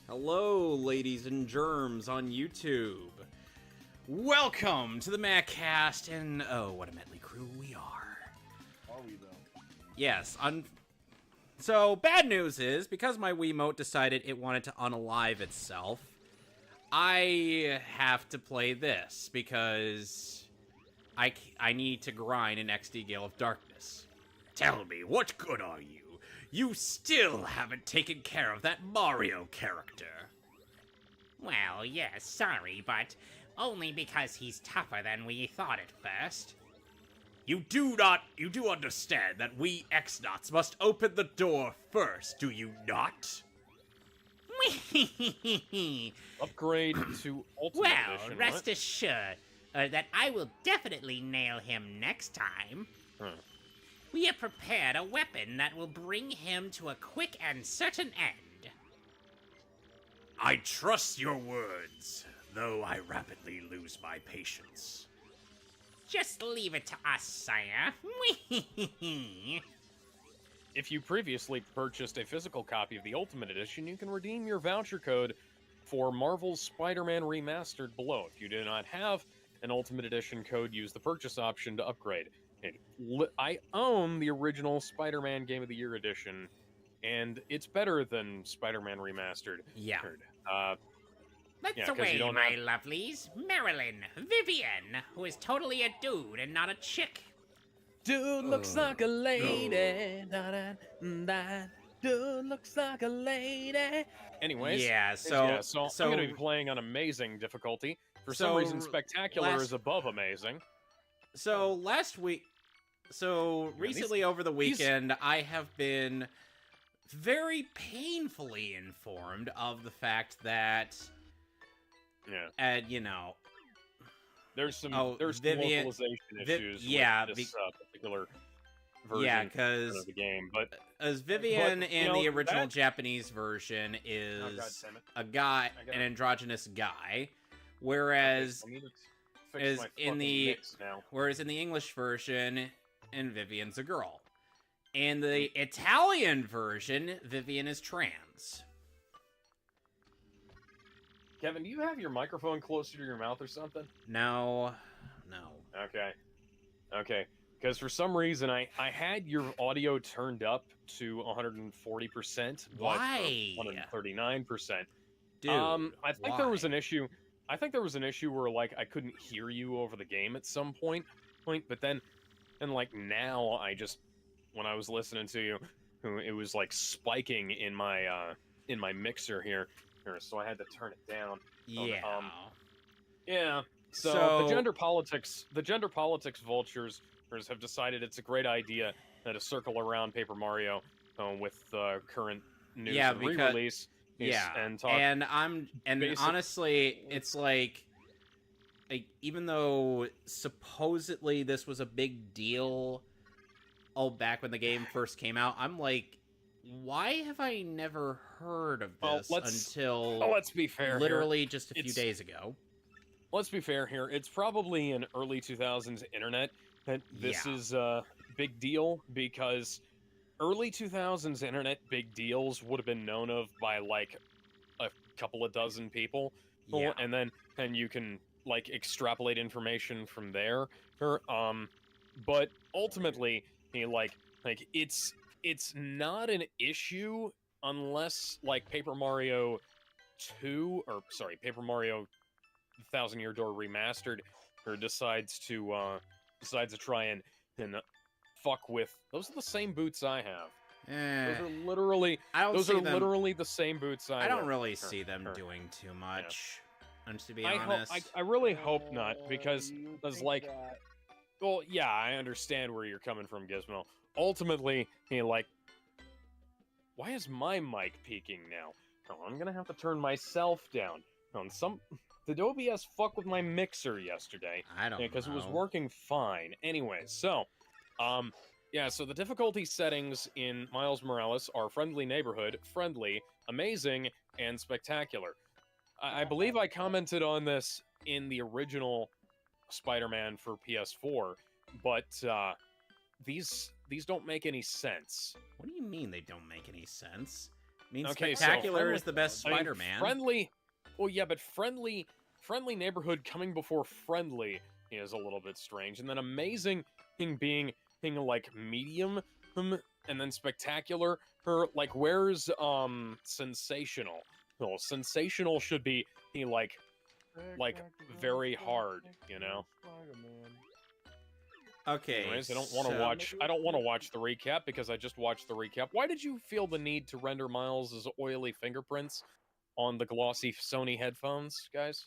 Hello, ladies and germs on YouTube. Welcome to the Mechast, and oh, what a motley crew we are. Are we, though? Yes, so, bad news is, because my Wiimote decided it wanted to unalive itself, I have to play this, because I need to grind an XD Gale of Darkness. Tell me, what good are you? You still haven't taken care of that Mario character. Well, yes, sorry, but only because he's tougher than we thought at first. You do understand that we X-Nauts must open the door first, do you not? Upgrade to Ultimate Well, Edition, rest right? assured that I will definitely nail him next time. We have prepared a weapon that will bring him to a quick and certain end. I trust your words, though I rapidly lose my patience. Just leave it to us, sire. If you previously purchased a physical copy of the Ultimate Edition, you can redeem your voucher code for Marvel's Spider-Man Remastered below. If you do not have an Ultimate Edition code, use the purchase option to upgrade. I own the original Spider-Man Game of the Year edition, and it's better than Spider-Man Remastered. Yeah. Let's away, my lovelies. Marilyn, Vivian, who is totally a dude and not a chick. Dude looks like a lady. Dude looks like a lady. Anyways, Yeah, so I'm going to be playing on amazing difficulty. For some reason, Spectacular is above amazing. So recently over the weekend, I have been very painfully informed of the fact that, there's some Vivian, localization issues with this particular version of the game. But as Vivian in the original Japanese version is an androgynous guy, whereas in the English version, and Vivian's a girl. In the Italian version, Vivian is trans. Kevin, do you have your microphone closer to your mouth or something? No. Okay. Because for some reason, I had your audio turned up to 140%. Why? 139%. Dude, I think there was an issue. I think there was an issue where, like, I couldn't hear you over the game at some point. But then, now, when I was listening to you, it was, like, spiking in my mixer here, so I had to turn it down. Yeah. So the gender politics vultures have decided it's a great idea to circle around Paper Mario with current news and re-release. Honestly, it's like even though supposedly this was a big deal back when the game first came out, I'm like, why have I never heard of this until let's be fair, literally just a few days ago? Let's be fair here. It's probably an early 2000s internet that this is a big deal, because early 2000s internet big deals would have been known of by, like, a couple of dozen people. And then you can, like, extrapolate information from there. But ultimately, it's not an issue unless, like, Paper Mario 2, or sorry, Paper Mario The Thousand Year Door Remastered, or decides to try and fuck with. Those are the same boots I have. Those are literally the same boots I don't really see them doing too much. And to be honest, I really hope not, because there's like, well, yeah, I understand where you're coming from, Gizmo. Ultimately, why is my mic peaking now? Oh, I'm gonna have to turn myself down. Did OBS fuck with my mixer yesterday? I don't know. Because it was working fine. Anyway, so, so the difficulty settings in Miles Morales are Friendly Neighborhood, Friendly, Amazing, and Spectacular. I believe I commented on this in the original Spider-Man for PS4, but these don't make any sense. What do you mean they don't make any sense? mean, Okay, so Spectacular friendly- is the best I mean, Spider-Man. friendly. Well, yeah, but friendly neighborhood coming before friendly is a little bit strange, and then amazing being like medium, and then spectacular. Like, where's sensational? Well, sensational should be like very hard, you know. Okay, Anyways, I don't want to so- watch. I don't want to watch the recap because I just watched the recap. Why did you feel the need to render Miles' oily fingerprints on the glossy Sony headphones, guys?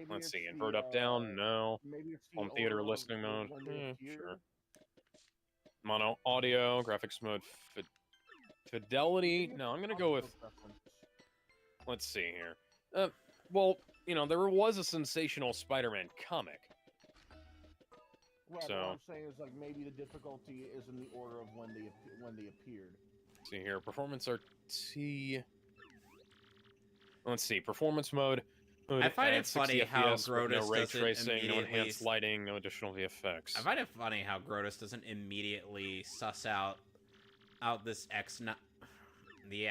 Let's see. Invert up, down. No. Home theater listening mode. Sure. Mono audio, graphics mode, fidelity. No, I'm gonna go with. Let's see here. Well, you know, there was a sensational Spider-Man comic. Right, So- what I'm saying is, like, maybe the difficulty is in the order of when they appeared. Let's see here, performance RT. Let's see, performance mode. I find it adds 60 funny how FPS with Grotus no ray doesn't tracing, no immediately enhanced lighting, no additional VFX. I find it funny how Grotus doesn't immediately suss out this the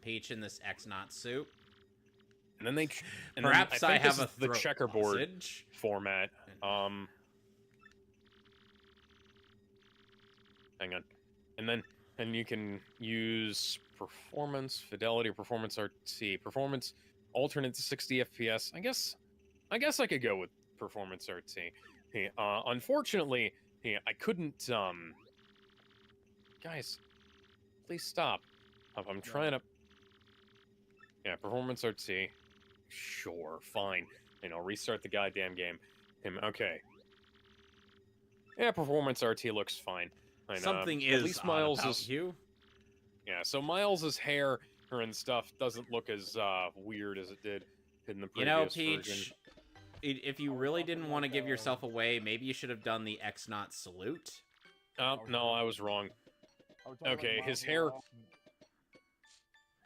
Peach in this X-Naut suit. And then they. And Perhaps then I think have this a is the throat checkerboard lozenge. format. Hang on, and you can use performance, fidelity, performance RT, performance alternate to 60 FPS. I guess I could go with performance RT. Unfortunately, I couldn't. Guys, please stop. I'm trying to. Yeah, performance RT. Sure, fine. Restart the goddamn game. Okay. Yeah, performance RT looks fine. And, Something at is least odd Miles about is. you. Yeah, so Miles's hair and stuff doesn't look as weird as it did in the You previous know, version. Peach, if you really didn't want to give yourself away, maybe you should have done the X-Naut salute. Oh, no, I was wrong. Are we talking Okay, about his Miles hair- Morales?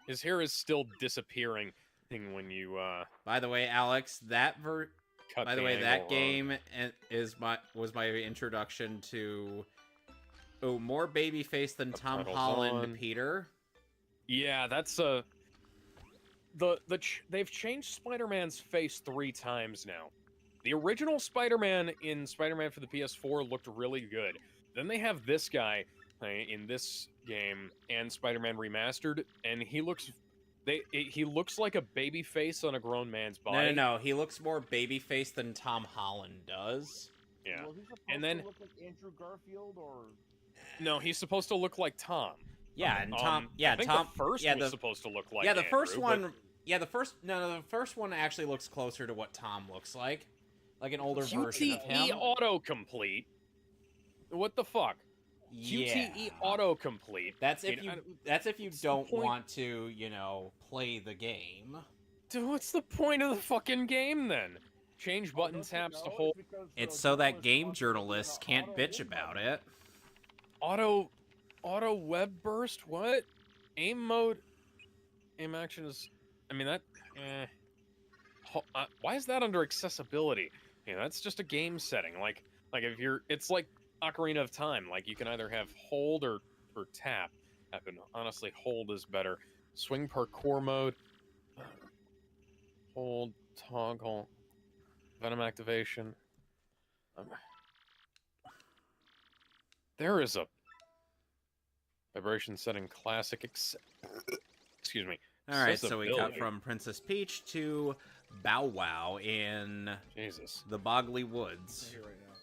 His hair is still disappearing when you By the way, Alex, cut by the the way, angle that wrong. game was my introduction to more babyface than Tom Subtitles Holland on. Peter. Yeah, that's they've changed Spider-Man's face 3 times now. The original Spider-Man in Spider-Man for the PS4 looked really good. Then they have this guy in this game and Spider-Man Remastered, and he looks like a baby face on a grown man's body. No. He looks more babyface than Tom Holland does. Yeah. Was he supposed And then- to look like Andrew Garfield, or No, he's supposed to look like Tom. Yeah, and Tom. I think Tom. the first yeah, was the supposed to look like yeah, the first Andrew, but- one. Yeah, the first one actually looks closer to what Tom looks like an older version of QTE him. autocomplete. What the fuck? Yeah. QTE autocomplete. That's if I you. mean, That's if you the don't point? want to, play the game. Dude, what's the point of the fucking game then? Change button Don't you taps to know? hold because, It's so that journalists game want to journalists put can't auto bitch in about button. it. auto web burst. What? Aim mode. Aim action is. I mean that. Why is that under accessibility? Yeah, that's just a game setting. Like if you're, it's like Ocarina of Time. Like you can either have hold or tap. Honestly, hold is better. Swing parkour mode. Hold, toggle, venom activation. There is a vibration setting classic. Excuse me. All right, so we cut Accessibility. from Princess Peach to Bow Wow in Jesus. the Boggly Woods. Here right now.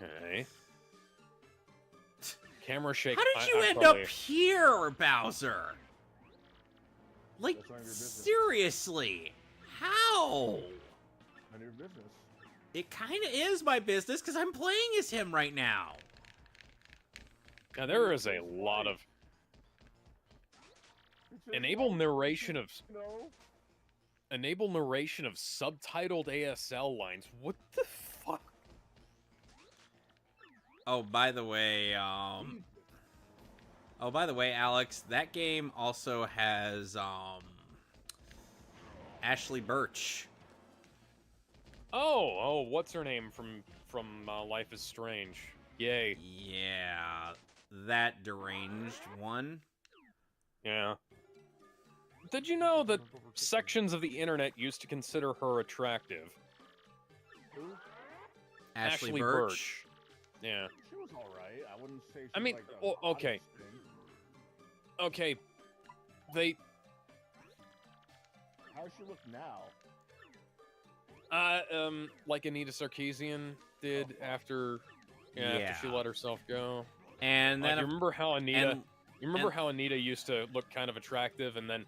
Okay. Camera shake. How did you end probably- up here, Bowser? Like, That's none of your business. seriously? How? None of your business. It kind of is my business because I'm playing as him right now. Now there is a lot of It's just enable like, narration of you know, subtitled ASL lines. What the fuck? Oh, by the way, Alex, that game also has Ashley Birch. Oh, what's her name from Life is Strange? Yay. Yeah, that deranged one. Yeah. Did you know that sections of the internet used to consider her attractive? Who? Ashley Birch. Yeah. She was all right. I wouldn't say. She I mean, was like well, the okay. hottest thing. Okay. They How does she look now? like Anita Sarkeesian did after she let herself go. And then you remember how Anita and- you remember how Anita used to look kind of attractive, and then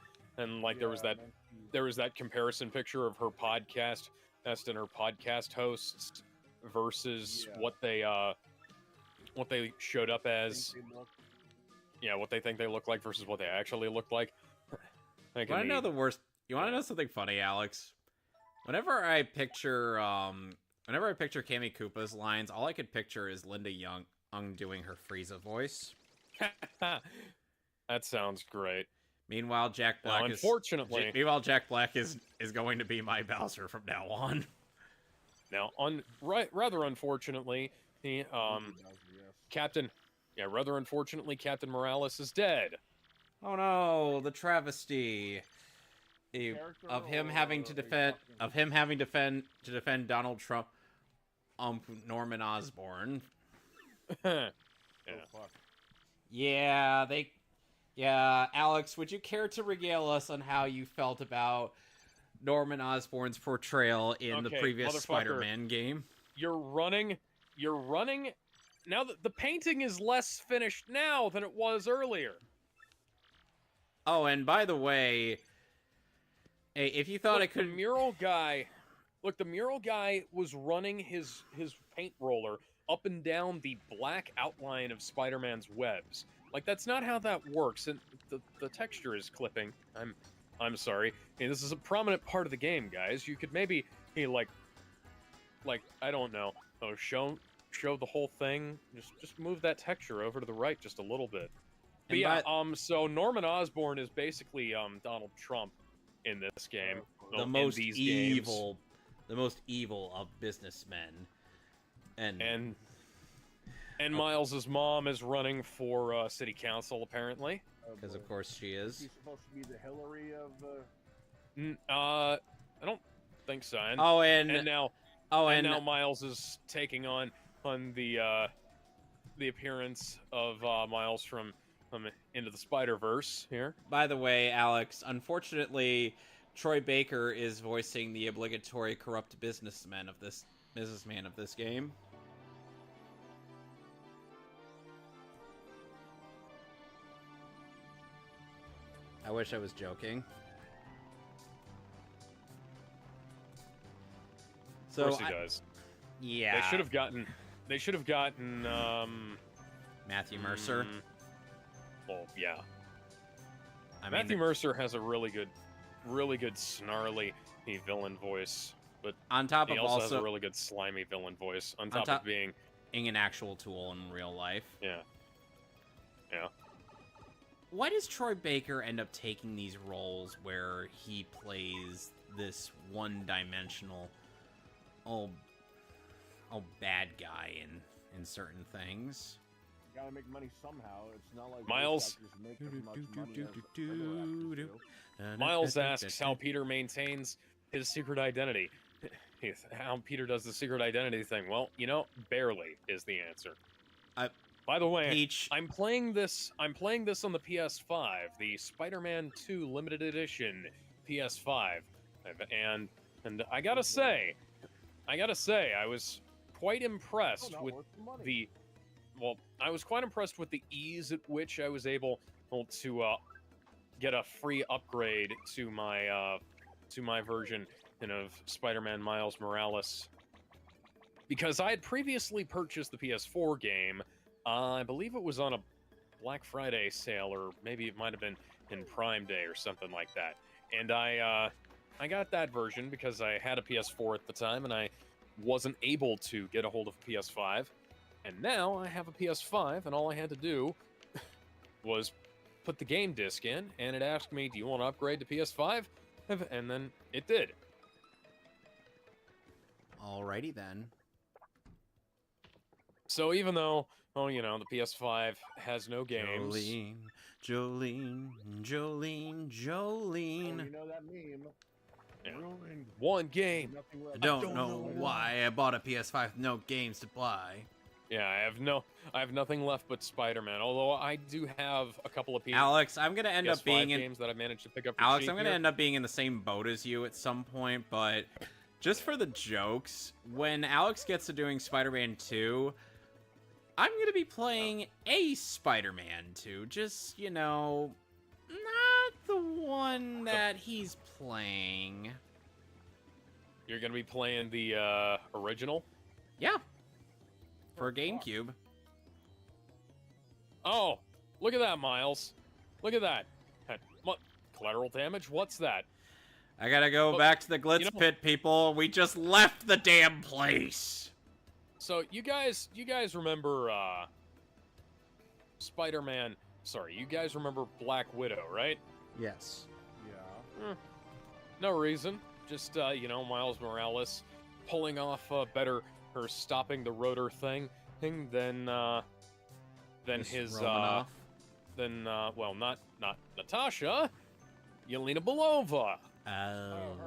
like there was that comparison picture of her podcast and her podcast hosts versus what they showed up as. Yeah, what they think they look like versus what they actually look like. You want to know the worst? You want to know something funny, Alex? Whenever I picture Kammy Koopa's lines, all I could picture is Linda Young doing her Frieza voice. That sounds great. Meanwhile, Jack Black is going to be my Bowser from now on. Now, rather unfortunately, Captain Morales is dead. Oh no, the travesty of him having to defend Donald Trump, Norman Osborn. Yeah. Yeah, Alex, would you care to regale us on how you felt about Norman Osborn's portrayal in the previous Spider-Man game? You're running. Now that the painting is less finished now than it was earlier. Oh, and by the way, hey, if you thought I could... The mural guy was running his paint roller up and down the black outline of Spider-Man's webs. Like, that's not how that works, and the texture is clipping. I'm sorry. Hey, this is a prominent part of the game, guys. You could maybe, like I don't know, show the whole thing. Just move that texture over to the right just a little bit. But yeah, so Norman Osborn is basically Donald Trump in this game. The most evil of businessmen. And Miles's mom is running for city council, apparently. Because of course she is. She's supposed to be the Hillary of. I don't think so. And now Miles is taking on the appearance of Miles from Into the Spider-Verse here. By the way, Alex, unfortunately, Troy Baker is voicing the obligatory corrupt businessman of this game. I wish I was joking. So of course he does. Yeah. They should have gotten Matthew Mercer. Well, yeah. Matthew Mercer has a really good snarly villain voice, but he also has a really good slimy villain voice. On top of being an actual tool in real life. Yeah. Why does Troy Baker end up taking these roles where he plays this one-dimensional, bad guy in certain things? You gotta make money somehow. It's not like Miles. make as much money as regular actors do. Miles asks how Peter maintains his secret identity. How Peter does the secret identity thing. Well, barely is the answer. By the way, I'm playing this on the PS5, the Spider-Man 2 limited edition PS5, and I gotta say, I was quite impressed with the ease at which I was able to get a free upgrade to my version of Spider-Man Miles Morales, because I had previously purchased the PS4 game. I believe it was on a Black Friday sale, or maybe it might have been in Prime Day or something like that. And I got that version because I had a PS4 at the time, and I wasn't able to get a hold of a PS5. And now I have a PS5, and all I had to do was put the game disc in, and it asked me, do you want to upgrade to PS5? And then it did. Alrighty then. So even though, oh, you know, the PS5 has no games. Jolene. Oh, you know that meme. Yeah. Ruined. One game. Nothing I left. don't know why I bought a PS5 with no games to play. Yeah, I have nothing left but Spider-Man. Although I do have a couple of Alex, I'm gonna end up PS5 being in. games that I managed to pick up. For Alex, cheap I'm gonna here. end up being in the same boat as you at some point, but just for the jokes, when Alex gets to doing Spider-Man 2, I'm gonna be playing a Spider-Man 2. Just, you know, not the one that he's playing. You're gonna be playing the original. Yeah. For GameCube. Oh, look at that, Miles. Look at that. What? Collateral damage? What's that? I gotta go back to the Glitz Pit, people. We just left the damn place. So you guys remember Spider-Man? Sorry, you guys remember Black Widow, right? Yes. Yeah. No reason. Just you know, Miles Morales pulling off better or stopping the rotor thing than Just his roaming off. well, not Natasha, Yelena Belova. Oh.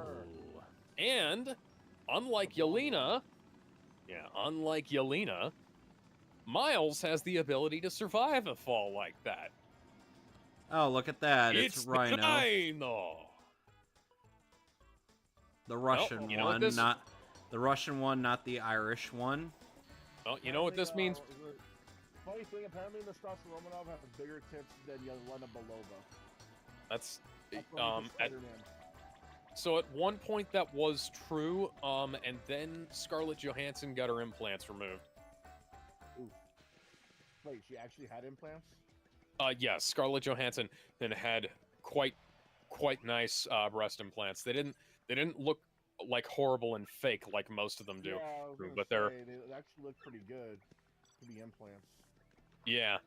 And unlike Yelena, Miles has the ability to survive a fall like that. Oh, look at that. It's Rhino. Rhino. The Russian you know what one, this- not the Russian one, not the Irish one. Well, you know what this means? Funny thing, apparently Natasha Romanoff has bigger tits than Yelena Belova. That's According to Spider-Man. so at one point that was true, and then Scarlett Johansson got her implants removed. Ooh. Wait, she actually had implants? Yes, Scarlett Johansson then had quite nice breast implants. They didn't look like horrible and fake like most of them do. Yeah, I was gonna but say, they actually look pretty good to be implants. yeah,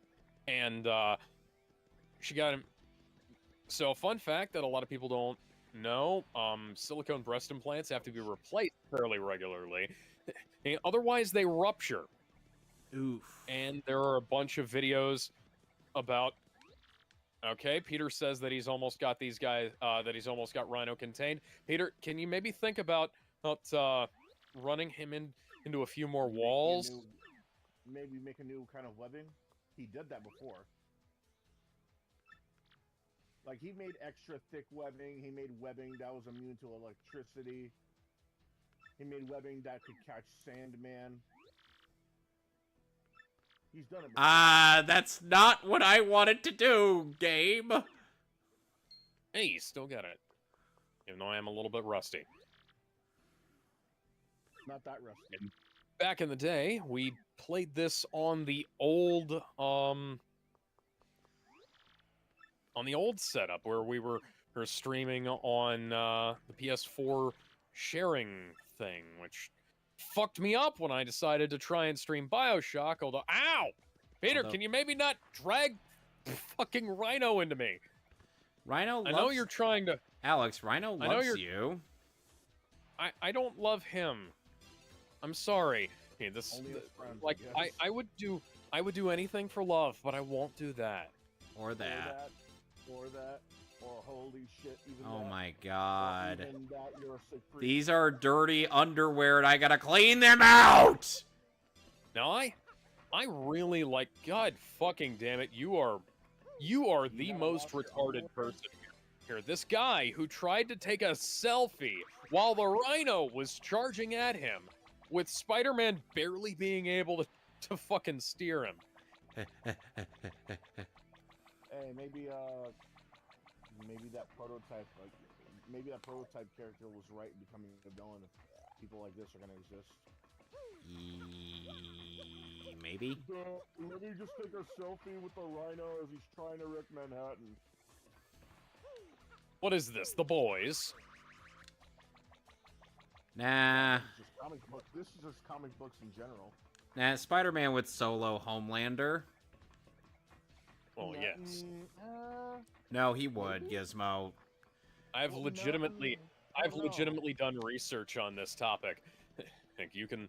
and she got him. So fun fact that a lot of people don't know: silicone breast implants have to be replaced fairly regularly, otherwise they rupture. Oof. And there are a bunch of videos about. Okay, Peter says that he's almost got these guys. That he's almost got Rhino contained. Peter, can you maybe think about running him into a few more walls? Maybe make a new kind of webbing. He did that before. Like, he made extra thick webbing. He made webbing that was immune to electricity. He made webbing that could catch Sandman. He's done it before. That's not what I wanted to do, Gabe. Hey, you still got it. Even though I am a little bit rusty. Not that rusty. Back in the day, we played this on the old setup where we were streaming on the PS4 sharing thing, which fucked me up when I decided to try and stream BioShock. Although, ow, Peter, can you maybe not drag fucking Rhino into me? Rhino loves... I know you're trying to. Alex, Rhino loves you. I don't love him. I'm sorry. Hey, Only as friends, like I guess. I would do anything for love, but I won't do that. Or that. Or holy shit, even Oh that. my god. Even that, you're a sick freak. These are dirty underwear and I gotta clean them out! Now I really like. God fucking damn it! You are the most retarded person here. This guy who tried to take a selfie while the Rhino was charging at him, with Spider-Man barely being able to fucking steer him. Hey, maybe that prototype, character was right in becoming a villain if people like this are gonna exist. Maybe? Let me just take a selfie with the Rhino as he's trying to wreck Manhattan. What is this? The boys? Nah. This is just comic books in general. Nah, Spider-Man would solo Homelander. Well, yes. No, he would, Gizmo. I've legitimately done research on this topic. I think you can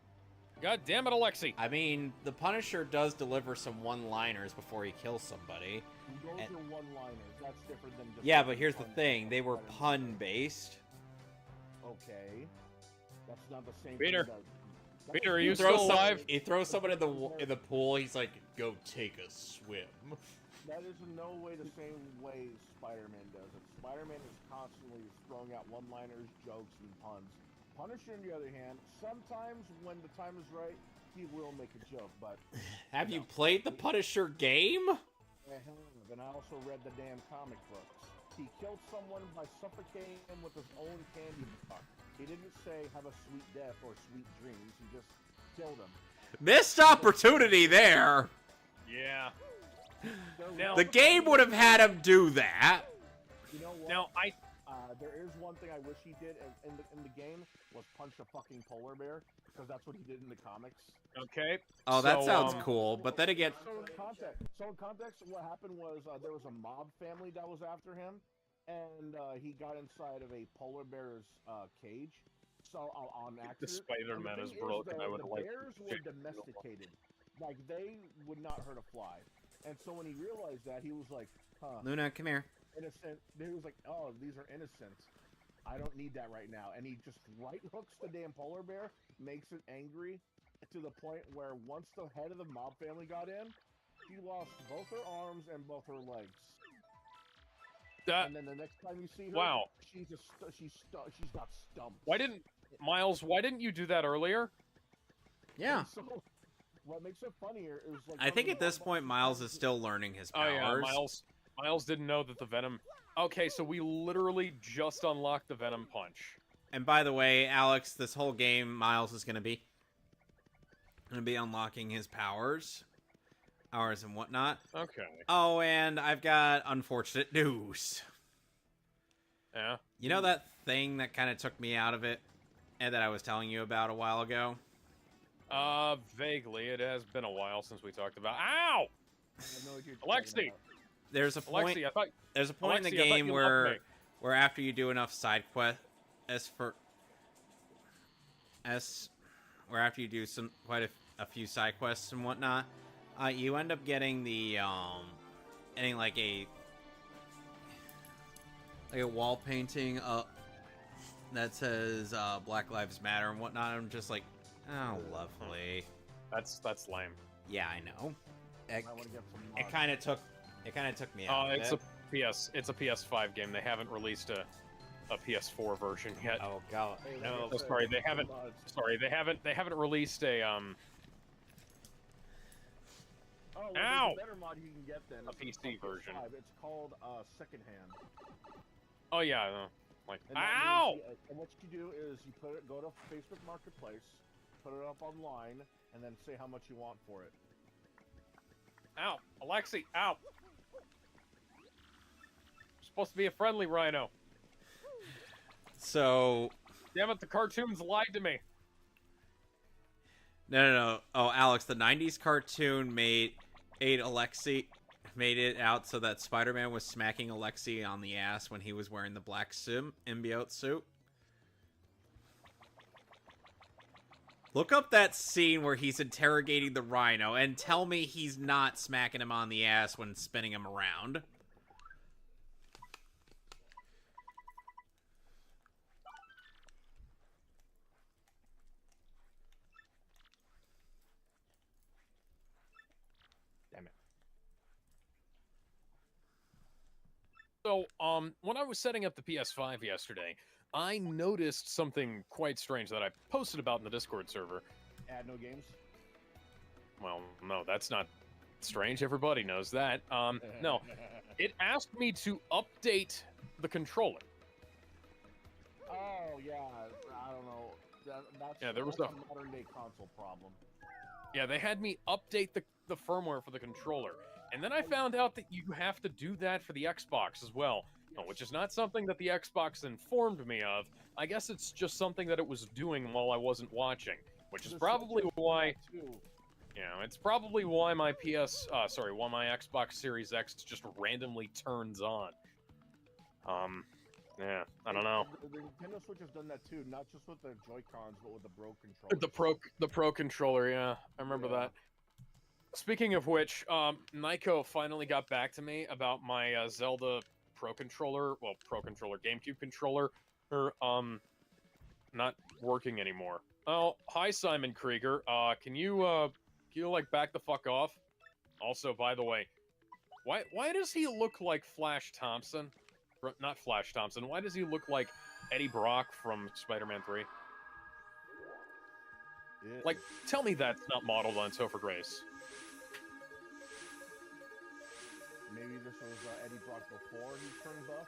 God damn it, Alexi. I mean, the Punisher does deliver some one-liners before he kills somebody. Those are one-liners. That's different than just... Yeah, but here's the thing. They were pun-based. Okay. That's not the same Peter. thing that... Peter, are you still alive? He throws someone in the pool. He's like, "Go take a swim." That is in no way the same way Spider-Man does it. Spider-Man is constantly throwing out one-liners, jokes, and puns. Punisher, on the other hand, sometimes when the time is right, he will make a joke, but... Have you played the Punisher game? I have, and I also read the damn comic books. He killed someone by suffocating him with his own candy bar. He didn't say, have a sweet death or sweet dreams. He just killed him. Missed opportunity there. Yeah. Now, The game would have had him do that. you know what? Now, There is one thing I wish he did in the game was punch a fucking polar bear, because that's what he did in the comics. Okay. Oh, that So, sounds cool. But then again, So in context, what happened was there was a mob family that was after him, and he got inside of a polar bear's cage. So on accident, The Spider-Man and the is thing broken. the I would like. bears were domesticated, like they would not hurt a fly. And so when he realized that, he was like, "Huh, Luna, come here. innocent." He was like, "Oh, these are innocent. I don't need that right now." And he just right hooks the damn polar bear, makes it angry to the point where once the head of the mob family got in, she lost both her arms and both her legs. And then the next time you see her, Wow. she's got stumped. Why didn't you do that earlier? Yeah. And so, what makes it funnier is like I think at this point, Miles is still learning his Oh powers. yeah, Miles didn't know that the Venom. Okay, so we literally just unlocked the Venom punch. And by the way, Alex, this whole game, Miles is gonna be unlocking his powers and whatnot. Okay. Oh, and I've got unfortunate news. Yeah. You know that thing that kind of took me out of it, and that I was telling you about a while ago? Vaguely. It has been a while since we talked about. Ow! Alexi! There's a point. Alexi, I thought. There's a point in the Alexi, I thought game you loved me. where after you do enough side quests, where after you do quite a few side quests and whatnot, you end up getting the like a wall painting that says Black Lives Matter and whatnot. I'm just like, oh, lovely. That's lame. Yeah, I know. It I wanna get some it mods. kind of took me out. of It's it. it's a PS5 game. They haven't released a PS4 version yet. Oh god, Hey, like no. I Oh, said, sorry, they get some haven't- mods. Sorry, they haven't released a Oh, well, Ow! there's a better mod you can get then. A It's PC called version. PS5. It's called Secondhand. Oh yeah, like And that ow! means and what you do is you go to Facebook Marketplace, put it up online, and then say how much you want for it. Ow! Alexi, ow! Supposed to be a friendly rhino. So Damn it, the cartoons lied to me. no. Oh, Alex, the '90s cartoon made it out so that Spider-Man was smacking Alexi on the ass when he was wearing the black symbiote suit. Look up that scene where he's interrogating the Rhino and tell me he's not smacking him on the ass when spinning him around. Damn it. So, when I was setting up the PS5 yesterday, I noticed something quite strange that I posted about in the Discord server. Add no games. Well, no, that's not strange. Everybody knows that. No, it asked me to update the controller. Oh yeah, I don't know. That's Yeah, there was that's a- a modern day console problem. Yeah, they had me update the firmware for the controller. And then I found out that you have to do that for the Xbox as well, which is not something that the Xbox informed me of. I guess it's just something that it was doing while I wasn't watching, which is The probably Switch why, too. it's probably why my why my Xbox Series X just randomly turns on. Yeah, I don't know. The Nintendo Switch has done that too, not just with the Joy-Cons, but with the Pro controller. The Pro controller, yeah, I remember that. Speaking of which, Nyko finally got back to me about my Zelda Pro controller, GameCube controller, not working anymore. Oh, hi Simon Krieger. Can you like back the fuck off? Also, by the way, why does he look like Flash Thompson? Not Flash Thompson. Why does he look like Eddie Brock from Spider-Man 3? Like, tell me that's not modeled on Topher Grace. Maybe this was Eddie Brock before he turned buff?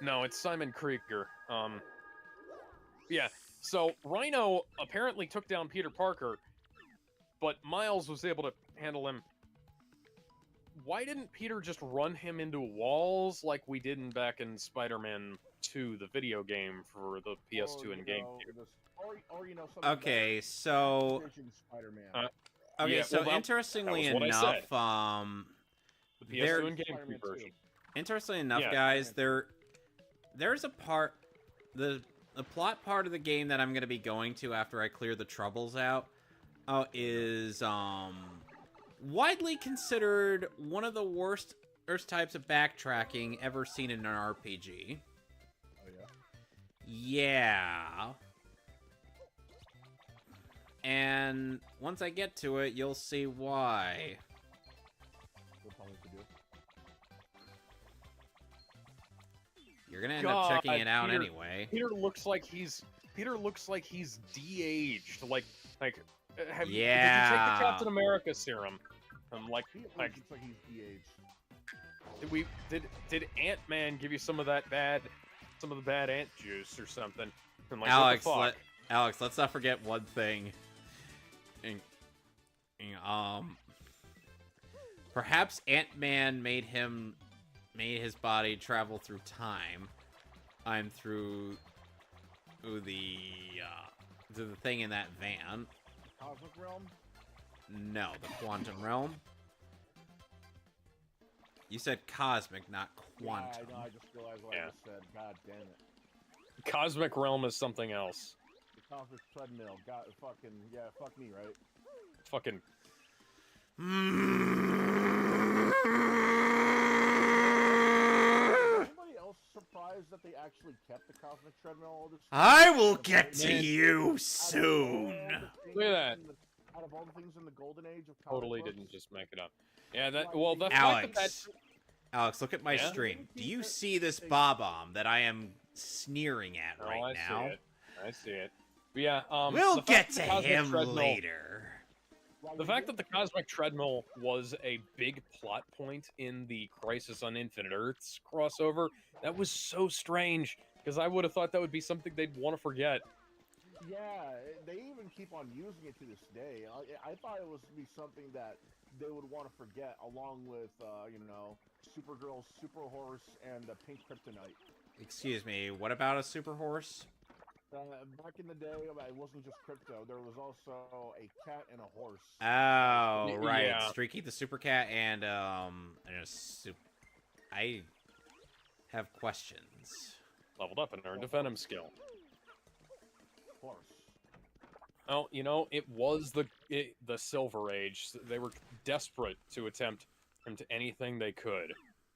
No, it's Simon Krieger. Yeah, so Rhino apparently took down Peter Parker, but Miles was able to handle him. Why didn't Peter just run him into walls like we did back in Spider-Man 2, the video game for the PS2 and GameCube? Okay, so... Okay, yeah, so well, interestingly that was enough, the PS2 and GameCube version. Interestingly enough, Yeah. guys, there's a part, the plot part of the game that I'm going to be going to after I clear the troubles out, is widely considered one of the worst types of backtracking ever seen in an RPG. Oh yeah. Yeah. And once I get to it, you'll see why. You're gonna end up checking it out anyway. Peter looks like he's de-aged. Like did you take the Captain America serum? Like He looks like he's de-aged. did Ant-Man give you some of the bad ant juice or something? And like, Alex, what the fuck? Alex, let's not forget one thing. Perhaps Ant-Man made his body travel through time. I'm through the thing in that van. Cosmic Realm? No, the quantum realm. You said cosmic, not quantum. Yeah, I know, I just realized what I just said. God damn it. Cosmic Realm is something else. The Cosmic Treadmill. God, fucking, yeah, fuck me, right? Fucking. Anybody else surprised that they actually kept the Cosmic Treadmill all this time? I will get to you soon. Look at that. Out of all the things in the golden age of comic Totally books, didn't just make it up. Yeah, the fact Alex, Alex, look at my Yeah? stream. Do you see this bob-omb that I am sneering at right now? I see it. But yeah, We'll get to the Cosmic him Treadmill- later. The fact that the Cosmic Treadmill was a big plot point in the Crisis on Infinite Earths crossover, that was so strange, because I would have thought that would be something they'd want to forget. Yeah, they even keep on using it to this day. I thought it was to be something that they would want to forget, along with, Supergirl's Super Horse and the Pink Kryptonite. Excuse me, what about a super horse? Back in the day, it wasn't just crypto. There was also a cat and a horse. Oh, right. Yeah. Streaky the super cat and I have questions. Leveled up and earned a Venom skill. Of course. Oh, it was the Silver Age. They were desperate to attempt into anything they could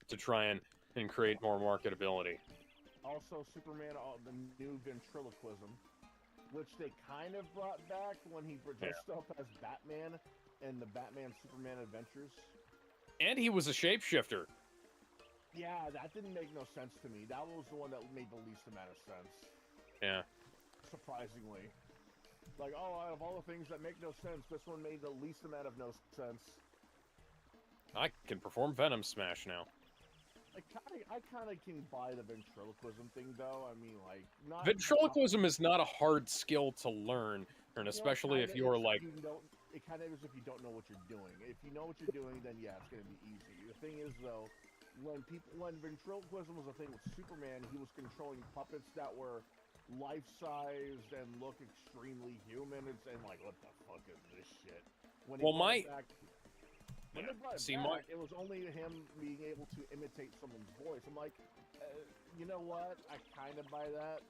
to try and create more marketability. Also, Superman, the new ventriloquism, which they kind of brought back when he dressed up as Batman in the Batman-Superman Adventures. And he was a shapeshifter. Yeah, that didn't make no sense to me. That was the one that made the least amount of sense. Yeah. Surprisingly. Like, out of all the things that make no sense, this one made the least amount of no sense. I can perform Venom Smash now. I kind of can buy the ventriloquism thing, though. I mean, like, not... Ventriloquism is not a hard skill to learn, and especially if you're like... It kind of is if you don't know what you're doing. If you know what you're doing, then yeah, it's going to be easy. The thing is, though, when ventriloquism was a thing with Superman, he was controlling puppets that were life-sized and look extremely human. And like, what the fuck is this shit? When they brought it back, it was only him being able to imitate someone's voice. I'm like, You know what? I kind of buy that.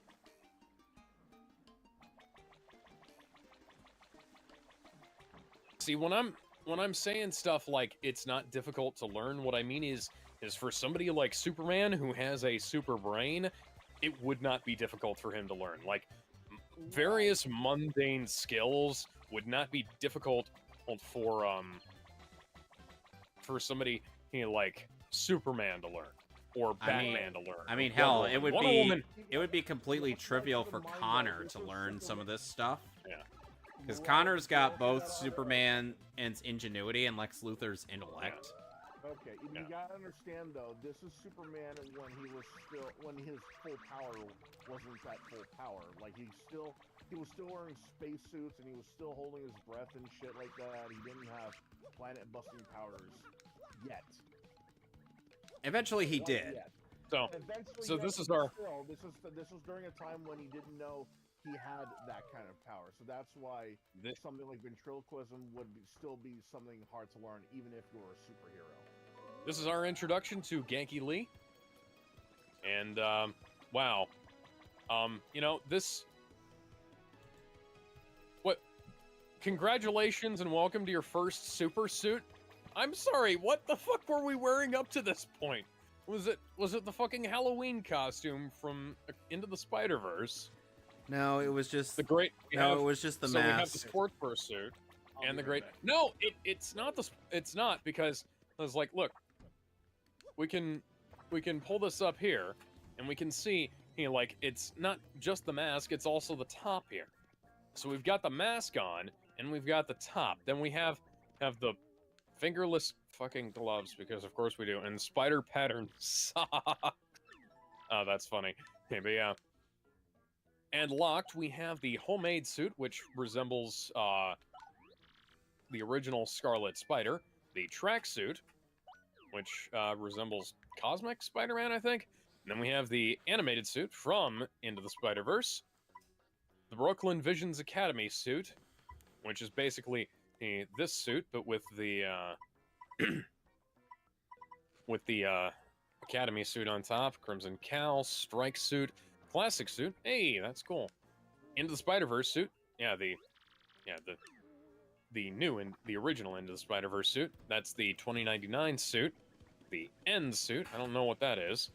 See, when I'm saying stuff like it's not difficult to learn, what I mean is for somebody like Superman who has a super brain, it would not be difficult for him to learn. Like various mundane skills would not be difficult for somebody like Superman to learn or Batman to learn. I mean, or hell, Wonder it would Woman. be Wonder Woman. it would be completely trivial for Connor to learn some of this stuff. Yeah. Because Connor's got both Superman's ingenuity and Lex Luthor's intellect. Okay, you gotta understand though, this is Superman when his full power wasn't at full power. Like he was still wearing spacesuits and he was still holding his breath and shit like that. He didn't have planet-busting powers yet. Eventually, he Not did. yet. So this is our. This was during a time when he didn't know he had that kind of power. So that's why something like ventriloquism would still be something hard to learn, even if you were a superhero. This is our introduction to Genki Lee. And, wow. You know, congratulations and welcome to your first super suit. I'm sorry, what the fuck were we wearing up to this point? Was it the fucking Halloween costume from Into the Spider-Verse? No, it was just It was just the so mask. we have the sports suit and the great. No, it's not it's not, because I was like, look, we can pull this up here, and we can see, like it's not just the mask, it's also the top here. So we've got the mask on, and we've got the top. Then we have the fingerless fucking gloves, because of course we do, and spider pattern sock. Oh, that's funny. Okay, but yeah. And locked, we have the homemade suit, which resembles the original Scarlet Spider. The tracksuit, which resembles Cosmic Spider-Man, I think. And then we have the animated suit from Into the Spider-Verse. The Brooklyn Visions Academy suit, which is basically this suit, but with the Academy suit on top. Crimson Cowl, Strike suit, Classic suit. Hey, that's cool. Into the Spider-Verse suit. Yeah, the new and the original Into the Spider-Verse suit. That's the 2099 suit. The End suit. I don't know what that is.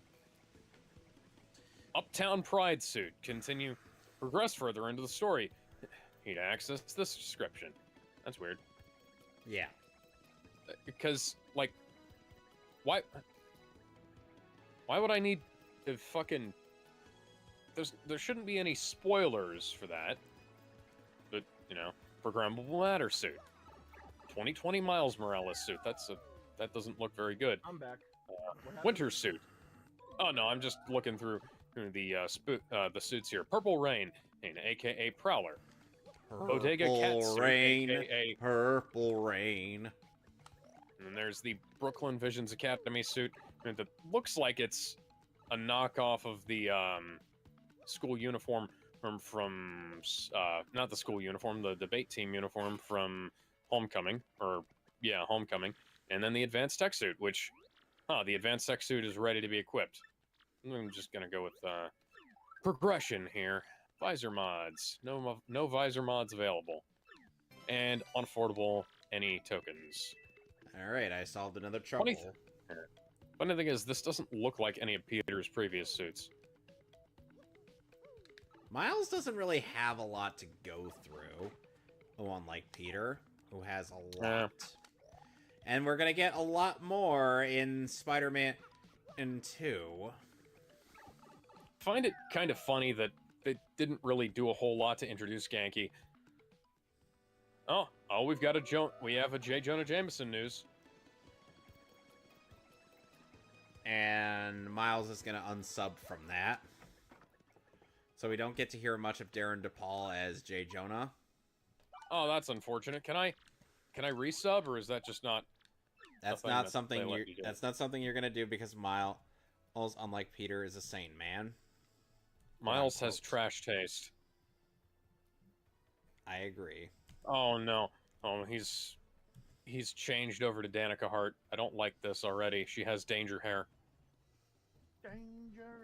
Uptown Pride suit. Progress further into the story. Need to access this description. That's weird. Yeah. Because, like, why would I need to fucking... There shouldn't be any spoilers for that. But, you know, programmable matter suit. 2020 Miles Morales suit. That doesn't look very good. I'm back. Winter suit. Oh no, I'm just looking through the suits here. Purple Rain, aka Prowler. Bodega Cat suit, Rain. aka Purple Rain. And then there's the Brooklyn Visions Academy suit that looks like it's a knockoff of the school uniform from not the school uniform, the debate team uniform from Homecoming, Homecoming. And then the Advanced Tech suit, which, the Advanced Tech suit is ready to be equipped. I'm just gonna go with progression here. Visor mods, no visor mods available, and unaffordable any tokens. All right, I solved another trouble. Funny thing is, this doesn't look like any of Peter's previous suits. Miles doesn't really have a lot to go through, unlike Peter, who has a lot. And we're gonna get a lot more in Spider-Man 2. Find it kind of funny that they didn't really do a whole lot to introduce Genki. Oh, we've got we have a J. Jonah Jameson news. And Miles is gonna unsub from that. So we don't get to hear much of Darren DePaul as J. Jonah. Oh, that's unfortunate. Can I resub, or is that just not? That's not something you're gonna do, because Miles, unlike Peter, is a sane man. Miles has trash taste. I agree. Oh no. Oh, he's changed over to Danica Hart. I don't like this already. She has danger hair. Danger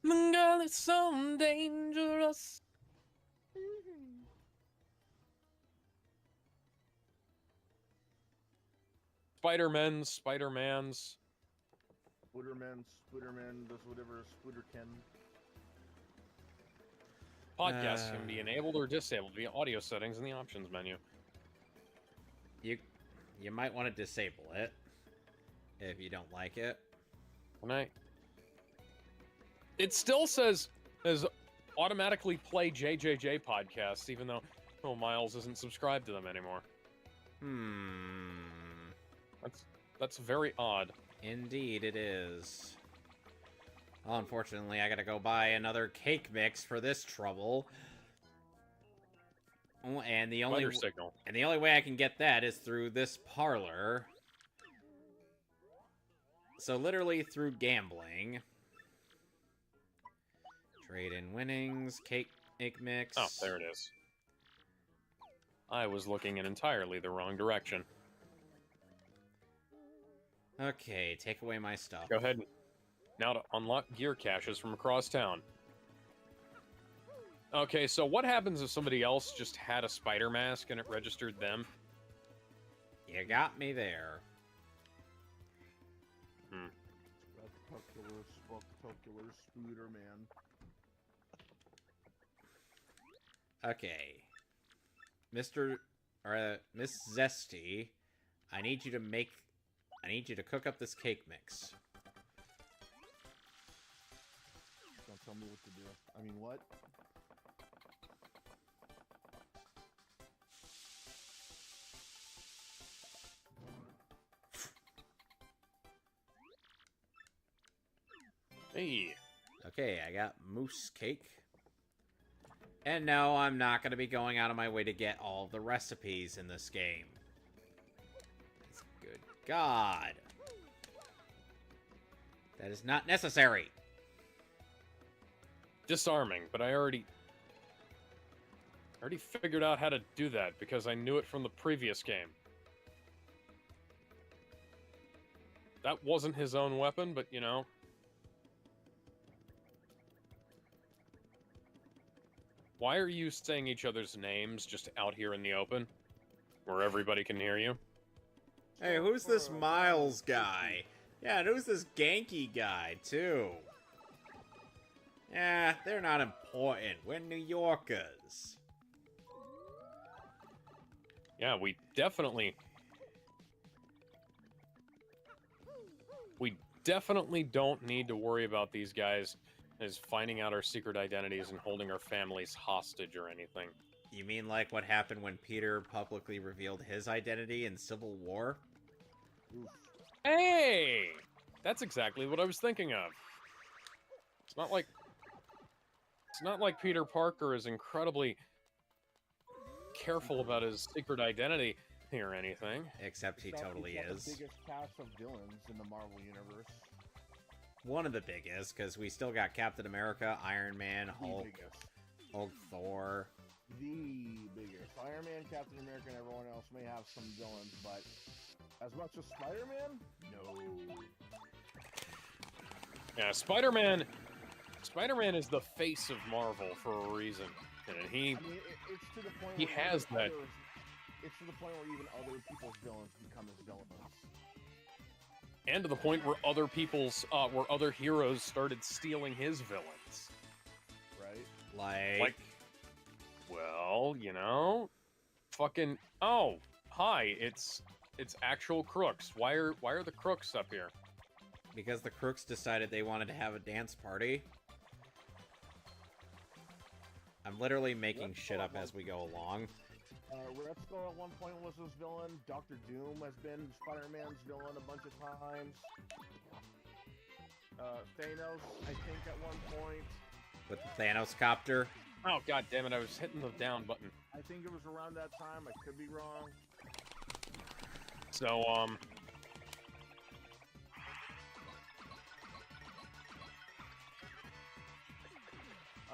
The girl is so dangerous. Spider-Mans. Spooderman does whatever Spooder can. Podcasts can be enabled or disabled via audio settings in the options menu. You might want to disable it if you don't like it. It still says automatically play JJJ podcasts, even though Miles isn't subscribed to them anymore. That's very odd. Indeed, it is. Well, unfortunately, I gotta go buy another cake mix for this trouble. Oh, and the only way I can get that is through this parlor. So literally through gambling. Trade in winnings, cake mix. Oh, there it is. I was looking in entirely the wrong direction. Okay, take away my stuff. Go ahead. Now to unlock gear caches from across town. Okay, so what happens if somebody else just had a spider mask and it registered them? You got me there. Spectacular Spooderman. Okay. Miss Zesty, I need you to cook up this cake mix. Don't tell me what to do. I mean, what? Hey. Okay, I got moose cake. And no, I'm not going to be going out of my way to get all the recipes in this game. Good God. That is not necessary. Disarming, but I already figured out how to do that because I knew it from the previous game. That wasn't his own weapon, but you know. Why are you saying each other's names just out here in the open? Where everybody can hear you? Hey, who's this Miles guy? Yeah, and who's this Genki guy, too? Yeah, they're not important. We're New Yorkers. Yeah, we definitely don't need to worry about these guys as finding out our secret identities and holding our families hostage or anything. You mean like what happened when Peter publicly revealed his identity in Civil War? Hey! That's exactly what I was thinking of. It's not like Peter Parker is incredibly careful about his secret identity or anything. Except he totally is. The biggest cast of villains in the Marvel universe. One of the biggest, because we still got Captain America, Iron Man, Hulk, Thor. The biggest. Iron Man, Captain America, and everyone else may have some villains, but as much as Spider-Man? No. Yeah, Spider-Man is the face of Marvel for a reason. And it's to the point he has that. It's to the point where even other people's villains become his villains. And to the point where where other heroes started stealing his villains. Right? Like, well, you know, fucking. Oh, hi! It's actual crooks. Why are the crooks up here? because the crooks decided they wanted to have a dance party. I'm literally making shit up as we go along. Red Skull at one point was his villain. Dr. Doom has been Spider-Man's villain a bunch of times. Thanos, I think, at one point. With the Thanos copter. Oh, god damn it, I was hitting the down button. I think it was around that time. I could be wrong. So,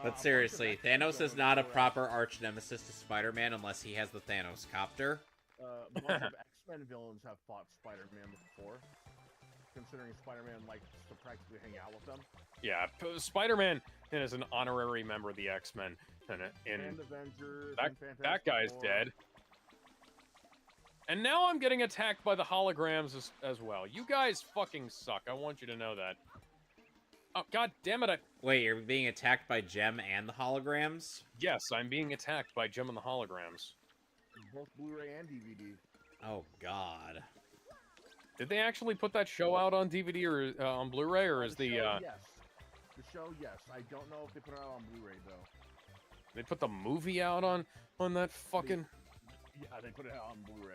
But seriously, Thanos is not a proper arch nemesis to Spider-Man unless he has the Thanos copter. A bunch of X-Men villains have fought Spider-Man before. considering Spider-Man likes to practically hang out with them. Yeah, Spider-Man is an honorary member of the X-Men, and Avengers, that, and Fantastic that guy's Four. dead. And now I'm getting attacked by the holograms as well. You guys fucking suck. I want you to know that. Oh, god damn it. Wait, you're being attacked by Gem and the holograms? Yes, I'm being attacked by Gem and the holograms. Both Blu-ray and DVD. Oh, God. Did they actually put that show out on DVD or on Blu-ray, or is the show, yes. The show, yes. I don't know if they put it out on Blu-ray though. they put the movie out on that fucking? Yeah, they put it out on Blu-ray.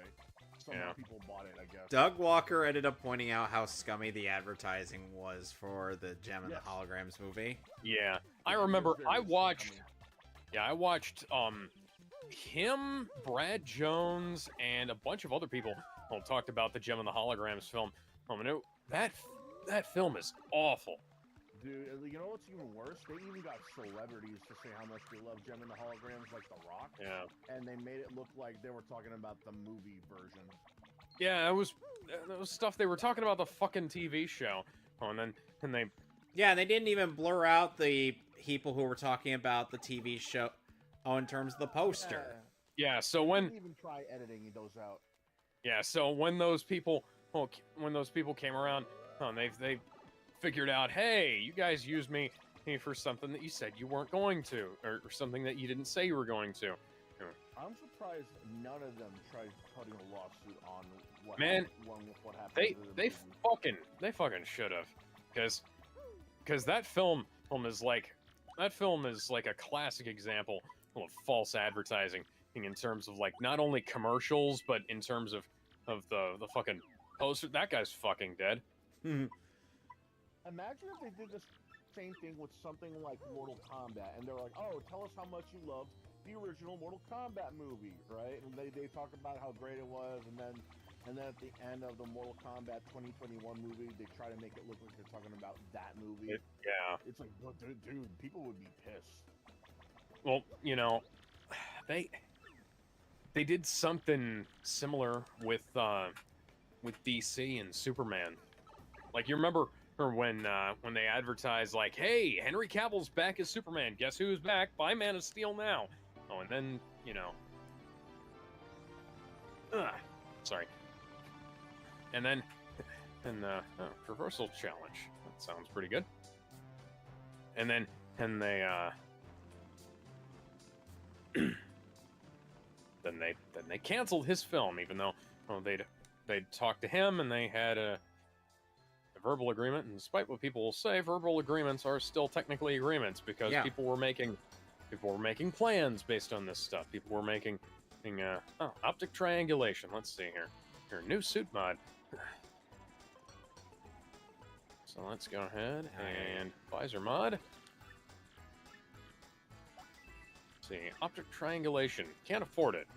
Somehow people bought it, I guess. Doug Walker ended up pointing out how scummy the advertising was for the Gem and the Holograms movie. Yeah, I remember. I watched him, Brad Jones, and a bunch of other people talked about the Gem and the Holograms film. That film is awful. Dude, you know what's even worse? They even got celebrities to say how much they love Gem and the Holograms, like The Rock. Yeah. And they made it look like they were talking about the movie version. Yeah, that was stuff they were talking about the fucking TV show. Oh, and they. Yeah, they didn't even blur out the people who were talking about the TV show. Oh, in terms of the poster. Yeah. So they didn't even try editing those out. Yeah. So when those people came around, they figured out, hey, you guys used me for something that you said you weren't going to, or something that you didn't say you were going to. I'm surprised none of them tried putting a lawsuit on what Man, what happened. They fucking should have, because that film is like a classic example of false advertising in terms of like not only commercials but in terms of the fucking poster. That guy's fucking dead. Imagine if they did the same thing with something like Mortal Kombat, and they're like, "Oh, tell us how much you loved the original Mortal Kombat movie," right? And they talk about how great it was, and then at the end of the Mortal Kombat 2021 movie, they try to make it look like they're talking about that movie. It's like, well, dude, people would be pissed. Well, you know, they did something similar with DC and Superman. Like, you remember when they advertised, like, hey, Henry Cavill's back as Superman. Guess who's back? Buy Man of Steel now. Oh, and then, you know... sorry. And then... Traversal Challenge. That sounds pretty good. And then they, then they canceled his film, even though they'd talked to him and they had a verbal agreement, and despite what people will say, verbal agreements are still technically agreements, because people were making plans based on this stuff. People were making optic triangulation. Let's see here, new suit mod. So let's go ahead and visor mod. Let's see, optic triangulation. Can't afford it.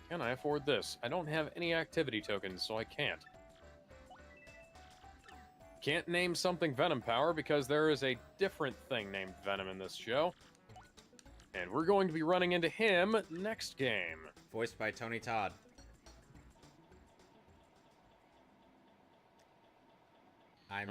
Can I afford this? I don't have any activity tokens, so I can't. Can't name something Venom Power because there is a different thing named Venom in this show. And we're going to be running into him next game. Voiced by Tony Todd. I'm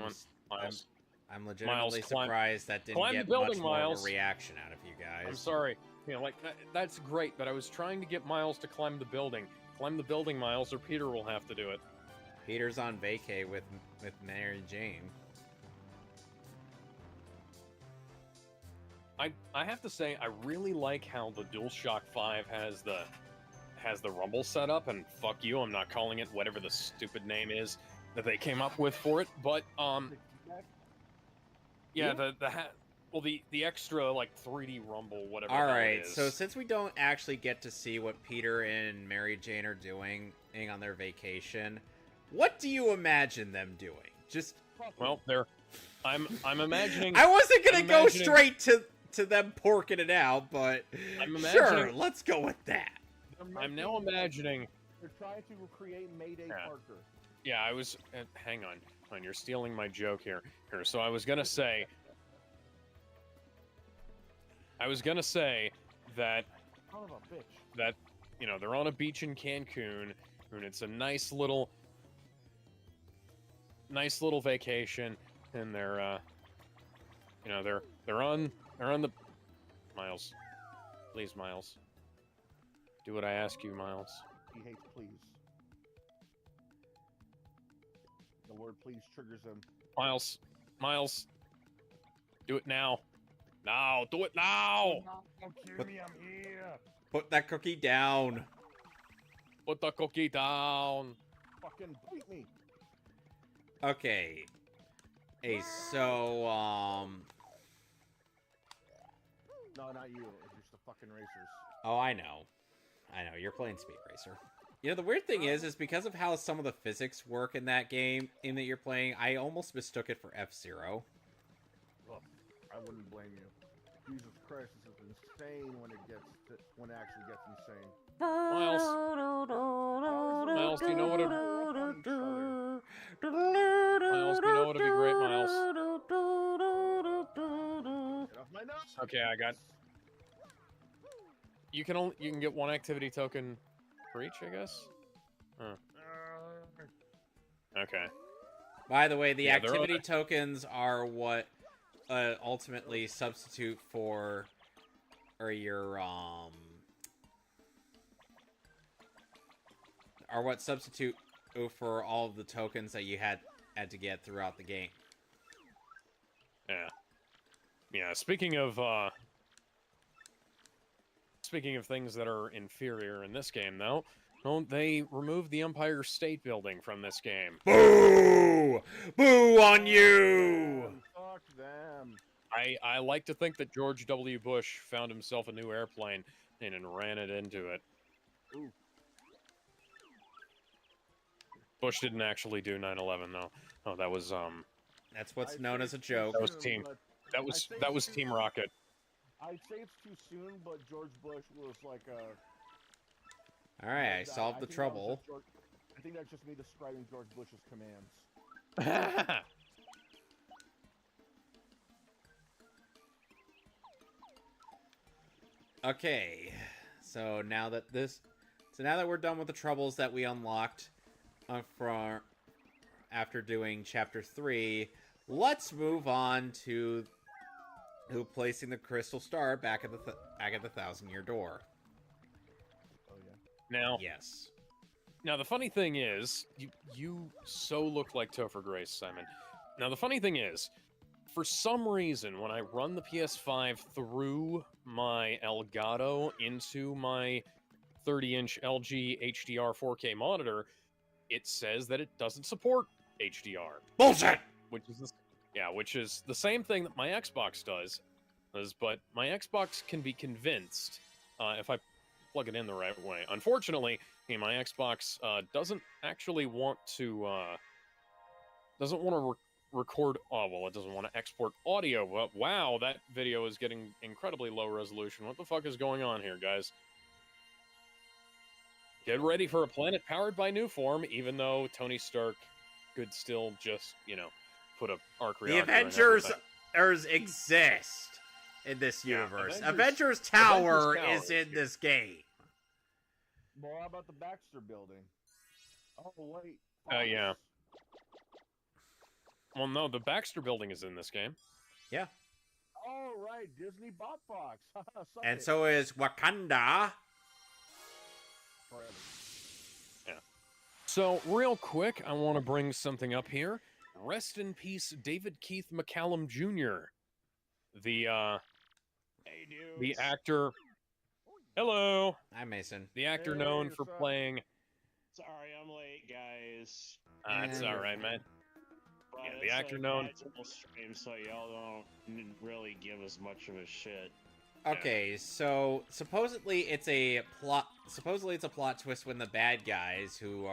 legitimately surprised that didn't get much more of a reaction out of you guys. I'm sorry. You know, like, that's great, but I was trying to get Miles to climb the building. Climb the building, Miles, or Peter will have to do it. Peter's on vacay with Mary Jane. I have to say, I really like how the DualShock 5 has the rumble setup, and fuck you, I'm not calling it whatever the stupid name is that they came up with for it, but yeah, the extra like 3D rumble, whatever. All right, so since we don't actually get to see what Peter and Mary Jane are doing on their vacation, what do you imagine them doing? Well, I'm imagining. I wasn't gonna go straight to them porking it out, but sure, let's go with that. I'm now imagining. They're trying to recreate Mayday Parker. Yeah, I was. Hang on, you're stealing my joke here. So I was gonna say that. Son of a bitch. That, you know, they're on a beach in Cancun, and it's a nice little. nice little vacation, and they're, you know, they're on the Miles. Please, Miles. Do what I ask you, Miles. He hates please. The word please triggers him. Miles. Miles. Do it now. Now. Do it now. Don't kill But- me, I'm here. Put that cookie down. Put the cookie down. Fucking beat me. Okay. Hey, so, No, not you. It's just the fucking racers. oh, I know. You're playing Speed Racer. You know, the weird thing is because of how some of the physics work in that game, that you're playing, I almost mistook it for F-Zero. Look, I wouldn't blame you. Jesus Christ, this is insane when it actually gets insane. Miles. Miles, do you know what a... Miles, do you know what would be great, Miles? Get off my nuts! Okay, I got... You can get one activity token for each, I guess? Huh. Okay. By the way, the Yeah, they're all- activity tokens are what ultimately substitute for, or your, are what substitute for all of the tokens that you had to get throughout the game. Yeah. Yeah, speaking of things that are inferior in this game, though, they removed the Empire State Building from this game. Boo! Boo on you! Fuck them. I like to think that George W. Bush found himself a new airplane and ran it into it. Ooh. Bush didn't actually do 9/11, though. Oh, that was That's what's I'd known say as a it's joke. That was too team. soon, but that was Team Rocket. I'd say it's too soon, but George Bush was like a... Alright, I that- solved the think that was trouble. just I think that's just me describing George Bush's commands. Okay, so now that we're done with the troubles that we unlocked after doing Chapter 3, let's move on to placing the crystal star back at the Thousand-Year Door. Oh yeah. Now, Yes. Now, the funny thing is, you so look like Topher Grace, Simon. Now, the funny thing is, for some reason, when I run the PS5 through my Elgato into my 30-inch LG HDR 4K monitor, it says that it doesn't support HDR. Bullshit! Which is the same thing that my Xbox does. But my Xbox can be convinced if I plug it in the right way. Unfortunately, my Xbox doesn't actually want to record. Oh well, it doesn't want to export audio. But wow, that video is getting incredibly low resolution. What the fuck is going on here, guys? Get ready for a planet powered by new form, even though Tony Stark could still just, put a arc reactor. The Avengers exist in this Yeah, universe. Avengers Avengers Tower Tower is in this game. Well, how about the Baxter Building? Oh wait. Yeah. Well, no, the Baxter Building is in this game. Yeah. Oh right, Disney bought Fox. Suck And it. so is Wakanda. Forever. So, real quick, I want to bring something up here. Rest in peace, David Keith McCallum Jr., the actor. Hello, Hi, Mason. the actor Hey, known for what's up? playing. Sorry, I'm late, guys. That's Yeah. all right, man. But Yeah, the it's actor a known- casual stream, so y'all don't really give us much of a shit. Okay, so supposedly it's a plot twist when the bad guys who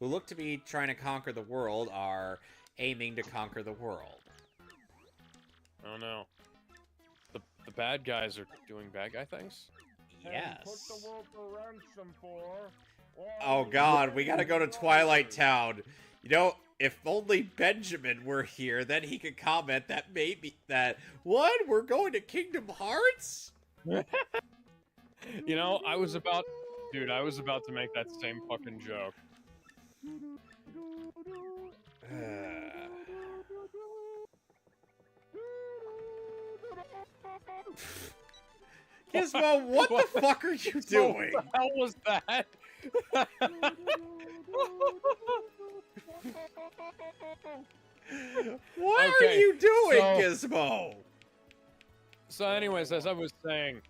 look to be trying to conquer the world are aiming to conquer the world. Oh no, the bad guys are doing bad guy things. And put Yes. the world to ransom for. Oh god, we gotta go to Twilight Town. You know, if only Benjamin were here, then he could comment that what? We're going to Kingdom Hearts? I was about to make that same fucking joke. Gizmo, what the fuck are you doing? What the hell was that? What are Okay, you doing, so- Gizmo? So, anyways, as I was saying,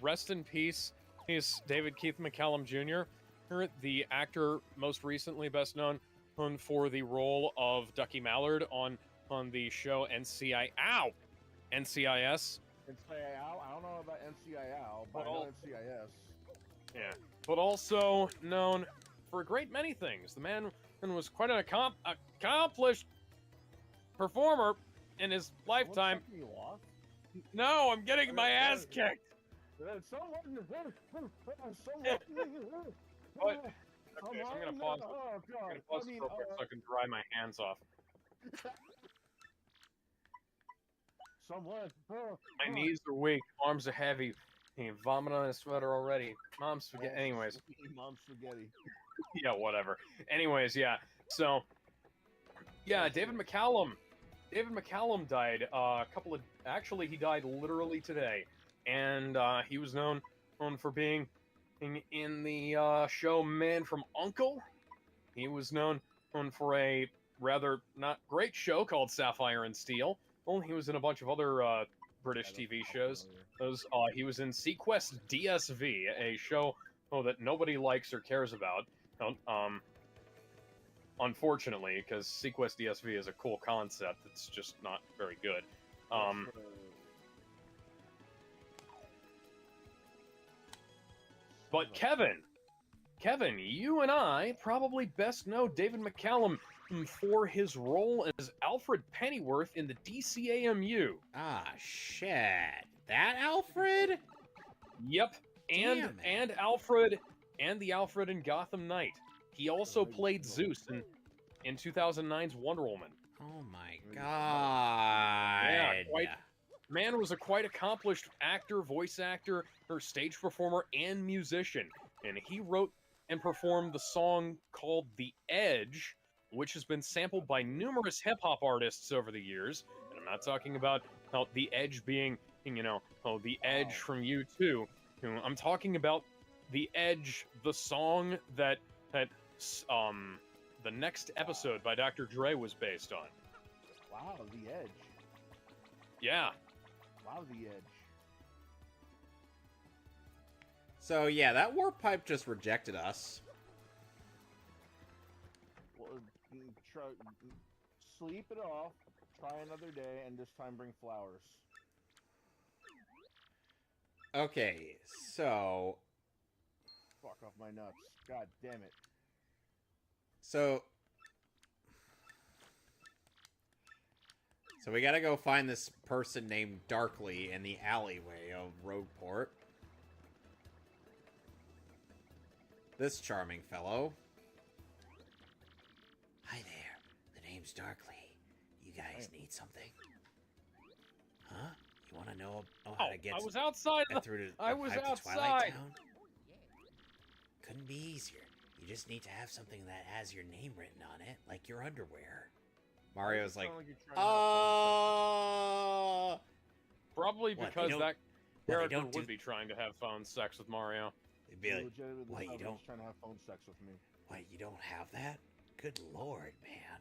rest in peace. He's David Keith McCallum Jr., the actor most recently best known for the role of Ducky Mallard on the show NCIS. NCIS. I don't know about NCIS, but I know NCIS. Yeah, but also known for a great many things. The man was quite an accomplished performer in his lifetime. What, you off? No, I'm getting my ass kicked. Someone. What? Okay, so I'm gonna pause. Oh, God. I'm gonna pause real quick so I can dry my hands off. Someone. My knees are weak, arms are heavy. He vomited on his sweater already. Mom's spaghetti. Anyways, Mom's spaghetti. yeah, whatever. Anyways, yeah. So, yeah, David McCallum. David McCallum died actually he died literally today, and he was known for being in the show Man from U.N.C.L.E. He was known for a rather not great show called Sapphire and Steel. Well, he was in a bunch of other British TV shows. He was in Sequest DSV, a show that nobody likes or cares about. Unfortunately, because Sequest DSV is a cool concept, it's just not very good. But Kevin, you and I probably best know David McCallum for his role as Alfred Pennyworth in the DCAMU. Ah, shit. That Alfred? Yep, Damn and Alfred, and the Alfred in Gotham Knight. He also played Zeus in 2009's Wonder Woman. Oh my god. Yeah, man was a quite accomplished actor, voice actor, or stage performer, and musician. And he wrote and performed the song called The Edge, which has been sampled by numerous hip-hop artists over the years. And I'm not talking about The Edge being, The Edge from U2. I'm talking about The Edge, the song that the next episode by Dr. Dre was based on. Wow, The Edge. Yeah. Wow, The Edge. So yeah, that warp pipe just rejected us. Well, sleep it off, try another day, and this time bring flowers. Okay, so... Fuck off my nuts. God damn it. So we gotta go find this person named Darkly in the alleyway of Rogueport. This charming fellow. Hi there. The name's Darkly. You guys need something? Huh? You want to know how to get I was outside. through to I was to outside. Twilight Town? Couldn't be easier. You just need to have something that has your name written on it, like your underwear. Mario's like, probably because that character don't would be trying to have phone sex with Mario. They'd be like, what, you don't trying to have phone sex with me. What, you don't have that? Good lord, man.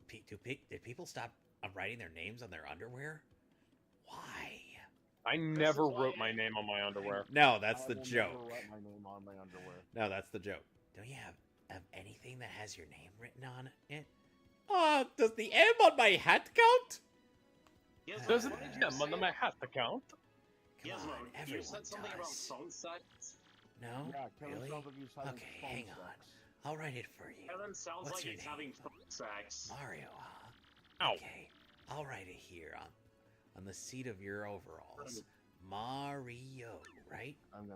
Did people stop writing their names on their underwear? Why? I never wrote my name on my underwear. No, that's the joke. Never write my name on my underwear. No, that's the joke. Don't you have anything that has your name written on it? Does the M on my hat count? Yes, Does it on my hat account? Come on, everyone you said something about does. phone sex? No? Yeah, Kevin Really? sounds like he's having Okay, phone hang sex. on. I'll write it for you. Kevin sounds What's like your he's name? having phone sex. Mario, huh? Ow. Okay, I'll write it here on the seat of your overalls. Mario, right?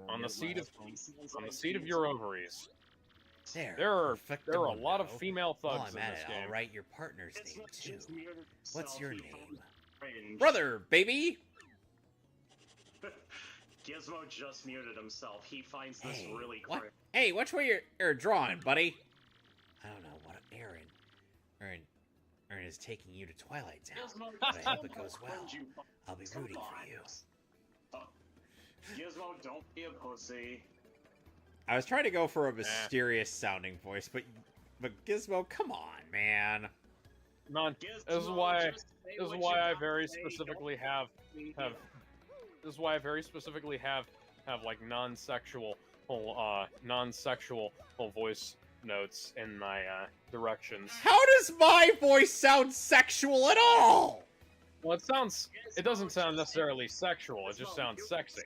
On the seat of Sounds on the like seat of he's- your ovaries. There. There are a perfectamundo. lot of female While thugs I'm in at this it, game. I'll write your partner's It's name not too. just muted What's your himself, he name? found range. Brother, baby. Gizmo just muted himself. He finds this Hey, really what? cringe. Hey, which way you're drawing, buddy? I don't know what Aaron Ern is taking you to Twilight Town. Gizmo, But I hope it don't goes well. friend you. I'll be rooting for you. Gizmo, don't be a pussy. I was trying to go for a mysterious sounding voice, but Gizmo, come on, man. Man, Gizmo, this is why just say this is what why you I gotta very say, specifically don't have be- this is why I very specifically have like non-sexual voice notes in my directions. How does my voice sound sexual at all? Well, it doesn't sound necessarily sexual. It just sounds sexy.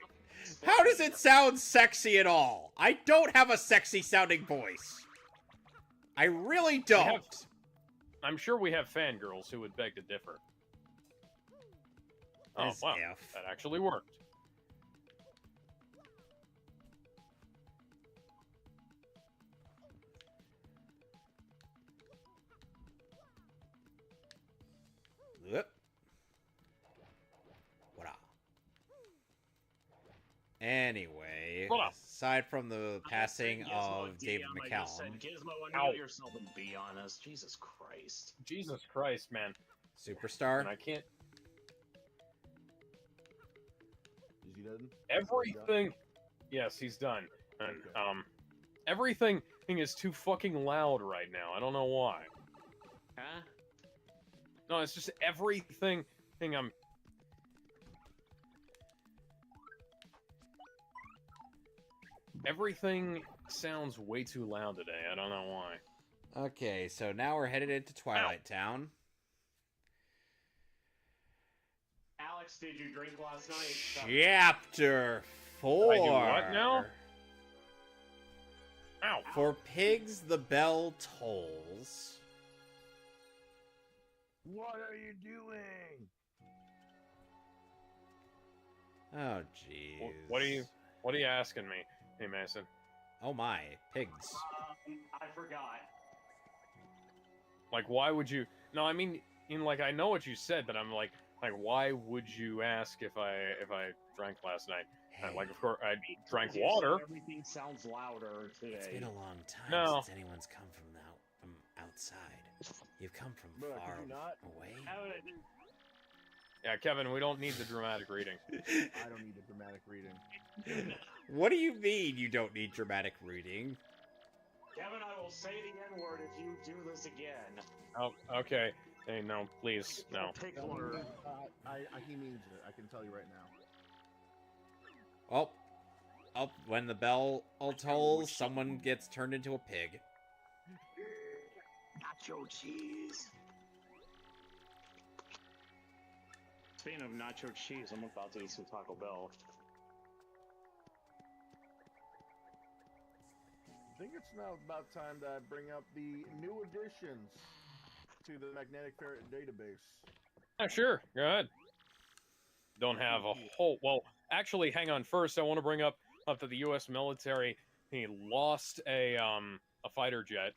How does it sound sexy at all? I don't have a sexy sounding voice. I really don't. I'm sure we have fangirls who would beg to differ. Oh, As wow. if. That actually worked. Whoop. What up? Anyway, What up? aside from the passing Gizmo, of DM, David I just said, McCallum, Gizmo, Ow. unmute yourself and be honest. Jesus Christ. Jesus Christ, man. Superstar, And I can't... Is he done? Everything... Yes, he's done. And, everything is too fucking loud right now. I don't know why. Huh? No, it's just everything I'm... Everything sounds way too loud today. I don't know why. Okay, so now we're headed into Twilight Town. Alex, did you drink last night? Chapter 4. I do what now? Ow. For pigs, the bell tolls. What are you doing? Oh, jeez. What are you asking me? Hey, Mason. Oh my, pigs. I forgot. Like, why would you... No, I mean, like, I know what you said, but I'm like, why would you ask if I drank last night? And, like, of course, I drank Because you said water. Everything sounds louder today. It's been a long time No. since anyone's come from outside. You've come from Bro, could far you not? away. Yeah, Kevin, we don't need the dramatic reading. I don't need a dramatic reading. What do you mean you don't need dramatic reading? Kevin, I will say the N-word if you do this again. Oh, okay. Hey, no, please, no. Pickler. He means it. I can tell you right now. When the bell tolls, someone gets turned into a pig. Nacho cheese. Speaking of nacho cheese, I'm about to eat some Taco Bell. I think it's now about time that I bring up the new additions to the Magnetic Ferret database. Yeah, sure, go ahead. Don't have a whole... Well, actually, hang on. First, I want to bring up that the U.S. military, he lost a fighter jet.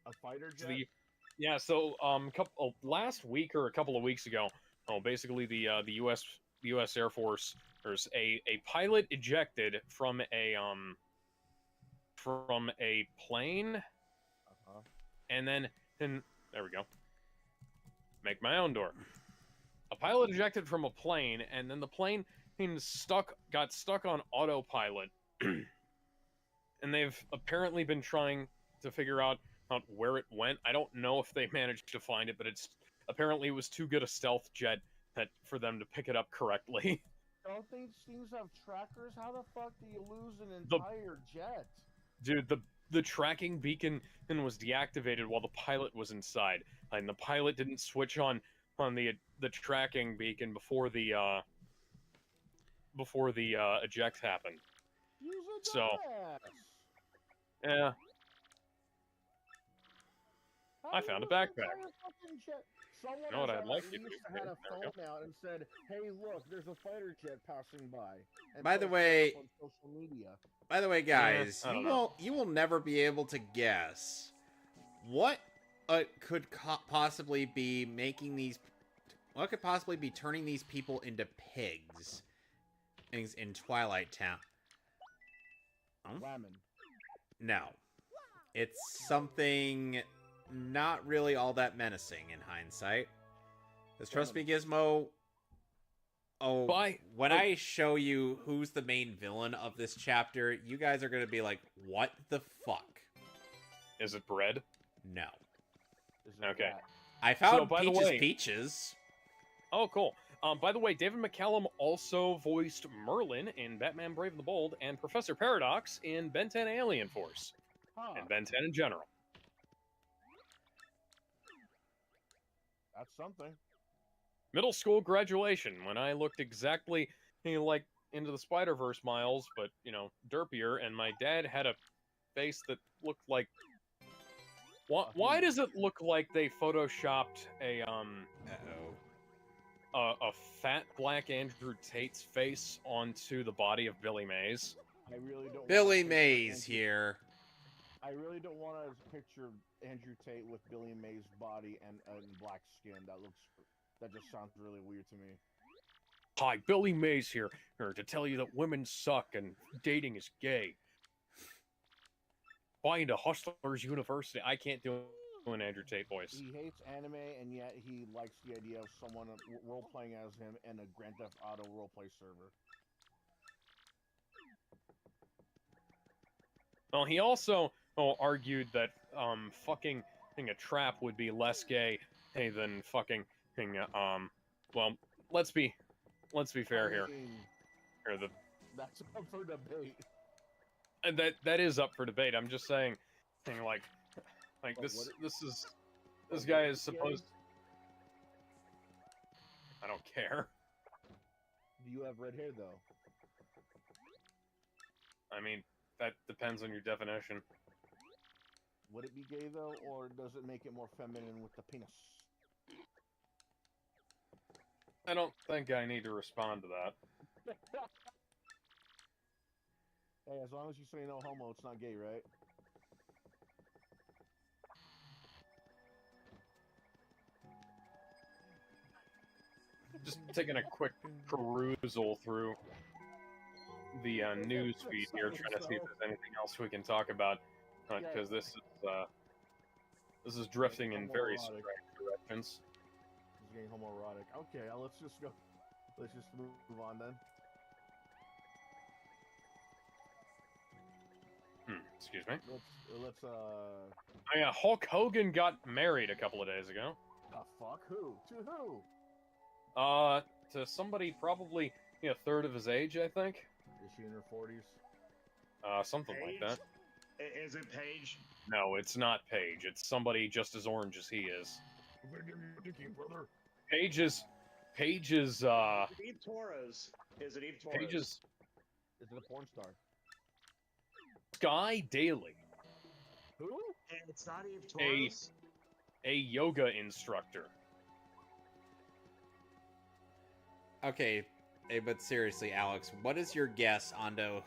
A fighter jet? Yeah, so last week or a couple of weeks ago, basically the U.S. Air Force, there's a pilot ejected from a plane, and then there we go. Make my own door. A pilot ejected from a plane, and then the plane got stuck on autopilot, and they've apparently been trying to figure out where it went. I don't know if they managed to find it, but apparently it was too good a stealth jet for them to pick it up correctly. Don't these things have trackers? How the fuck do you lose an The- entire jet? Dude, the tracking beacon was deactivated while the pilot was inside, and the pilot didn't switch on the tracking beacon before the eject happened. Use a So- dumbass. Yeah, How I do you found a lose an backpack. entire fucking jet? Someone You know what has I'd like at you to least do? had a There we go. phone out and said, "Hey, look, there's a fighter jet passing by." And By the posted it way- up on social media. By the way, guys, I don't know. you will never be able to guess what could possibly be making these. What could possibly be turning these people into pigs? Things in Twilight Town. Lemon. No, it's something not really all that menacing in hindsight. Because trust me, Gizmo. Oh, when I show you who's the main villain of this chapter, you guys are gonna be like, "What the fuck?" Is it bread? No. Okay. I found So, by the way- Peaches. Oh, cool. By the way, David McCallum also voiced Merlin in Batman Brave and the Bold and Professor Paradox in Ben 10 Alien Force. Huh. And Ben 10 in general. That's something. Middle school graduation, when I looked exactly like Into the Spider-Verse Miles, but, derpier, and my dad had a face that looked like... Why does it look like they photoshopped a fat black Andrew Tate's face onto the body of Billy Mays? I really don't. Billy Mays here. I really don't want to picture Andrew Tate with Billy Mays' body and black skin. That just sounds really weird to me. Hi, Billy Mays here to tell you that women suck and dating is gay. Buying to Hustlers University. I can't do an Andrew Tate voice. He hates anime, and yet he likes the idea of someone role-playing as him in a Grand Theft Auto roleplay server. Well, he also argued that fucking a trap would be less gay than fucking well, let's be fair here. That's up for debate. And that is up for debate. I'm just saying like this guy is supposed. I don't care. Do you have red hair though? I mean, that depends on your definition. Would it be gay though, or does it make it more feminine with the penis? I don't think I need to respond to that. Hey, as long as you say no homo, it's not gay, right? Just taking a quick perusal through the news feed here, trying to see if there's anything else we can talk about, because this is drifting in very strange directions. It's getting homoerotic. Okay, let's just go. Let's just move on then. Excuse me. Let's Yeah, Hulk Hogan got married a couple of days ago. The fuck? Who? To who? To somebody probably a third of his age, I think. Is she in her 40s? Something like that. Is it Paige? No, it's not Paige. It's somebody just as orange as he is. You better give me your dicky, brother. Paige is Eve Torres. Is it Eve Torres? Paige is it a porn star? Sky Daly. Who? It's not Eve Torres. A yoga instructor. Okay, hey, but seriously, Alex, what is your guess onto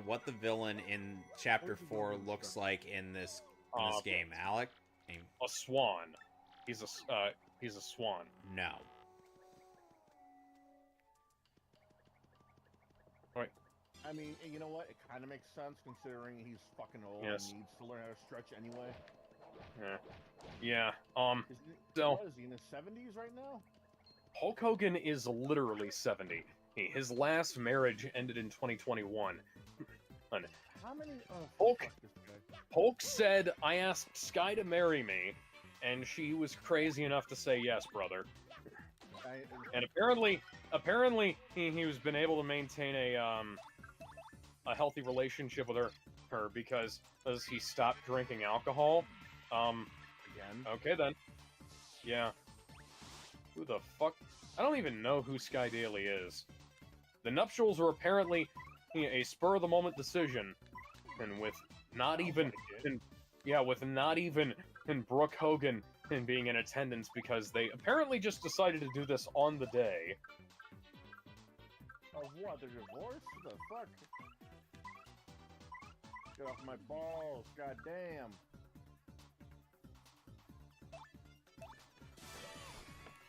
what the villain in Chapter 4 looks like in this game, Alec? A swan. He's a swan. No. Wait. I mean, you know what? It kind of makes sense considering he's fucking old Yes. and needs to learn how to stretch anyway. Yeah. Is he in his 70s right now? Hulk Hogan is literally 70. His last marriage ended in 2021. How many? Hulk. Fuck this guy. Hulk said, "I asked Sky to marry me," and she was crazy enough to say yes, brother. And apparently, he was been able to maintain a healthy relationship with her because he stopped drinking alcohol. Again? Okay then. Yeah. Who the fuck? I don't even know who Sky Daly is. The nuptials were apparently a spur-of-the-moment decision, and with not even Brooke Hogan being in attendance because they apparently just decided to do this on the day. Of what? The divorce? What the fuck? Get off my balls! God damn!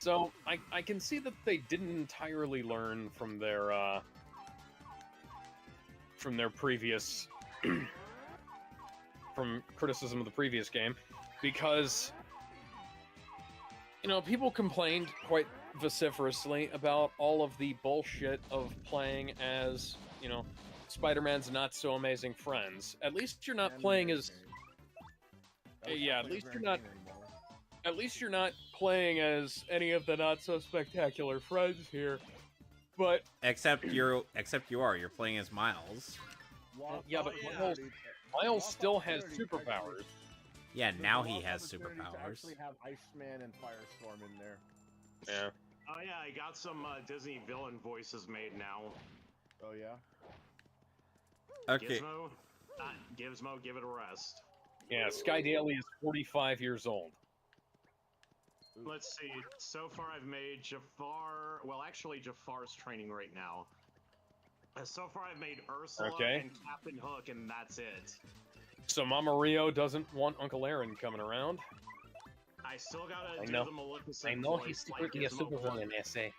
So I can see that they didn't entirely learn from their previous from criticism of the previous game, because You know, people complained quite vociferously about all of the bullshit of playing as, you know, Spider-Man's not so amazing friends. At least you're not playing as yeah, at least you're not playing as any of the not so spectacular friends here. But Except you are. You're playing as Miles. yeah, but Miles still has superpowers. Yeah, now he Lost has opportunity to superpowers. actually have Iceman and Firestorm in there. Yeah. Oh yeah, I got some Disney villain voices made now. Oh yeah. Okay. Gizmo, give it a rest. Yeah, Sky Daily is 45 years old. Let's see. So far, I've made Jafar. Well, actually, Jafar's training right now. So far, I've made Ursula and Captain Hook, and that's it. So Mama Rio doesn't want Uncle Aaron coming around. I still gotta do know. the Maleficent I know voice, he's like secretly a Gizmo supervillain, essay.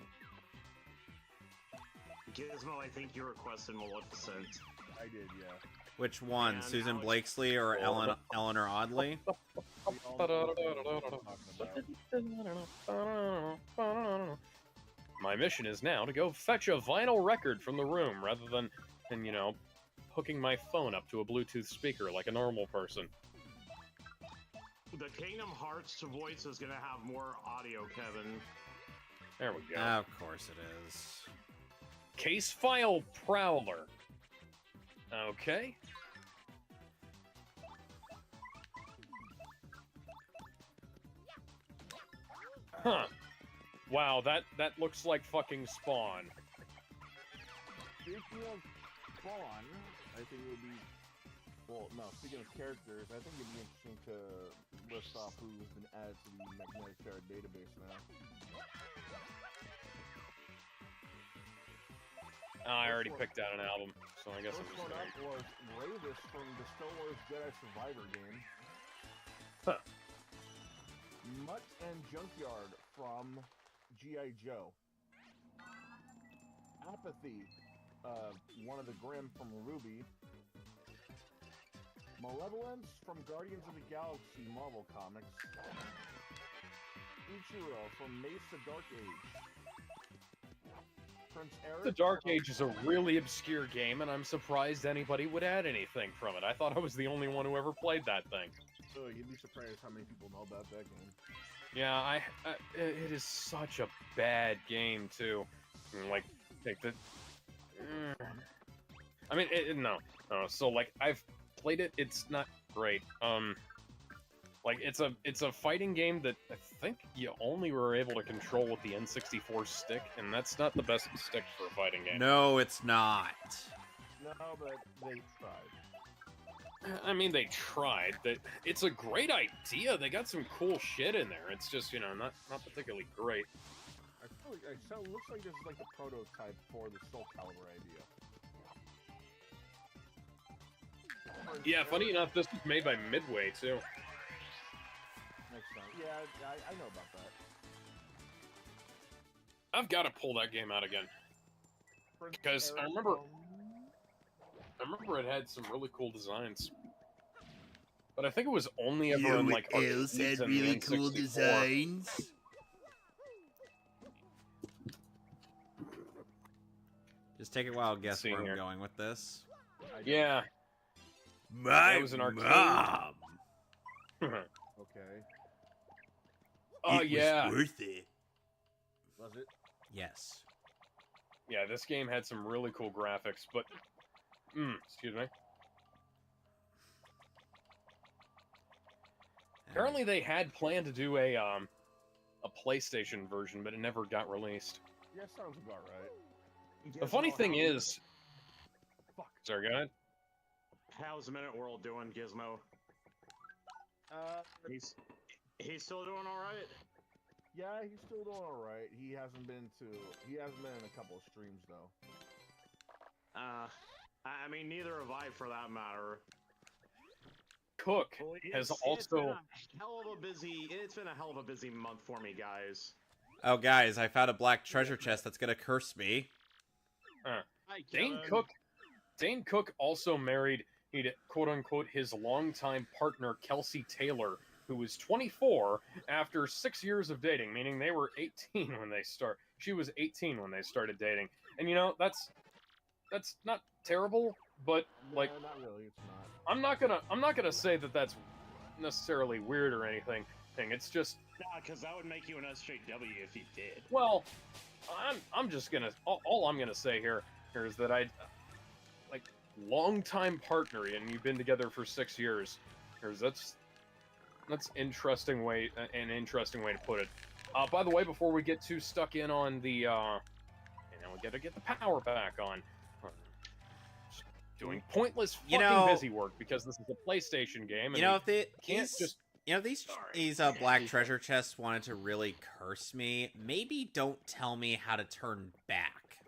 Gizmo, I think you requested Maleficent. I did, yeah. Which one? And Susan now Blakesley or Eleanor Audley? We all know what I'm talking about. My mission is now to go fetch a vinyl record from the room rather than, you know, hooking my phone up to a Bluetooth speaker like a normal person. The Kingdom Hearts voice is gonna have more audio, Kevin. There we go. Of course it is. Case file Prowler. Okay. Huh. Wow, that looks like fucking Spawn. Speaking of Spawn, I think it would be... Well, no, speaking of characters, I think it'd be interesting to list off who's been added to the Magnetic Shard database now. I already picked out an album, so I guess I'm First just one gonna... up was Ravis from the Star Wars Jedi Survivor game. Huh. Mutt and Junkyard from G.I. Joe. Apathy, one of the Grimm from Ruby. Malevolence from Guardians of the Galaxy Marvel Comics. Ichiro from Mace the Dark Age. Prince Eric. The Dark Age is a really obscure game, and I'm surprised anybody would add anything from it. I thought I was the only one who ever played that thing. Oh, you'd be surprised how many people know about that game. Yeah, it is such a bad game too. Like the. I mean, no. So like I've played it. It's not great. Like it's a fighting game that I think you only were able to control with the N64 stick, and that's not the best stick for a fighting game. No, it's not. No, but they tried. I mean, they tried. It's a great idea. They got some cool shit in there. It's just, you know, not particularly great. I feel like it looks like this is like the prototype for the Soul Calibur idea. Yeah, funny enough, this was made by Midway too. Next time. Yeah, I know about that. I've got to pull that game out again. Prince Because I Eric remember from- it had some really cool designs. But I think it was only ever in like arcades and the N64. Just take a wild guess See where here. I'm going with this. Yeah. My That was an arcade. mom. Okay. Oh yeah. was worth it. Was it? Yes. Yeah, this game had some really cool graphics, but excuse me. Apparently they had planned to do a PlayStation version, but it never got released. Yeah, sounds about right. The funny thing is, Fuck. sorry, go ahead. How's Minute World doing, Gizmo? He's still doing all right. Yeah, he's still doing all right. He hasn't been in a couple of streams though. I mean, neither have I, for that matter. Cook has also. It's been a hell of a busy month for me, guys. Oh, guys, I found a black treasure chest that's gonna curse me. Hi, Dane Kevin. Cook also married, quote unquote, his longtime partner Kelsey Taylor, who is 24 after 6 years of dating, meaning they were 18 when they she was 18 when they started dating. And you know, that's not terrible, but like, not really, it's not. I'm not gonna say that that's necessarily weird or anything. It's just, Nah, because that would make you an SJW if you did. well, I'm just gonna, all I'm gonna say here is that like, long-time partner, and you've been together for 6 years. That's an interesting way to put it. By the way, before we get too stuck in on the, we gotta get the power back on. Just doing pointless fucking busy work because this is a PlayStation game. And these black treasure chests wanted to really curse me. Maybe don't tell me how to turn back.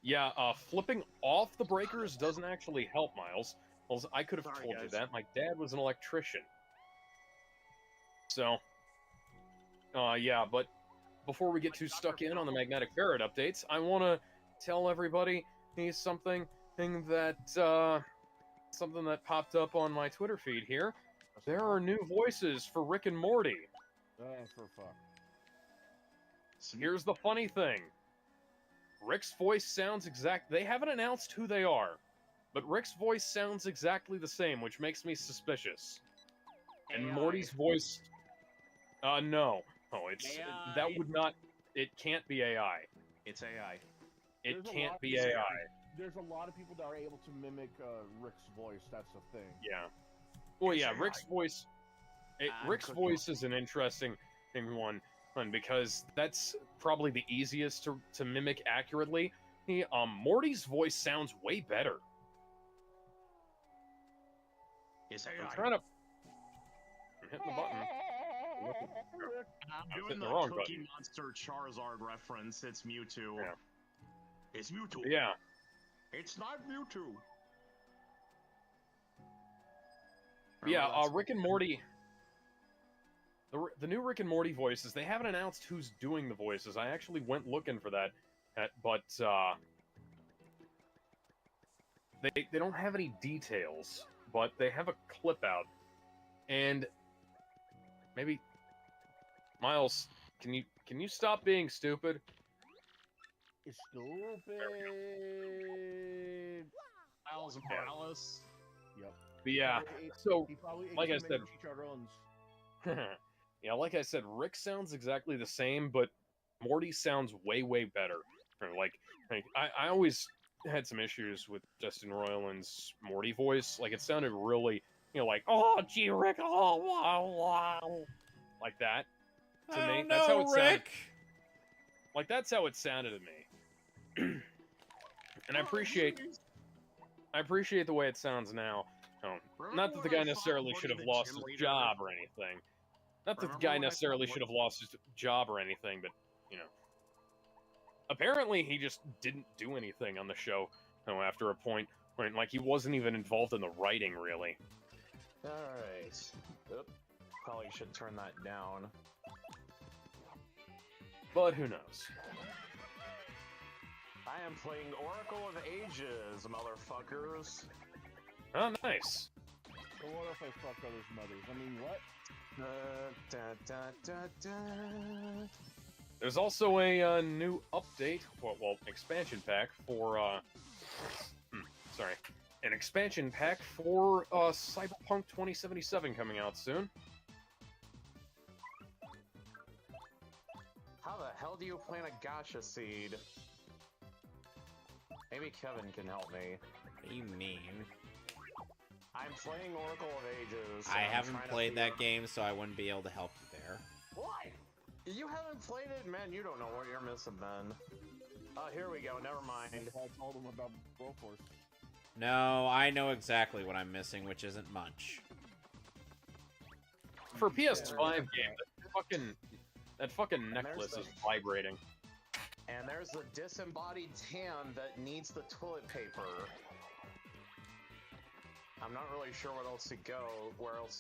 Yeah, flipping off the breakers doesn't actually help, Miles. Well, I could have told you that. My dad was an electrician. So, yeah, but before we get too stuck in on the magnetic ferret updates, I want to tell everybody something that popped up on my Twitter feed here. There are new voices for Rick and Morty. For fuck. Here's the funny thing. Rick's voice sounds they haven't announced who they are, but Rick's voice sounds exactly the same, which makes me suspicious. And AI. Morty's voice, no. Oh, AI. That would not, it can't be AI. It's AI. It can't be AI. There's a lot of people that are able to mimic Rick's voice, that's the thing. Yeah. Well, yeah, AI. Rick's voice, Rick's voice is an interesting one because that's probably the easiest to mimic accurately. Morty's voice sounds way better. It's AI. I'm hitting the button. I'm doing the wrong Cookie button. Monster Charizard reference. It's Mewtwo. Yeah. It's Mewtwo. Yeah. It's not Mewtwo. Yeah, Rick and Morty. The new Rick and Morty voices, they haven't announced who's doing the voices. I actually went looking for that, but they don't have any details, but they have a clip out. And maybe Miles, can you stop being stupid? It's stupid. Miles Morales. Yep. But yeah, so like I said, chicharrones. yeah, like I said, Rick sounds exactly the same, but Morty sounds way better. Like I always had some issues with Justin Roiland's Morty voice. Like, it sounded really, like, oh gee, Rick, oh wow, like that. To me, that's how it sounded. Like, that's how it sounded to me. And I appreciate the way it sounds now. Not that the guy necessarily should have lost his job or anything. Not that the guy necessarily should have lost his job or anything, but, apparently he just didn't do anything on the show, after a point. Like, he wasn't even involved in the writing, really. Alright. Oop. Probably should turn that down. But who knows? I am playing Oracle of Ages, motherfuckers. Oh, nice. So what if I fuck others' mothers? I mean, what? There's also a new update, well, expansion pack for, an expansion pack for Cyberpunk 2077 coming out soon. How the hell do you plant a gacha seed? Maybe Kevin can help me. What do you mean? I'm playing Oracle of Ages. I haven't played that game, so I wouldn't be able to help you there. What? You haven't played it? Man, you don't know what you're missing, then. Oh, here we go. Never mind. I told him about Broforce. No, I know exactly what I'm missing, which isn't much. For a PS5 game, that fucking necklace is vibrating. And there's the disembodied tan that needs the toilet paper. I'm not really sure where else to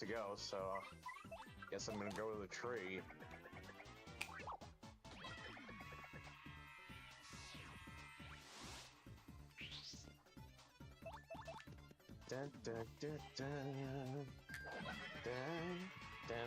go, so guess I'm gonna go to the tree. Dun, dun, dun, dun. Dun, dun,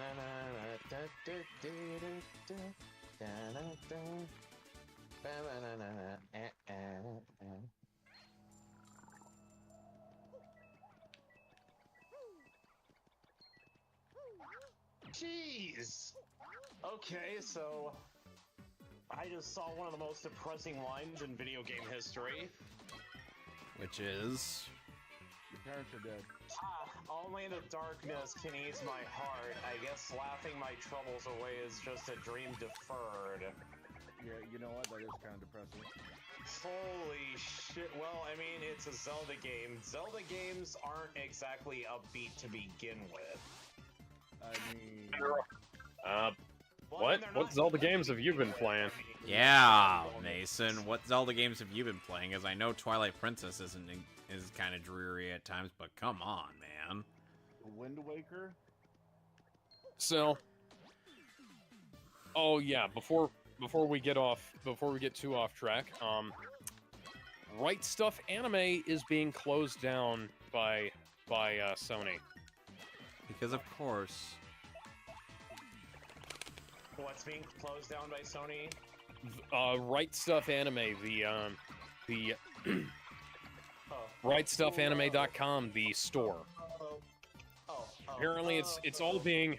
Jeez. Okay, so I just saw one of the most depressing lines in video game history. Which is... Your parents are dead. Only the darkness can ease my heart. I guess laughing my troubles away is just a dream deferred. Yeah, you know what? That is kind of depressing. Holy shit. Well, I mean, it's a Zelda game. Zelda games aren't exactly upbeat to begin with. I mean... What Zelda games have you been playing? Yeah, Mason, what Zelda games have you been playing? As I know Twilight Princess is kind of dreary at times, but come on, man. Wind Waker? So... Oh, yeah, before we get too off track, Right Stuff Anime is being closed down by Sony. Because of course. What's being closed down by Sony? Right Stuff Anime, the rightstuffanime.com, the store. Apparently, it's all being...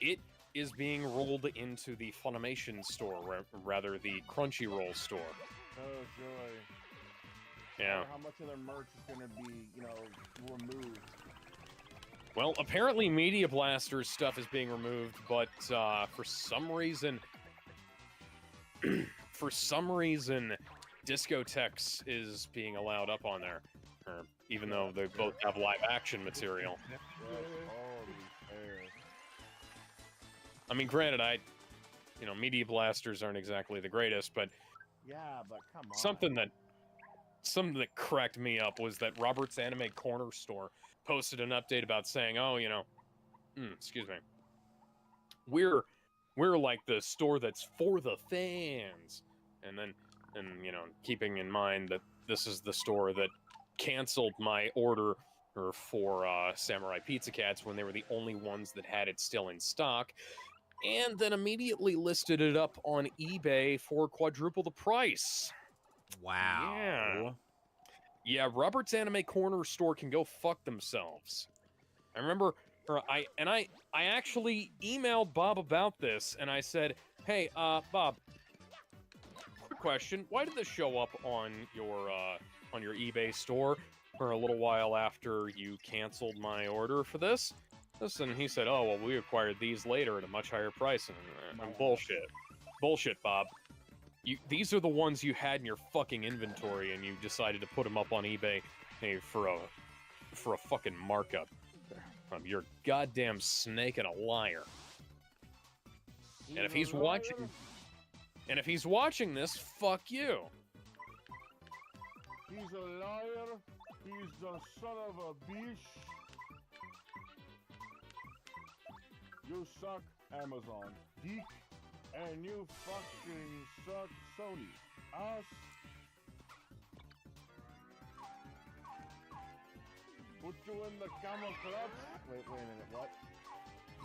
It is being rolled into the Funimation store, rather the Crunchyroll store. Oh, joy. Yeah. How much of their merch is going to be, removed? Well, apparently Media Blaster's stuff is being removed, but for some reason, Discotex is being allowed up on there, even though they both have live action material. I mean, granted, Media Blasters aren't exactly the greatest, but yeah, but come on. Something that cracked me up was that Robert's Anime Corner store posted an update about saying, oh, excuse me, we're like the store that's for the fans, and keeping in mind that this is the store that canceled my order for Samurai Pizza Cats when they were the only ones that had it still in stock, and then immediately listed it up on eBay for quadruple the price. Wow. Yeah, Robert's Anime Corner store can go fuck themselves. I remember, I actually emailed Bob about this, and I said, hey, Bob, quick question, why did this show up on your eBay store for a little while after you canceled my order for this? And he said, oh, well, we acquired these later at a much higher price, and bullshit. Bullshit, Bob. These are the ones you had in your fucking inventory, and you decided to put them up on eBay for a fucking markup. You're a goddamn snake and a liar. And if he's watching this, fuck you. He's a liar. He's the son of a bitch. You suck, Amazon. Geek. And you fucking suck, Sony. Us. Put you in the camel clutch. Wait a minute, what?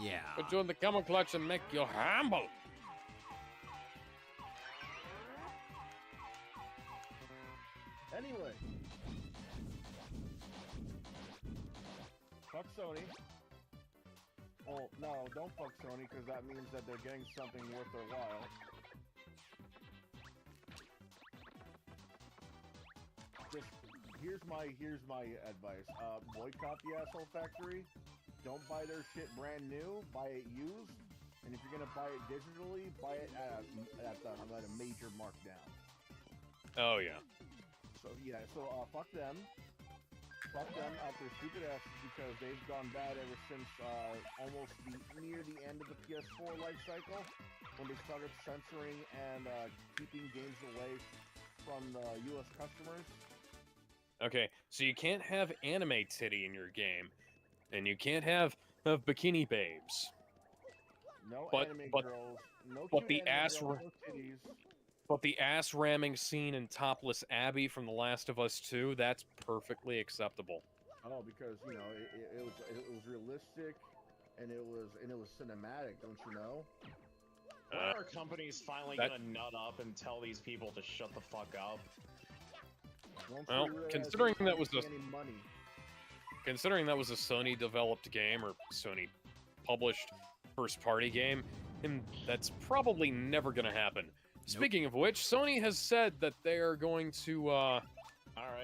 Yeah. Put you in the camel clutch and make you humble. Anyway. Fuck Sony. Oh, no, don't fuck Sony, because that means that they're getting something worth their while. Just, here's my advice. Boycott the asshole factory. Don't buy their shit brand new. Buy it used. And if you're gonna buy it digitally, buy it at a major markdown. Oh, yeah. So, yeah, fuck them. Fuck them out their stupid asses, because they've gone bad ever since almost near the end of the PS4 life cycle, when they started censoring and keeping games away from the U.S. customers. Okay, so you can't have anime titty in your game, and you can't have bikini babes. No anime girls, no but cute the anime ass girls, no titties. But the ass ramming scene in Topless Abby from The Last of Us 2, that's perfectly acceptable. Oh, because it was realistic, and it was cinematic, don't you know? When are companies finally gonna nut up and tell these people to shut the fuck up? Well, considering that was a Sony-developed game or Sony-published first-party game, and that's probably never going to happen. Nope. Speaking of which, Sony has said that they are going to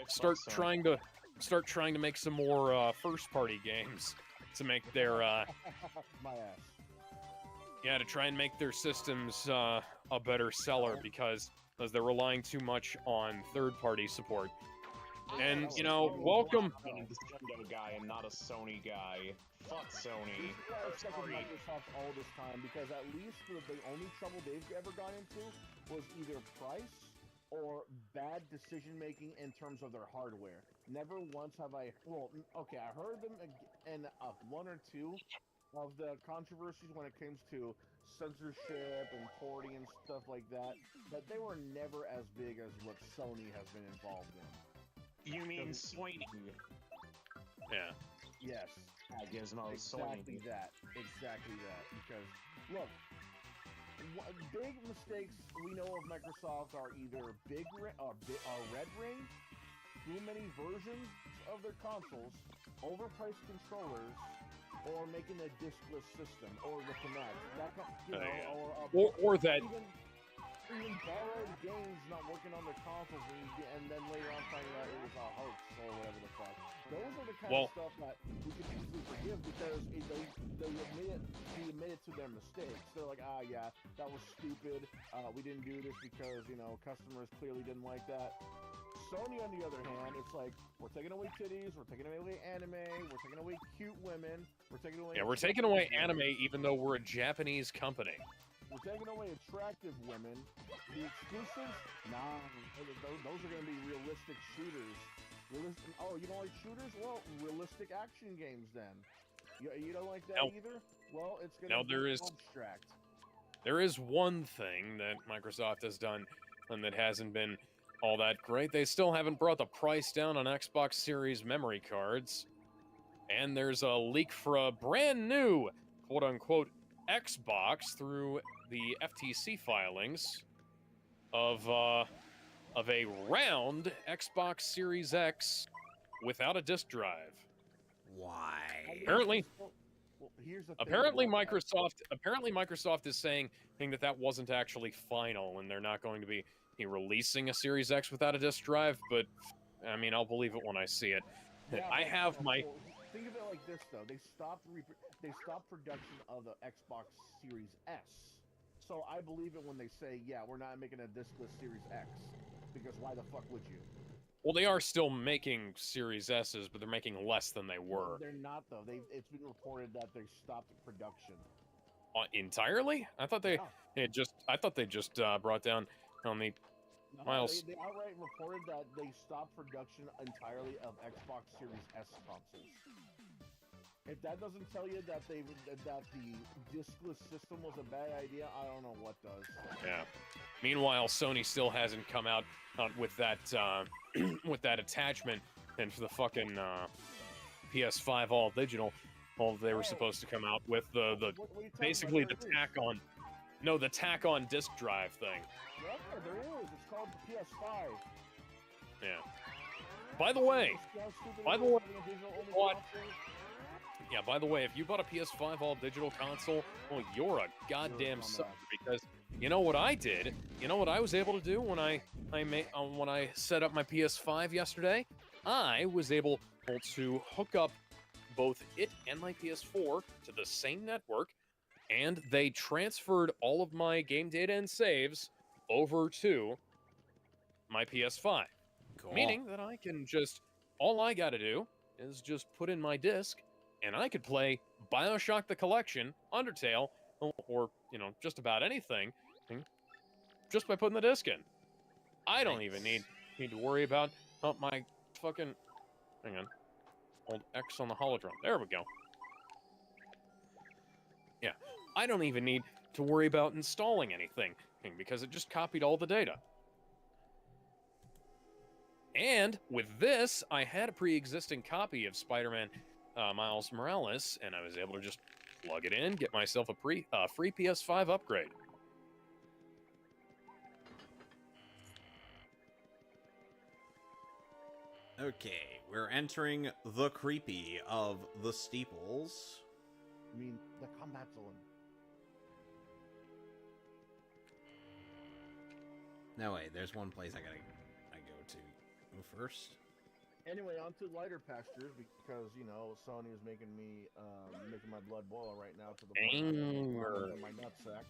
start trying to make some more first-party games to make their my ass. Yeah, to try and make their systems a better seller because they're relying too much on third-party support. And, you know, welcome... I'm a Nintendo guy and not a Sony guy. Fuck Sony. Microsoft all this time because at least the only trouble they've ever gone into was either price or bad decision-making in terms of their hardware. Never once have I... Well, okay, I heard them in one or two of the controversies when it comes to censorship and porting and stuff like that, but they were never as big as what Sony has been involved in. You mean Sony? Yeah. Yes. Gizmo, exactly that. Exactly that. Because, look, big mistakes we know of Microsoft are either red ring, too many versions of their consoles, overpriced controllers, or making a diskless system, or the Kinect. Or that. Even borrowed games not working on their consoles, and then later on finding out it was a hoax or whatever the fuck. Those are the kind of stuff that we could easily forgive because they admitted to their mistakes. They're like, yeah, that was stupid. We didn't do this because, you know, customers clearly didn't like that. Sony, on the other hand, it's like, we're taking away titties, we're taking away anime, we're taking away cute women, we're taking away... Yeah, we're taking away anime even though we're a Japanese company. We're taking away attractive women. The exclusives? Nah, those are going to be realistic shooters. Oh, you don't like shooters? Well, realistic action games then. You don't like that either? Well, it's going to be abstract. There is one thing that Microsoft has done and that hasn't been all that great. They still haven't brought the price down on Xbox Series memory cards. And there's a leak for a brand new, quote-unquote, Xbox through the FTC filings of a round Xbox Series X without a disk drive. Why? Apparently, here's the thing Microsoft is saying that wasn't actually final, and they're not going to be releasing a Series X without a disk drive. But I mean, I'll believe it when I see it. Yeah, I have my. Think of it like this, though. They stopped production of the Xbox Series S. So I believe it when they say, yeah, we're not making a diskless Series X. Because why the fuck would you? Well, they are still making Series S's, but they're making less than they were. No, they're not, though. It's been reported that they stopped production. Entirely? I thought they just brought down on the Miles. They outright reported that they stopped production entirely of Xbox Series S consoles. If that doesn't tell you that the diskless system was a bad idea, I don't know what does. Yeah. Meanwhile, Sony still hasn't come out with that with that attachment, and for the fucking PS5 all digital, they were supposed to come out with the basically the tack on disk drive thing. Yeah, there is. It's called the PS5. Yeah. By the way, yeah, by the way, if you bought a PS5 all-digital console, well, you're a goddamn sucker, because you know what I did? You know what I was able to do when I set up my PS5 yesterday? I was able to hook up both it and my PS4 to the same network, and they transferred all of my game data and saves over to my PS5. Cool. Meaning that I can all I gotta do is just put in my disc, and I could play BioShock the Collection, Undertale, or, you know, just about anything, just by putting the disc in. I don't even need to worry about my fucking... Hang on. Hold X on the holodrum. There we go. Yeah. I don't even need to worry about installing anything, because it just copied all the data. And with this, I had a pre-existing copy of Spider-Man Miles Morales, and I was able to just plug it in, get myself a free PS5 upgrade. Okay, we're entering the creepy of the steeples. I mean, the combat zone. No, wait, there's one place I go to first. Anyway, on to lighter pastures because, you know, Sony is making me, making my blood boil right now to the point where I'm in my nutsack.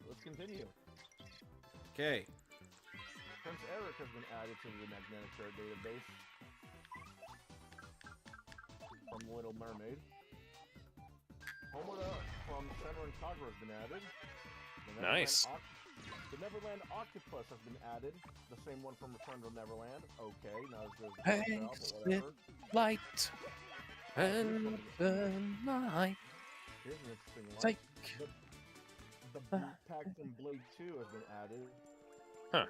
Let's continue. Okay. Prince Eric has been added to the Magnetic Fair database from Little Mermaid. Homoda from Senran Kagura has been added. Nice. The Neverland Octopus has been added. The same one from Return to Neverland. Okay, not as good as Hangs with light and the night. Here's an interesting one. Take. The Boot Paxton Blade 2 has been added. Huh.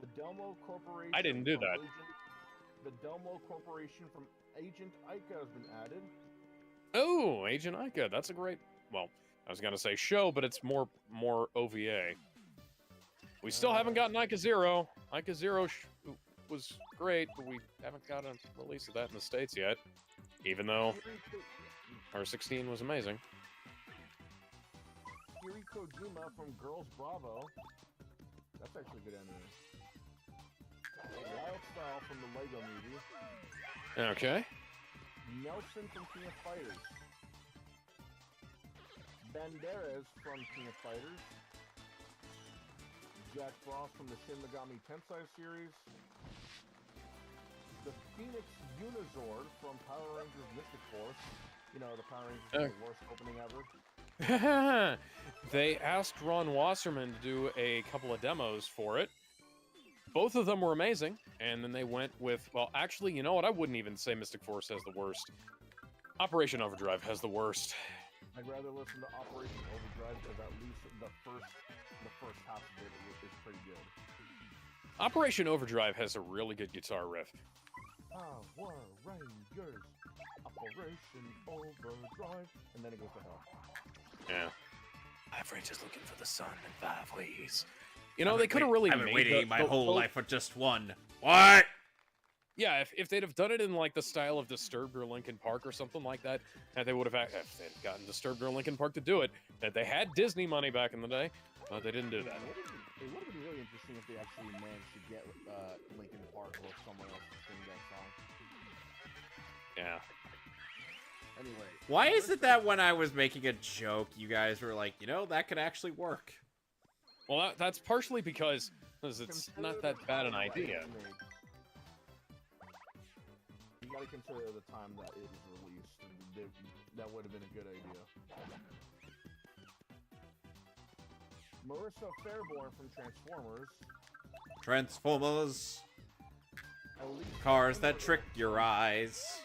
The Delmo Corporation. I didn't do that. The Delmo Corporation from Agent Ica has been added. Oh, Agent Ica. That's a great. Well, I was gonna say show, but it's more OVA. We still haven't gotten Ica Zero. Ica Zero was great, but we haven't got a release of that in the States yet. Even though R16 was amazing. Kiri Kojima from Girls Bravo. That's actually a good anime. Wild Style from the Lego Movie. Okay. Nelson from King of Fighters. Banderas from King of Fighters. Jack Frost from the Shin Megami Tensei series. The Phoenix Unizord from Power Rangers Mystic Force. You know, the Power Rangers the worst opening ever. They asked Ron Wasserman to do a couple of demos for it. Both of them were amazing, and then they went with, well, actually, you know what? I wouldn't even say Mystic Force has the worst. Operation Overdrive has the worst. I'd rather listen to Operation Overdrive because at least the first half of it is pretty good. Operation Overdrive has a really good guitar riff. Power Rangers, Operation Overdrive, and then it goes to hell. Yeah. 5 Rangers looking for the sun in 5 ways. You know, they could have really I've been made waiting my whole life for just one. What? Yeah, if they'd have done it in like the style of Disturbed or Linkin Park or something like that, they would have. If they'd gotten Disturbed or Linkin Park to do it, that they had Disney money back in the day, but they didn't do that. It would have been really interesting if they actually managed to get Linkin Park or someone else to sing that song. Yeah. Anyway. Why is it that when I was making a joke, you guys were like, you know, that could actually work? Well, that's partially because it's not that bad an idea. You gotta consider the time that it was released, and that would have been a good idea. Marissa Fairborn from Transformers. Transformers. Cars that trick your eyes.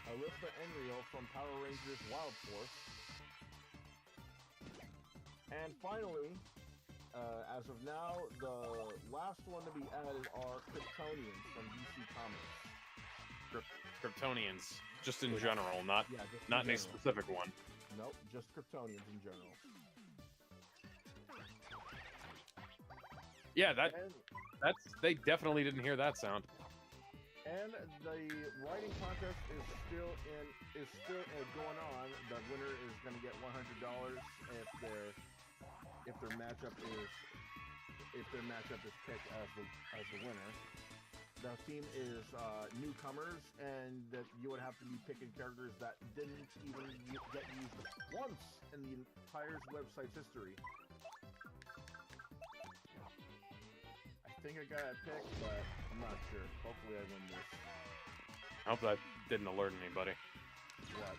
Alyssa Enriel from Power Rangers Wild Force. And finally, as of now, the last one to be added are Kryptonians from DC Comics. Kryptonians, just in general, not in a specific one. Nope, just Kryptonians in general. Yeah, they definitely didn't hear that sound. And the writing contest is still going on. The winner is going to get $100 if their matchup is picked as the winner. The theme is newcomers, and that you would have to be picking characters that didn't even get used once in the entire website's history. I think I got a pick, but I'm not sure. Hopefully I win this. I hope that didn't alert anybody. What?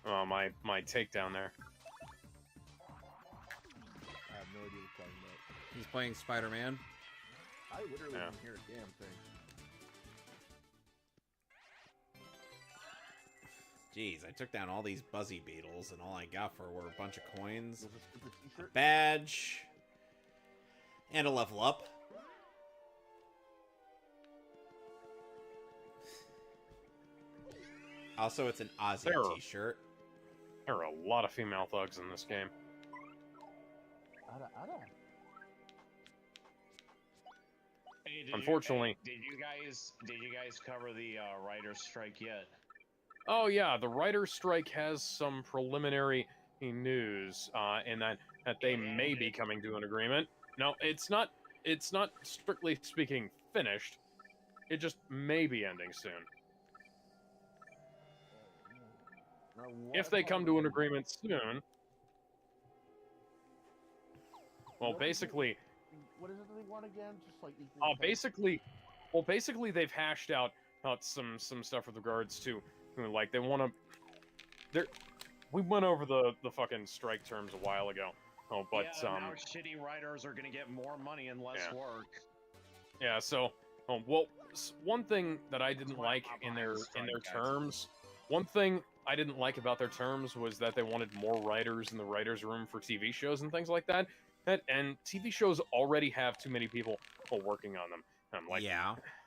Oh, my takedown there. I have no idea what you're talking about. He's playing Spider-Man. I literally didn't hear a damn thing. Jeez, I took down all these Buzzy Beetles, and all I got for were a bunch of coins, Was it a stupid t-shirt? badge, and a level up. Also, it's an Ozzy t-shirt. There are a lot of female thugs in this game. Hey, Unfortunately, did you guys cover the writer's strike yet? Oh yeah, the writer's strike has some preliminary news, in that they may be coming to an agreement. No, it's not strictly speaking finished. It just may be ending soon. If they come to an agreement soon, well, basically, what is it they want again? Just like equal basically they've hashed out some stuff with regards to, like, they want to. We went over the fucking strike terms a while ago. Oh, but now shitty writers are gonna get more money and less work. Yeah. So, well, one thing that I didn't like in their terms, one thing I didn't like about their terms was that they wanted more writers in the writers' room for TV shows and things like that. And TV shows already have too many people working on them. And I'm like,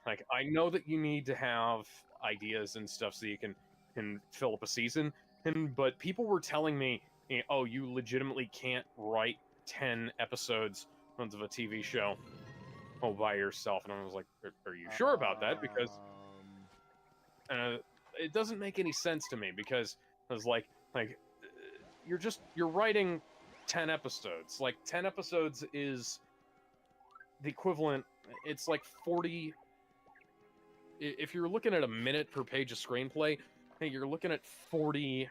like, I know that you need to have ideas and stuff so you can fill up a season. But people were telling me, oh, you legitimately can't write 10 episodes of a TV show by yourself. And I was like, are you sure about that? Because it doesn't make any sense to me, because I was like you're writing 10 episodes. Like, 10 episodes is the equivalent. It's like 40. If you're looking at a minute per page of screenplay, you're looking at 40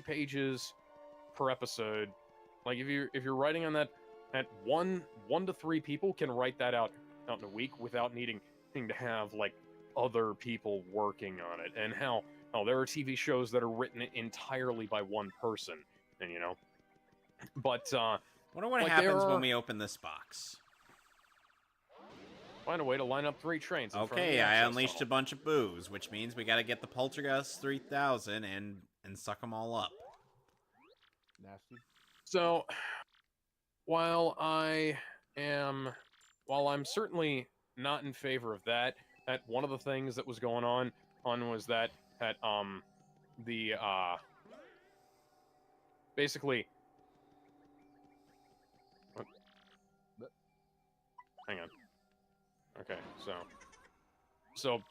pages per episode. Like, if you're writing on that, one to three people can write that out in a week without needing to have, like, other people working on it. And how there are TV shows that are written entirely by one person, and but wonder what happens when we open this box. Find a way to line up 3 trains. Okay, I unleashed a bunch of booze, which means we gotta get the Poltergeist 3000 and suck them all up. Nasty. So, while I'm certainly not in favor of that, one of the things that was going on was that basically. Hang on. Okay, so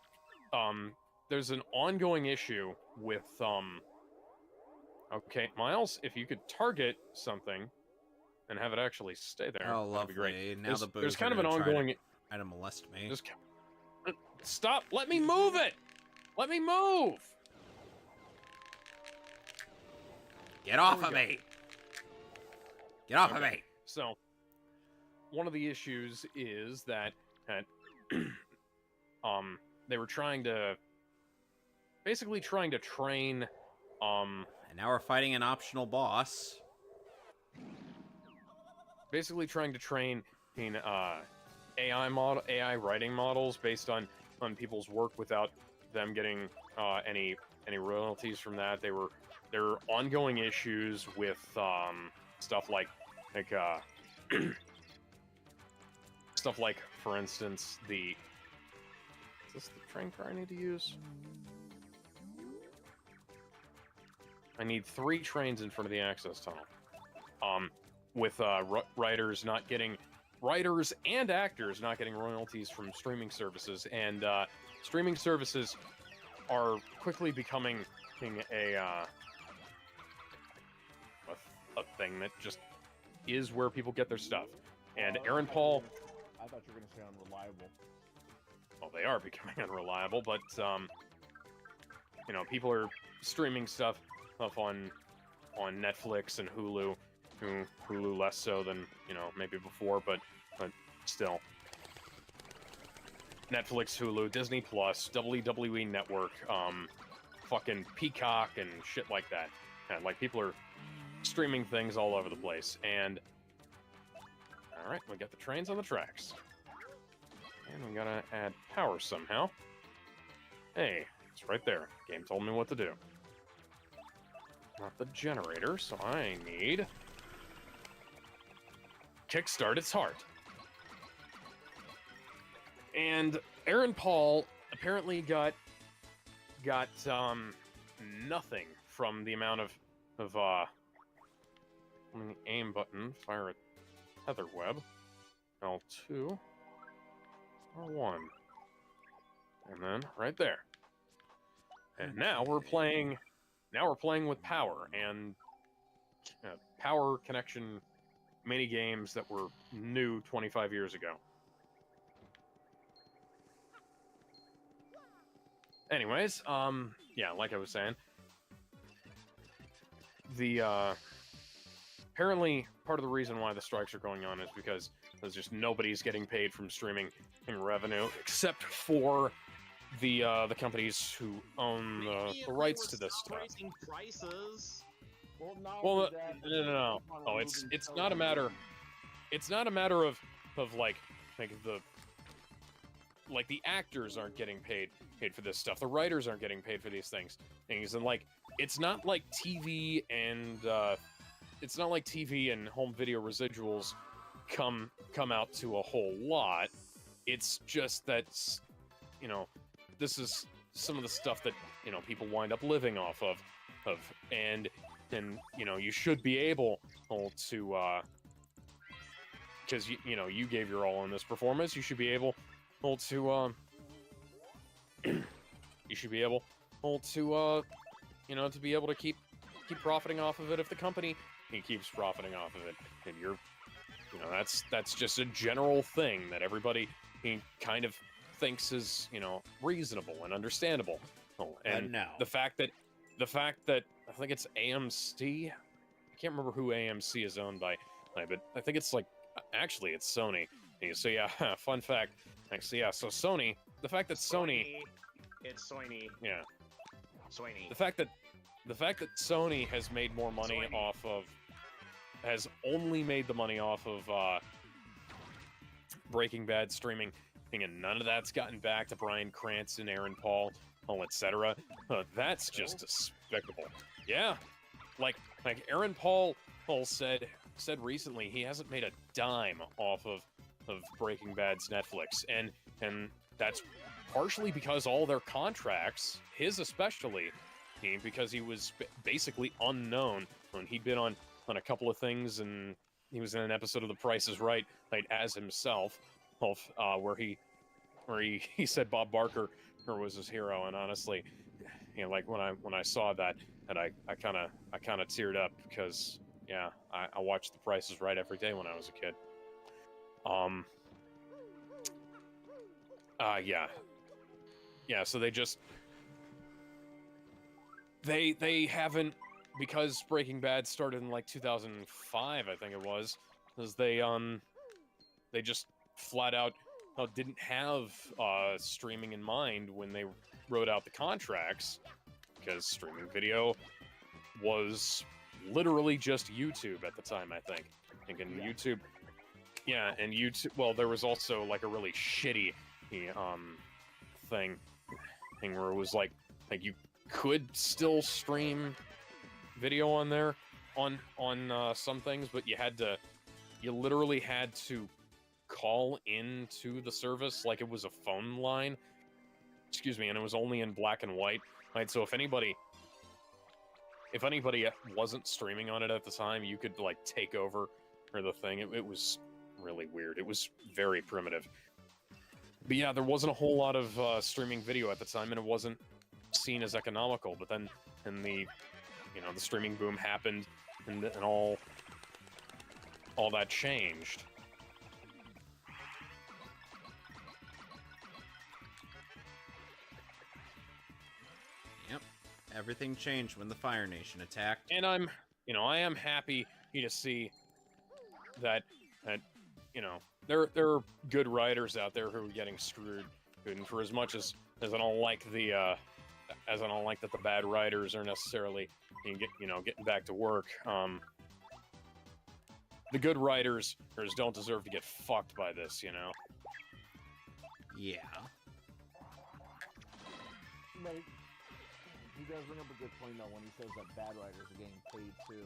there's an ongoing issue with okay, Miles, if you could target something and have it actually stay there, that'd be great. Now there's kind of an ongoing. Try to molest me. Stop! Let me move it! Let me move! Get off of me! Get off of me! So, one of the issues is that they were trying to train and now we're fighting an optional boss. Basically trying to train AI writing models based on people's work without them getting any royalties from that. There are ongoing issues with stuff like stuff like, for instance, is this the train car I need to use? I need 3 trains in front of the access tunnel. With writers and actors not getting royalties from streaming services, and streaming services are quickly becoming a thing that just is where people get their stuff. And Aaron Paul, I thought you were going to say unreliable. Well, they are becoming unreliable, but people are streaming stuff up on Netflix and Hulu. Hulu less so than maybe before, but still. Netflix, Hulu, Disney Plus, WWE Network, fucking Peacock and shit like that. And like, people are streaming things all over the place. And all right, we got the trains on the tracks, and we gotta add power somehow. Hey, it's right there. Game told me what to do. Not the generator, so I need kickstart its heart. And Aaron Paul apparently got nothing from the amount of on the aim button, fire a tether web, L2, R1, and then right there. And now we're playing with power and power connection mini games that were new 25 years ago. Anyways, yeah, like I was saying, the apparently part of the reason why the strikes are going on is because there's just nobody's getting paid from streaming revenue except for the companies who own the rights to this stuff. Prices. Well, no. Oh, it's not a matter. It's not a matter of like the actors aren't getting paid for this stuff. The writers aren't getting paid for these things, and like it's not like TV and home video residuals come out to a whole lot. It's just that, you know, this is some of the stuff that, you know, people wind up living off of, and you know, you should be able to, because you know, you gave your all in this performance, you should be able to, you should be able to, you know, to be able to keep profiting off of it if the company keeps profiting off of it, and you're, you know, that's just a general thing that everybody kind of thinks is, you know, reasonable and understandable. And no. the fact that I think it's AMC, I can't remember who AMC is owned by, but I think it's like, actually it's Sony. So yeah, fun fact. Actually, yeah, so Sony, the fact that Sony, it's Sony. yeah, Sony. the fact that Sony has made more money has only made the money off of Breaking Bad streaming, and none of that's gotten back to Bryan Cranston, Aaron Paul, etc. That's just despicable. Yeah, like Aaron Paul said recently, he hasn't made a dime off of Breaking Bad's Netflix, and that's partially because all their contracts, his especially, because he was basically unknown when he'd been on a couple of things, and he was in an episode of The Price is Right as himself, where he said Bob Barker was his hero, and honestly, you know, like when I saw that, and I kind of teared up because, yeah, I watched The Price is Right every day when I was a kid. Yeah, so they haven't, because Breaking Bad started in like 2005, I think it was, because they just flat out didn't have streaming in mind when they wrote out the contracts, because streaming video was literally just YouTube at the time, I think. YouTube, yeah, and YouTube, well, there was also like a really shitty thing where it was like you could still stream video on there on some things, but you literally had to call into the service like it was a phone line, and it was only in black and white, right? So if anybody wasn't streaming on it at the time, you could like take over or the thing. It was really weird. It was very primitive. But yeah, there wasn't a whole lot of streaming video at the time, and it wasn't seen as economical. But then, the streaming boom happened, and all that changed. Yep, everything changed when the Fire Nation attacked. And I am happy to see that there are good writers out there who are getting screwed. And for as much as I don't like that the bad writers are necessarily getting back to work, the good writers don't deserve to get fucked by this, you know. Yeah. Like, he does bring up a good point though when he says that bad writers are getting paid too.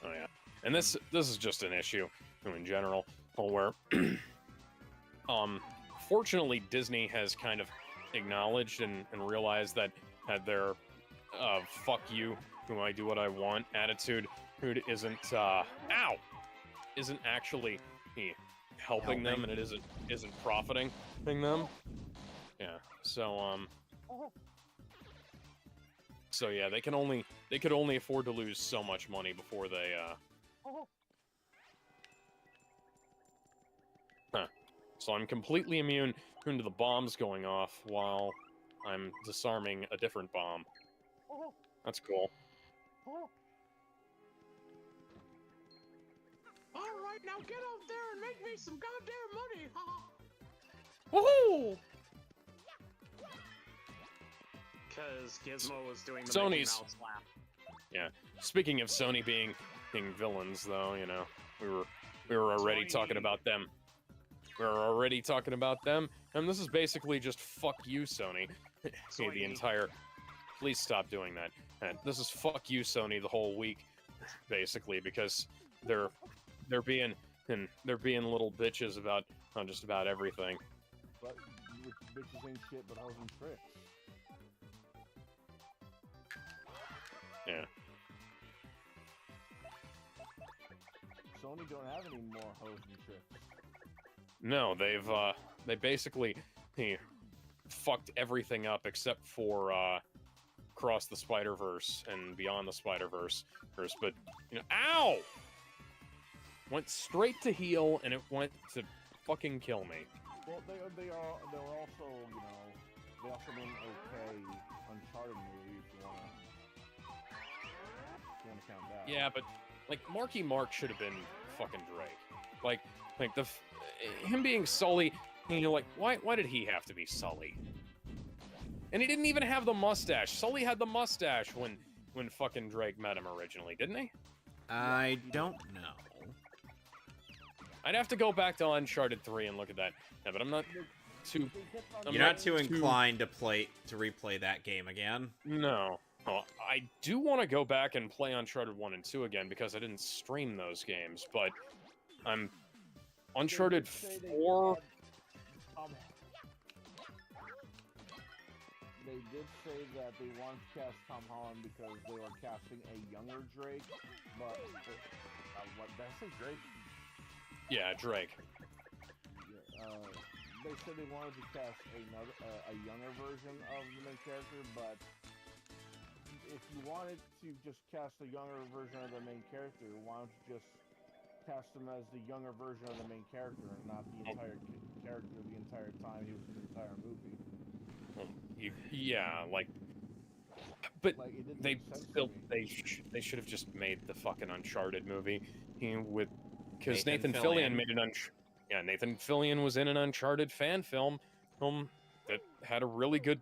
Oh yeah, and this is just an issue in general, where fortunately Disney has kind of acknowledged and realized that fuck you, who I do what I want attitude, who isn't, isn't actually helping them, and it isn't profiting them. Yeah, so yeah, they could only afford to lose so much money before they, So I'm completely immune to the bombs going off while I'm disarming a different bomb. That's cool. Alright, now get out there and make me some goddamn money! Woohoo! Because Gizmo was doing the Sony's. Mickey Mouse laugh. Yeah. Speaking of Sony being villains, though, you know, we were already talking about them. We were already talking about them, and this is basically just fuck you, Sony. Hey, the entire. Please stop doing that. And this is fuck you, Sony, the whole week, basically, because they're being little bitches about just about everything. But bitches ain't shit, but hoes and tricks. Yeah. Sony don't have any more hoes and tricks. No, they basically fucked everything up except for Across the Spider-Verse and Beyond the Spider-Verse. But you know, ow! Went straight to heal, and it went to fucking kill me. Well, they were also, you know, they also made an okay Uncharted movie if you wanna count that. Yeah, but like Marky Mark should have been fucking Drake. Like him being Sully, you know, like why did he have to be Sully? And he didn't even have the mustache. Sully had the mustache when fucking Drake met him originally, didn't he? I don't know. I'd have to go back to Uncharted 3 and look at that. Yeah, but I'm not too. You're not too inclined to replay that game again? No. Oh, I do want to go back and play Uncharted 1 and 2 again because I didn't stream those games, but I'm Uncharted 4. They did say that they wanted to cast Tom Holland because they were casting a younger Drake, but what? Did I say Drake? Yeah, Drake. They said they wanted to cast a younger version of the main character, but if you wanted to just cast a younger version of the main character, why don't you just cast him as the younger version of the main character and not the entire character the entire time he was in the entire movie? Yeah, like, but Like, it didn't they make sense to still me. they should have just made the fucking Uncharted movie because Nathan Nathan Fillion made an Nathan Fillion was in an Uncharted fan film that had a really good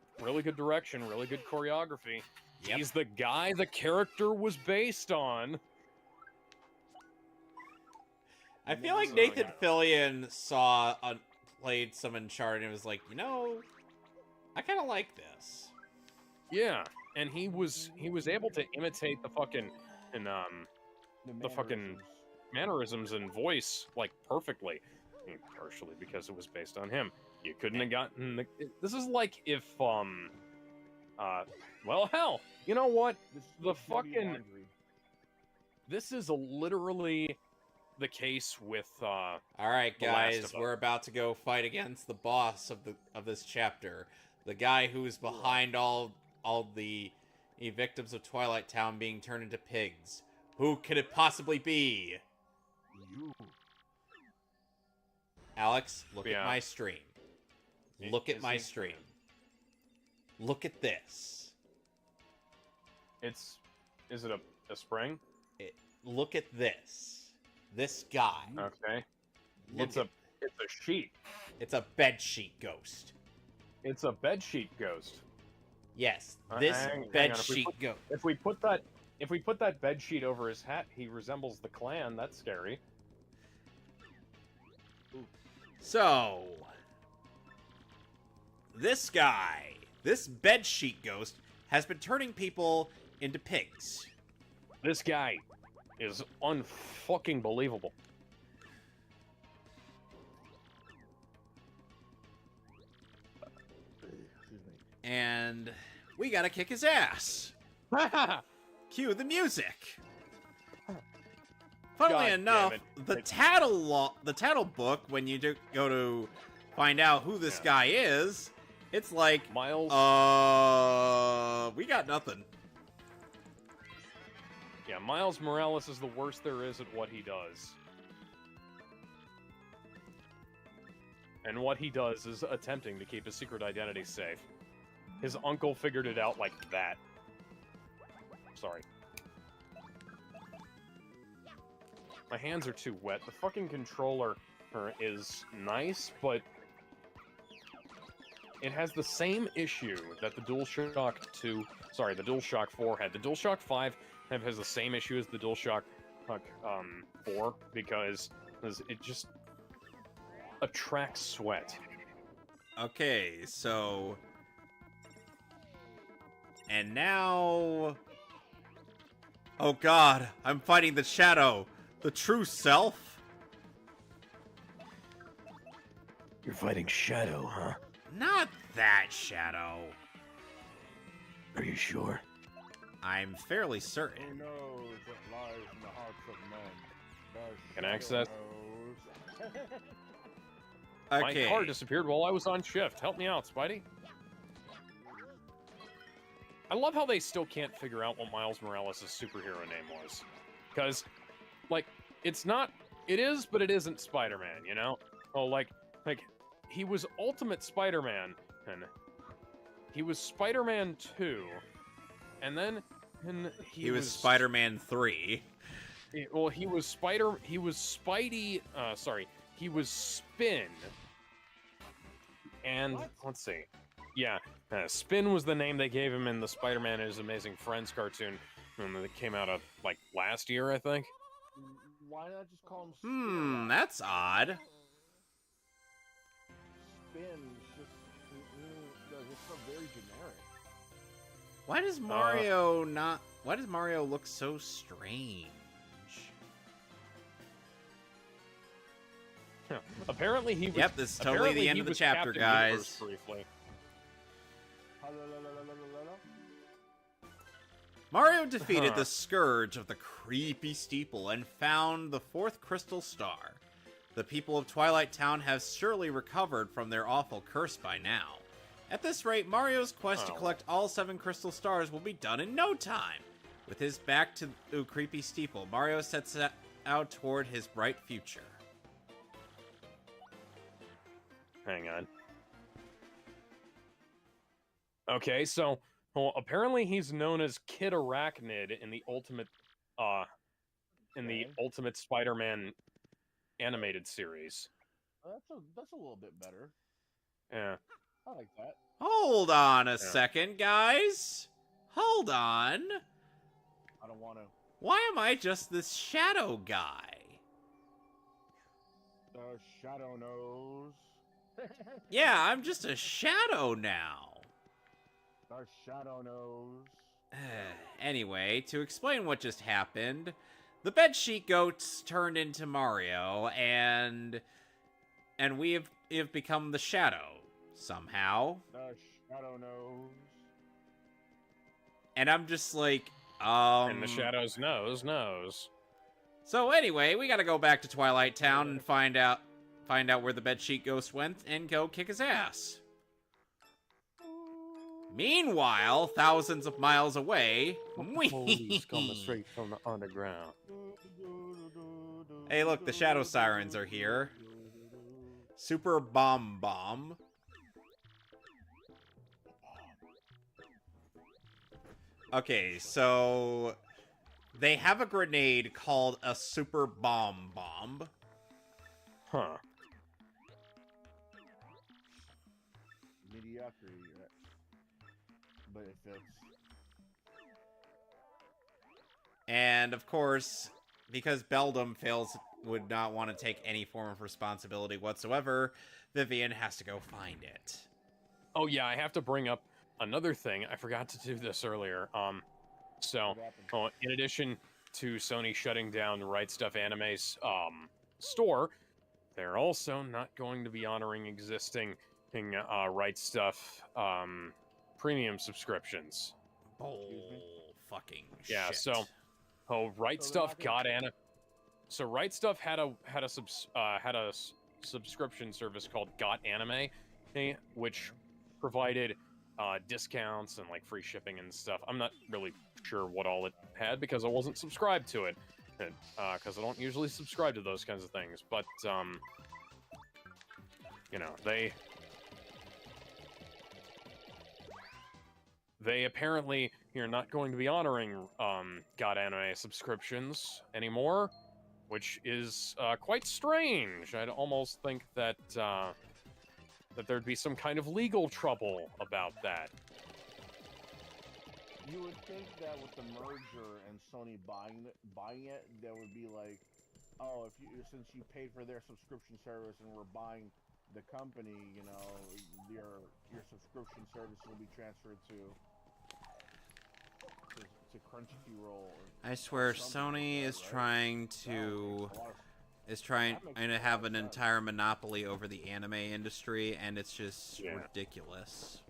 direction, really good choreography. Yep. He's the guy the character was based on. I feel like Nathan Fillion played some Uncharted and was like, you know, I kind of like this. Yeah, and he was able to imitate the fucking the fucking mannerisms and voice like perfectly. I mean, partially because it was based on him. You couldn't have gotten this is like if well, hell, you know what? This is literally the case with all right, guys, we're about to go fight against the boss of this chapter, the guy who is behind all the victims of Twilight Town being turned into pigs. Who could it possibly be? You. Alex, look at my stream. Look at my stream. Look at this. Is it a spring? Look at this. This guy. Okay. It's a sheet. It's a bedsheet ghost. It's a bedsheet ghost. Yes, this bedsheet ghost. If we put that bedsheet over his hat, he resembles the Klan. That's scary. So, this guy, this bedsheet ghost, has been turning people into pigs. This guy is unfucking believable. And we gotta kick his ass. Cue the music. Funnily God enough, damn the tattle book, when you go to find out who this guy is, it's like, Miles. We got nothing. Yeah, Miles Morales is the worst there is at what he does. And what he does is attempting to keep his secret identity safe. His uncle figured it out like that. Sorry. My hands are too wet. The fucking controller is nice, but it has the same issue that the DualShock 4 had. The DualShock 5 has the same issue as the DualShock 4 because it just attracts sweat. Okay, so... And now... Oh god, I'm fighting the shadow. The true self? You're fighting Shadow, huh? Not that shadow. Are you sure? I'm fairly certain. Who knows what lies in the hearts of men? Can I access? Okay. My car disappeared while I was on shift. Help me out, Spidey. I love how they still can't figure out what Miles Morales' superhero name was. Because, like, it's not... It is, but it isn't Spider-Man, you know? Oh, like, he was Ultimate Spider-Man, and he was Spider-Man 2, and then he was Spider-Man 3. Well, he was Spidey, he was Spin. And, let's see. Yeah, Spin was the name they gave him in the Spider-Man and His Amazing Friends cartoon that came out of, like, last year, I think. Why not just call him Spin? That's odd. Spin just so very generic. Why does Mario Why does Mario look so strange? Apparently he was... Yep, this is totally the end of the chapter, guys. Mario defeated the Scourge of the Creepy Steeple and found the 4th Crystal Star. The people of Twilight Town have surely recovered from their awful curse by now. At this rate, Mario's quest to collect all 7 Crystal Stars will be done in no time. With his back to the Creepy Steeple, Mario sets out toward his bright future. Hang on. Okay, so apparently he's known as Kid Arachnid in the Ultimate Ultimate Spider-Man animated series. That's a little bit better. Yeah. I like that. Hold on a second, guys. Hold on. I don't want to. Why am I just this shadow guy? The shadow knows. Yeah, I'm just a shadow now. The shadow knows. Anyway, to explain what just happened, the bedsheet goats turned into Mario, and we have become the shadow somehow. The shadow knows. And I'm just like, And the shadows knows. So anyway, we gotta go back to Twilight Town and find out where the bedsheet ghost went and go kick his ass. Meanwhile, thousands of miles away, Police coming straight from the underground. Hey, look, the Shadow Sirens are here. Super Bomb Bomb. Okay, so they have a grenade called a Super Bomb Bomb. Huh. Mediocrity, but it fits. And of course, because Beldum would not want to take any form of responsibility whatsoever, Vivian has to go find it. Oh yeah, I have to bring up another thing. I forgot to do this earlier. In addition to Sony shutting down Right Stuff Anime's store, they're also not going to be honoring existing Right Stuff premium subscriptions. Oh, fucking Yeah, shit. so Right So Stuff they're not got So Right Stuff had a subscription service called Got Anime, which provided discounts and like free shipping and stuff. I'm not really sure what all it had because I wasn't subscribed to it, because I don't usually subscribe to those kinds of things. But you know, they apparently are not going to be honoring Got Anime subscriptions anymore, which is quite strange. I'd almost think that that there'd be some kind of legal trouble about that. You would think that with the merger and Sony buying it, there would be like, oh, since you paid for their subscription service and we're buying the company, you know, your subscription service will be transferred to Crunchyroll. I swear, something Sony like is that, right? trying That would to make trying that makes to a have lot an of sense. entire monopoly over the anime industry, and it's just Yeah. ridiculous.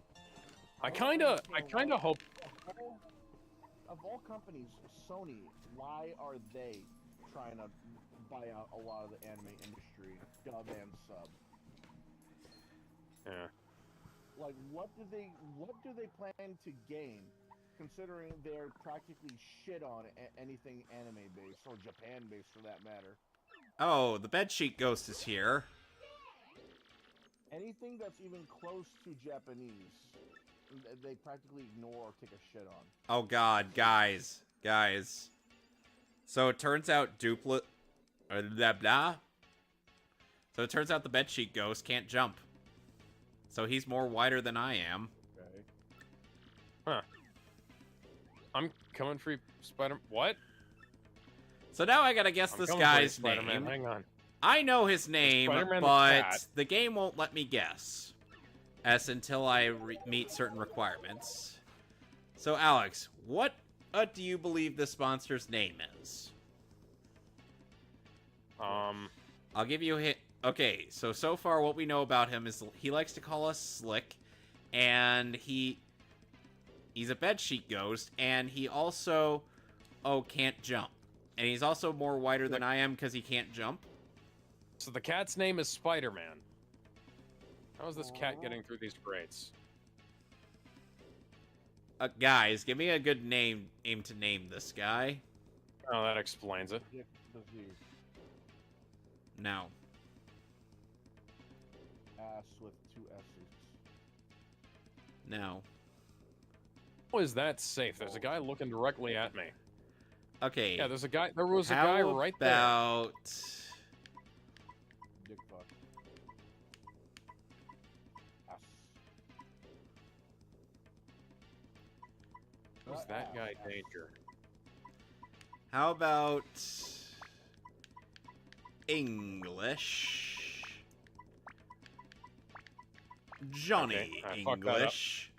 I kind of hope. Of all companies, Sony, why are they trying to buy out a lot of the anime industry, dub and sub? Yeah. Like, what do they plan to gain, considering they're practically shit on anything anime based or Japan based for that matter? Oh, the bedsheet ghost is here. Anything that's even close to Japanese, they practically ignore or take a shit on. Oh god, guys. So it turns out blah blah. So it turns out the bedsheet ghost can't jump. So he's more wider than I am. Okay. Huh. I'm coming for you, Spider. What? So now I gotta guess I'm this coming for you, guy's Spider-Man. name. Hang on. I know his name, Spider-Man the but cat. the game won't let me guess. Until I meet certain requirements. So Alex, what do you believe this monster's name is? I'll give you a hint. Okay, so far what we know about him is he likes to call us slick, and he's a bedsheet ghost, and he also can't jump, and he's also more wider than I am because he can't jump. So the cat's name is Spider-Man. How is this cat getting through these grates? Guys, give me a good name to name this guy. Oh, that explains it. Dick disease. No. Ass with 2 S's. No. How is that safe? There's a guy looking directly at me. Okay. Yeah, there's a guy. There was a How guy right there. about Dick fuck. Ass. Who's Not that ass, guy ass. danger? how about English? Johnny Okay, I fucked that up. English.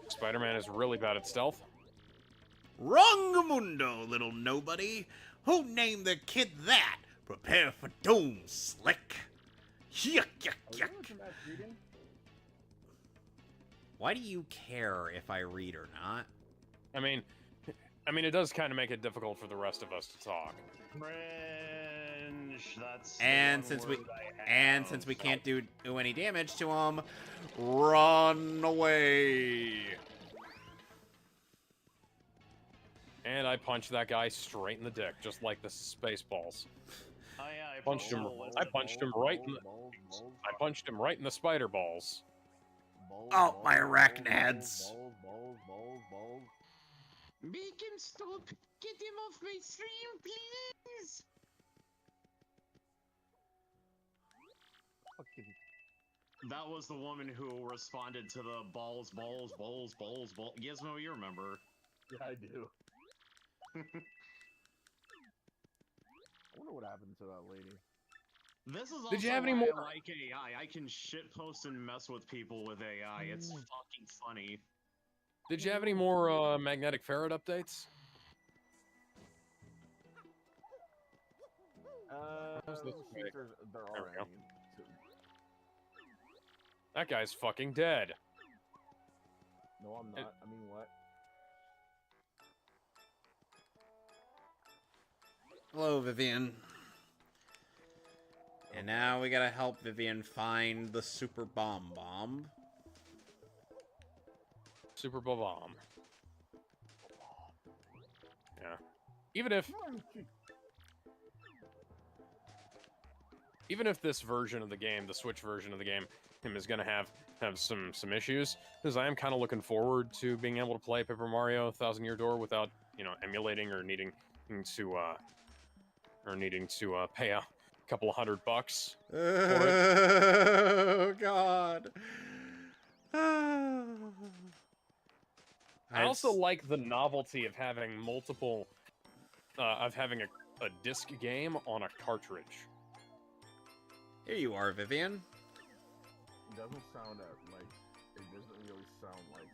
Spider-Man is really bad at stealth. Wrong mundo, little nobody. Who named the kid that? Prepare for doom, slick. Yuck, yuck, Are you yuck. into Matt's reading? Why do you care if I read or not? I mean, it does kind of make it difficult for the rest of us to talk. Cringe. That's the And one since word I have. since we can't do any damage to him, run away. And I punched that guy straight in the dick, just like the Spaceballs. Oh yeah, I Punched him. I punched him right in the. I punched him right in the spider balls. Oh, my arachnids. Balls. Bacon, stop! Get him off my stream, please! Fucking That was the woman who responded to the balls. Gizmo, you remember. yeah, I do. I wonder what happened to that lady. This is also Did you have any why more- I like AI. I can shitpost and mess with people with AI. It's fucking funny. Did you have any more magnetic ferret updates? How's this See if way? there There are we go. any. That guy's fucking dead. No, I'm not. I mean, what? Hello, Vivian. And now we gotta help Vivian find the Super Bomb. Super Bomb. Yeah. Even if this version of the game, the Switch version of the game, is gonna have some issues, because I am kind of looking forward to being able to play Paper Mario Thousand Year Door without, emulating or needing to pay a couple of $100 for Oh it. God. I also like the novelty of having multiple, having a disc game on a cartridge. Here you are, Vivian. It doesn't sound like, it doesn't really sound like,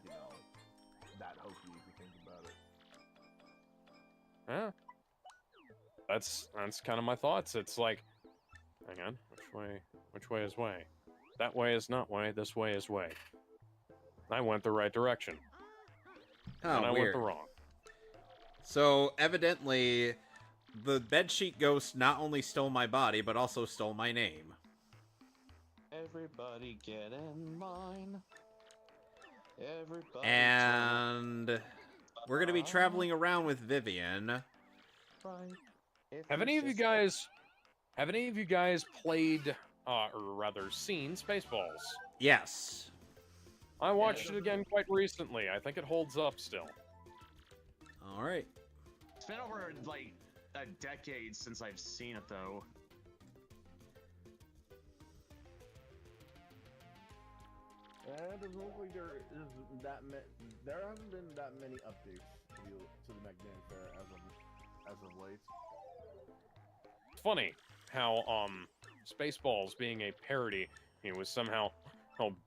that hokey if you think about it. Yeah. That's kind of my thoughts. It's like, hang on, which way is way? That way is not way, this way is way. I went the right direction. Oh, and I weird. went the wrong. So, evidently, the bedsheet ghost not only stole my body, but also stole my name. Everybody get in line. Everybody. And we're gonna be traveling around with Vivian. Have any of you guys played, or rather seen Spaceballs? Yes. I watched it again quite recently. I think it holds up still. All right. It's been over like a decade since I've seen it, though. And it doesn't look like there hasn't been that many updates to the Magnetic Fair as of late. It's funny how Spaceballs, being a parody, was somehow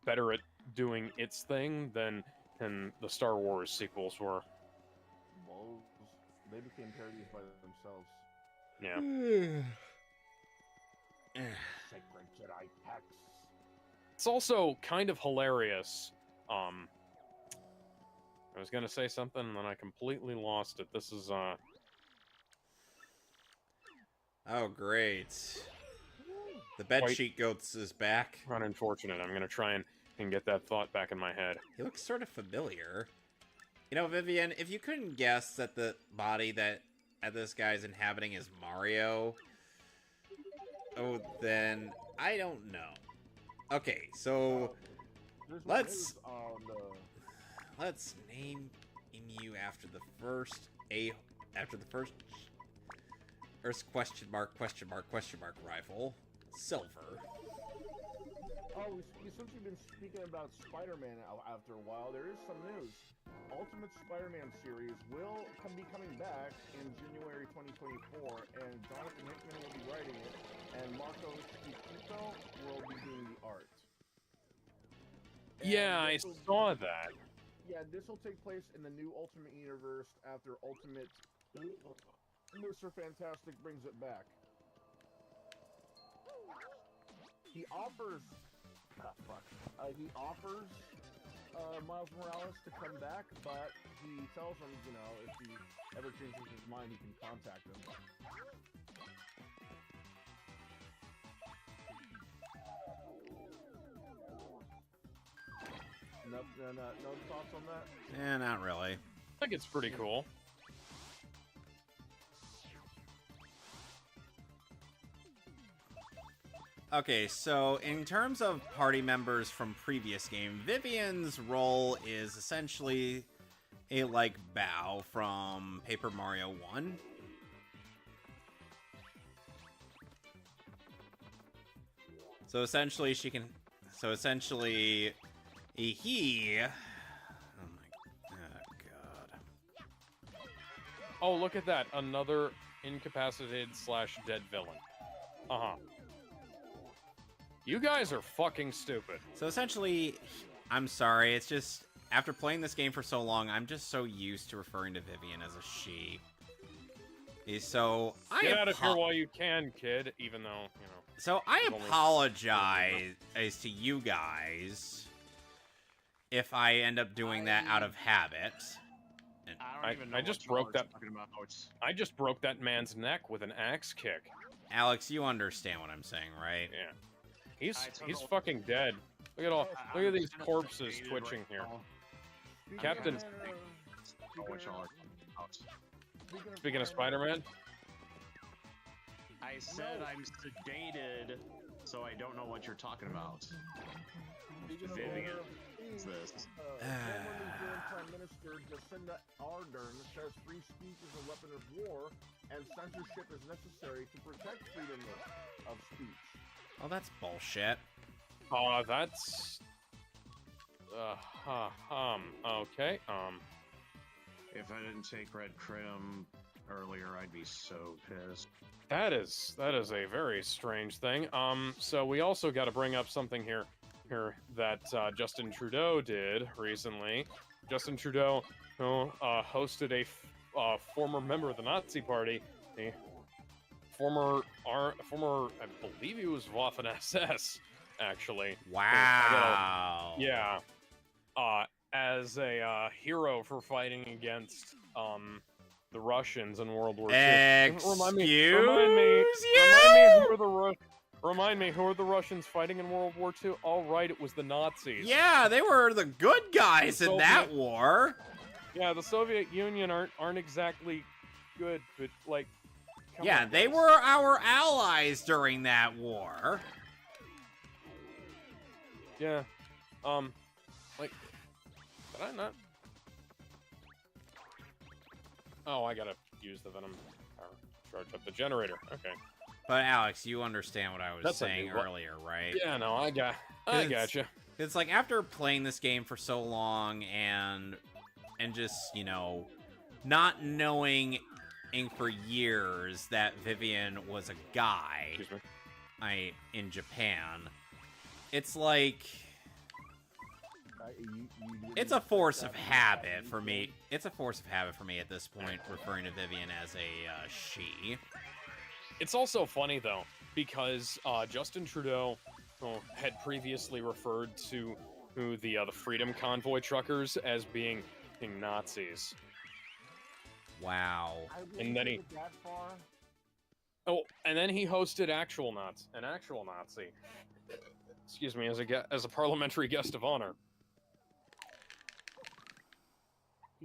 better at doing its thing than the Star Wars sequels were. Well, they became parodies by themselves. Yeah. Sacred Jedi Hex. It's also kind of hilarious. I was gonna say something and then I completely lost it. This is Oh, great. The bedsheet ghost is back. unfortunate. I'm gonna try and get that thought back in my head. He looks sort of familiar. You know, Vivian, if you couldn't guess that the body that this guy's inhabiting is Mario, then I don't know. Okay, so let's name you after the first question mark rifle, Silver. Oh, since we've been speaking about Spider-Man after a while, there is some news. Ultimate Spider-Man series will be coming back in January 2024, and Jonathan Hickman will be writing it, and Marco Esposito will be doing the art. Yeah, I saw that. Yeah, this will take place in the new Ultimate Universe after Ultimate Mr. Fantastic brings it back. He offers Miles Morales to come back, but he tells him, if he ever changes his mind, he can contact him. No thoughts on that? Eh, not really. I think it's pretty cool. Okay, so in terms of party members from previous game, Vivian's role is essentially a, Bao from Paper Mario 1. So essentially he... Oh god. Oh, look at that. Another incapacitated/dead villain. Uh-huh. You guys are fucking stupid. So essentially, I'm sorry, it's just, after playing this game for so long, I'm just so used to referring to Vivian as a she. So, Get out of here while you can, kid, even though, So, I apologize to you guys if I end up doing that out of habit. I don't even know I what just y'all broke are that. talking about. I just broke that man's neck with an axe kick. Alex, you understand what I'm saying, right? Yeah. I He's took a- fucking dead. Look at these I'm corpses sedated twitching right here. now. Captain. What y'all are talking about. Speaking of Spider-Man, I said I'm sedated, so I don't know what you're talking about. Vivian, what's this? Formerly German Prime Minister Jacinda Ardern says free speech is a weapon of war and censorship is necessary to protect freedom of speech. Oh, that's bullshit. that's okay. If I didn't take Red Crim earlier, I'd be so pissed. That is a very strange thing. So we also got to bring up something here that Justin Trudeau did recently. Justin Trudeau hosted a former member of the Nazi Party, a former I believe he was Waffen SS, actually. Wow. Yeah. As a hero for fighting against the Russians in World War II. Remind me who are the Russians fighting in World War II? All right, it was the Nazis. Yeah, they were the good guys in that war. Yeah, the Soviet Union aren't exactly good, but like. Yeah, they were our allies during that war. Yeah. Like, did I not? Oh, I gotta use the Venom power. Charge up the generator. Okay. But Alex, you understand what I was That's saying earlier, right? Yeah, no, I gotcha. It's like after playing this game for so long and just, you know, not knowing for years that Vivian was a guy in Japan, it's like it's a force of habit for me. It's a force of habit for me at this point, referring to Vivian as a she. It's also funny, though, because Justin Trudeau had previously referred to the Freedom Convoy truckers as being Nazis. Wow. And then and then he hosted an actual Nazi. Excuse me, as a parliamentary guest of honor.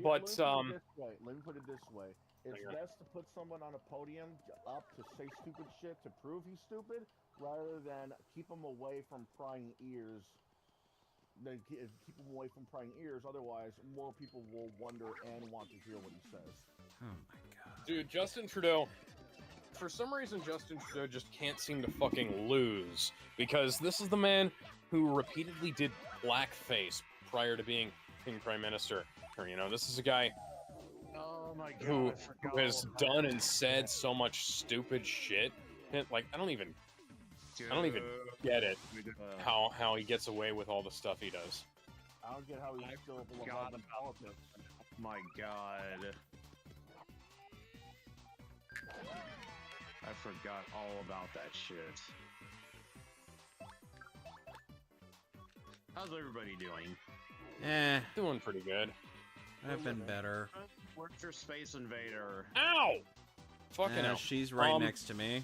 But let me put it this way. It's best to put someone on a podium up to say stupid shit to prove he's stupid, rather than keep him away from prying ears. Then keep him away from prying ears. Otherwise, more people will wonder and want to hear what he says. Oh my god. Dude, Justin Trudeau. For some reason, Justin Trudeau just can't seem to fucking lose, because this is the man who repeatedly did blackface prior to being Prime Minister. Or, you know, this is a guy who has done and said so much stupid shit. And, like, I don't even get it how he gets away with all the stuff he does. I don't get how he's still involved in politics. My god. I forgot all about that shit. How's everybody doing? Doing pretty good. I've been better. Where's your Space Invader? Ow! Fucking hell. She's right next to me.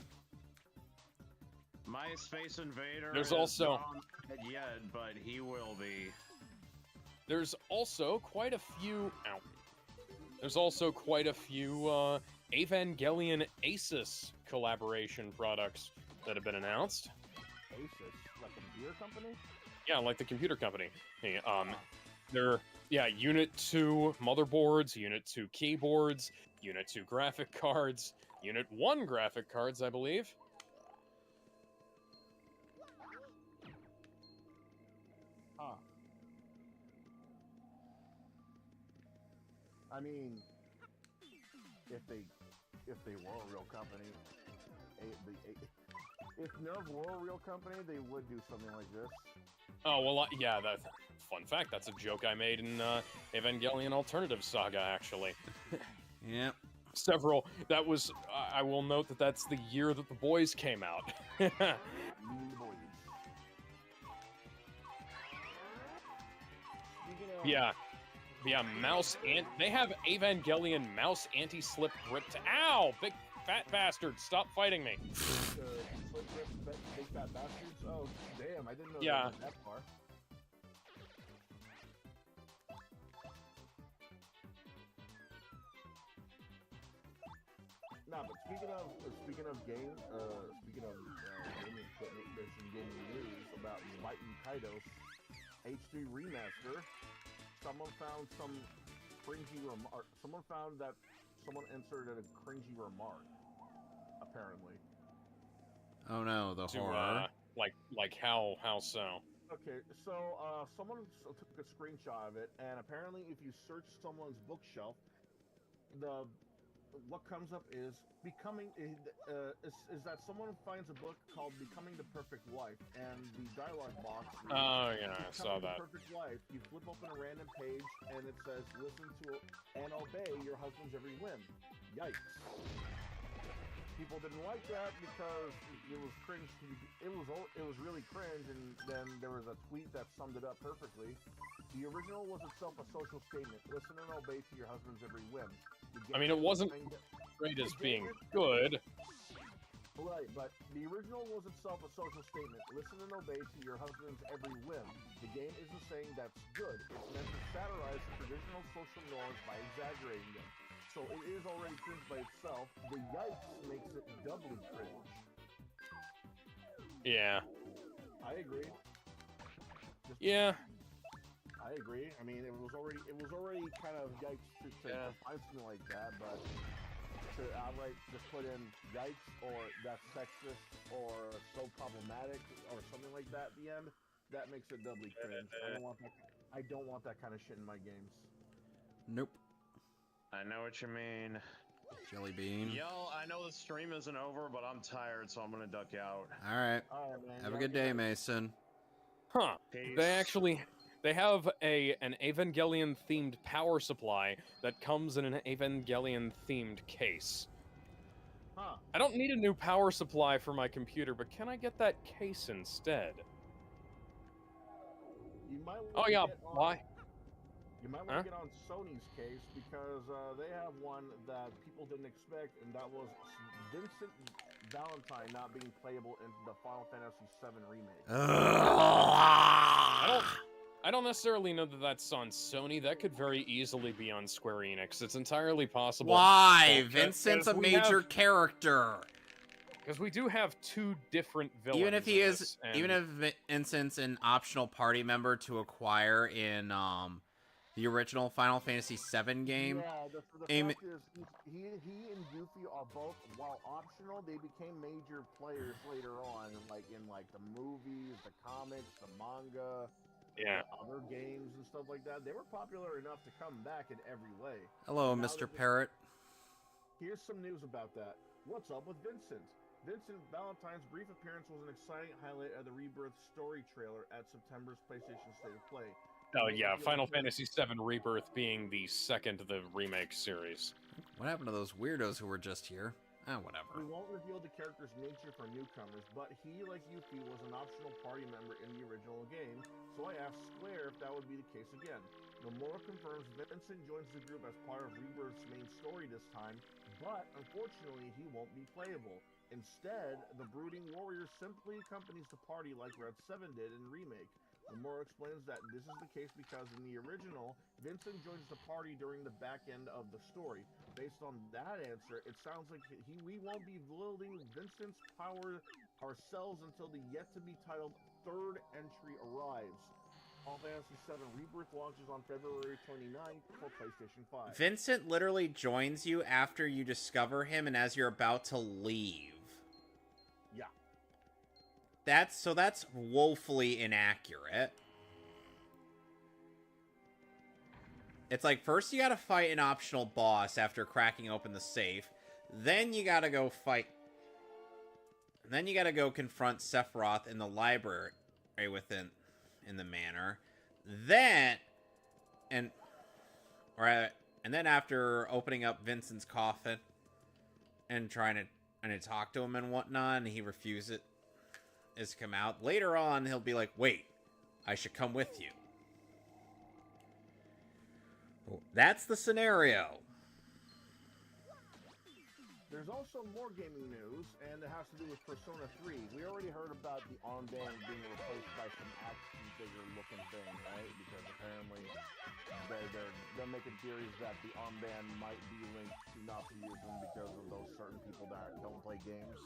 My Space Invader There's is also not dead yet, but he will be. There's also quite a few. Ow. There's also quite a few Evangelion Asus collaboration products that have been announced. Asus, like a beer company? Yeah, like the computer company. Hey, they're Unit 2 motherboards, Unit 2 keyboards, Unit 2 graphic cards, Unit 1 graphic cards, I believe. Huh. I mean, if they were a real company, if Nerve were a real company, they would do something like this. Oh, well, yeah, fun fact, that's a joke I made in Evangelion Alternative Saga, actually. Yep. That was, I will note that that's the year that The Boys came out. Yeah, mouse and they have Evangelion mouse anti-slip grip. Ow, big fat bastard! Stop fighting me. Big fat bastards? Oh, damn! I didn't know Yeah. they went that far. Nah, but speaking of gaming equipment, there's some gaming news about Enlightened Kaidos HD remaster. Someone found some cringy remark. Someone found that someone inserted a cringy remark. Apparently. Oh no, the horror. Like how so? Okay, so someone took a screenshot of it, and apparently, if you search someone's bookshelf, what comes up is is that someone finds a book called "Becoming the Perfect Wife," and the dialogue box. Oh yeah, I saw that. Perfect Wife. You flip open a random page, and it says, "Listen to and obey your husband's every whim." Yikes! People didn't like that because it was cringe. It was really cringe, and then there was a tweet that summed it up perfectly. The original was itself a social statement. Listen and obey to your husband's every whim. I mean, it wasn't great as being good. Right, but the original was itself a social statement. Listen and obey to your husband's every whim. The game isn't saying that's good. It's meant to satirize the traditional social norms by exaggerating them. So it is already cringe by itself. The yikes makes it doubly cringe. Yeah. I agree. Yeah. I agree. I mean, it was already kind of yikes to find something like that, but to outright just put in yikes or that's sexist or so problematic or something like that at the end, that makes it doubly cringe. I don't want that kind of shit in my games. Nope. I know what you mean. Jelly bean. Yo, I know the stream isn't over, but I'm tired, so I'm gonna duck out. All right. Man. Have a good day, Mason. Huh. Peace. They have an Evangelion themed power supply that comes in an Evangelion themed case. Huh. I don't need a new power supply for my computer, but can I get that case instead? You might Oh yeah, why? You might want to get on Sony's case because they have one that people didn't expect, and that was Vincent Valentine not being playable in the Final Fantasy VII remake. I don't necessarily know that that's on Sony. That could very easily be on Square Enix. It's entirely possible. Why? Vincent's a major character. Because we do have two different villains. Even if Vincent's an optional party member to acquire in the original Final Fantasy VII game. Yeah, the fact is, he and Yuffie are both, while optional, they became major players later on, in the movies, the comics, the manga, other games and stuff like that. They were popular enough to come back in every way. Hello, Mr. Parrot. Here's some news about that. What's up with Vincent? Vincent Valentine's brief appearance was an exciting highlight of the Rebirth story trailer at September's PlayStation State of Play. Oh yeah, Final Fantasy VII Rebirth being the second of the remake series. What happened to those weirdos who were just here? Whatever. We won't reveal the character's nature for newcomers, but he, like Yuffie, was an optional party member in the original game, so I asked Square if that would be the case again. Nomura confirms Vincent joins the group as part of Rebirth's main story this time, but unfortunately he won't be playable. Instead, the brooding warrior simply accompanies the party like Red 7 did in Remake. Nomura explains that this is the case because in the original, Vincent joins the party during the back end of the story. Based on that answer, it sounds like we won't be wielding Vincent's power ourselves until the yet-to-be-titled third entry arrives. Final Fantasy VII Rebirth launches on February 29th for PlayStation 5. Vincent literally joins you after you discover him and as you're about to leave. Yeah. That's woefully inaccurate. It's like, first you gotta fight an optional boss after cracking open the safe. Then you gotta go fight... Then you gotta go confront Sephiroth in the library in the manor. Then... And then after opening up Vincent's coffin and trying to talk to him and whatnot, and he refuses to come out. Later on, he'll be like, wait, I should come with you. That's the scenario. There's also more gaming news, and it has to do with Persona 3. We already heard about the armband being replaced by some action figure-looking thing, right? Because apparently they're making theories that the armband might be linked to Nazism because of those certain people that don't play games.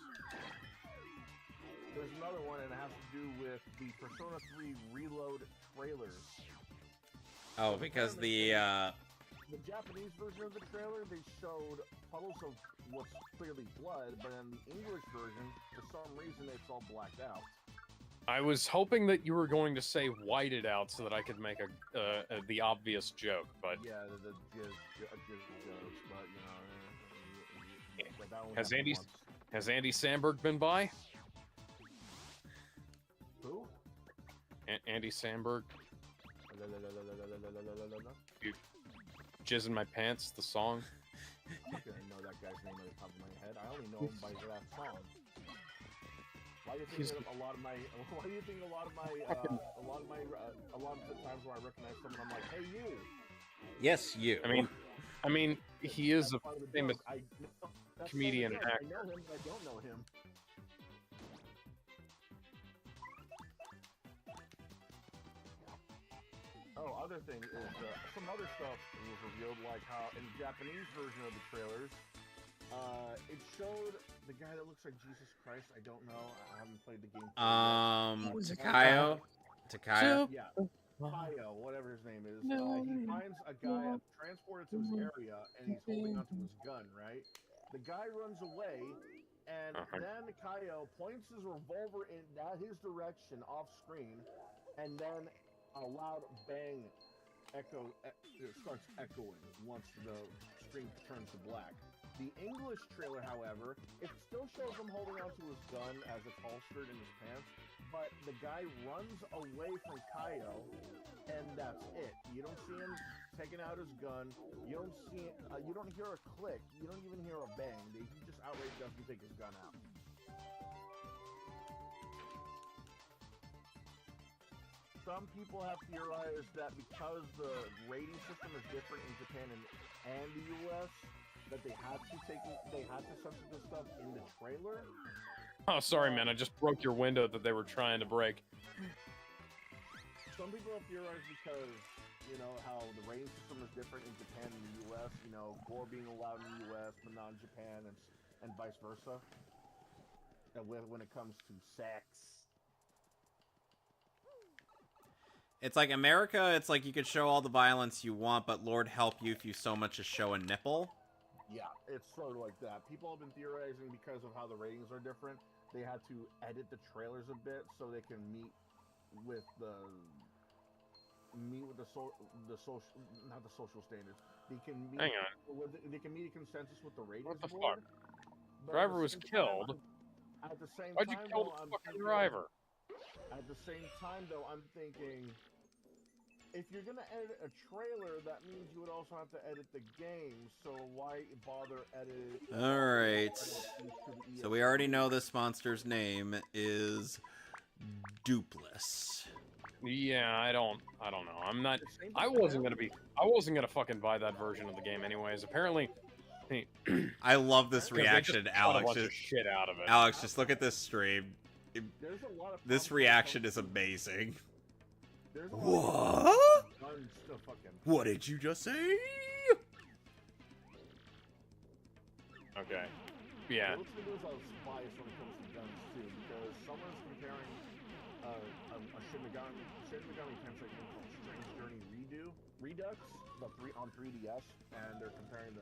There's another one, and it has to do with the Persona 3 Reload trailers. Oh, because the Japanese version of the trailer, they showed puddles of what's clearly blood, but in the English version, for some reason, it's all blacked out. I was hoping that you were going to say whited out so that I could make the obvious joke, but yeah, the jokes, but you know, that has Andy Samberg been by? Who? Andy Samberg. Jizz in My Pants, the song. I don't know that guy's name at the top of my head. I only know him by that song. Why do you think a lot of the times where I recognize someone, I'm like, hey, you? Yes, you. I mean, he is a famous comedian actor. I know him, but I don't know him. Oh, other thing is some other stuff was revealed, like how in the Japanese version of the trailers, it showed the guy that looks like Jesus Christ. I don't know. I haven't played the game. Takayo? Yeah. Takayo, whatever his name is. He finds a guy transported to his area, and he's holding onto his gun, right? The guy runs away, and then Kaio points his revolver in his direction off screen, and then a loud bang starts echoing once the screen turns to black. The English trailer, however, it still shows him holding onto his gun as it's holstered in his pants, but the guy runs away from Kaio, and that's it. You don't see him taking out his gun. You don't see you don't hear a click. You don't even hear a bang. He just outright doesn't take his gun out. Some people have theorized that because the rating system is different in Japan and the US, that they had to censor this stuff in the trailer. Oh, sorry, man. I just broke your window that they were trying to break. Some people have theorized because, you know, how the rating system is different in Japan and the US, you know, gore being allowed in the US, but not in Japan, and vice versa. And when it comes to sex. It's like America, it's like you could show all the violence you want, but Lord help you if you so much as show a nipple. Yeah, it's sort of like that. People have been theorizing because of how the ratings are different, they had to edit the trailers a bit so they can meet with the social standards. They can meet they can meet a consensus with the ratings What the board. fuck? Driver was killed. At the same Why'd you time, kill the fucking driver? At the same time, though, I'm thinking, if you're gonna edit a trailer, that means you would also have to edit the game. So why bother editing? All right. So we already know this monster's name is Dupless. Yeah, I don't know. I wasn't gonna fucking buy that version of the game anyways. Apparently, I love this reaction, Alex. Just shit out of it. Alex, just look at this stream. This reaction is amazing. What? What did you just say? Okay. Yeah. It looks like there's a bias when it comes to guns too, because someone's comparing a Shin Megami Tensei game called Strange Journey Redux, but on 3DS, and they're comparing the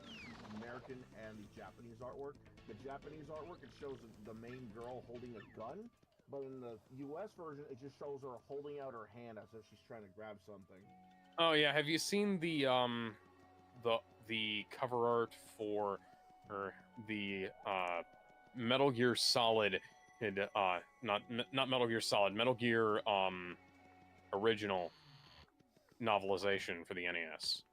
American and the Japanese artwork. The Japanese artwork, it shows the main girl holding a gun, but in the US version, it just shows her holding out her hand as if she's trying to grab something. Oh yeah, have you seen the cover art for the Metal Gear Solid and not Metal Gear Solid, Metal Gear original novelization for the NES?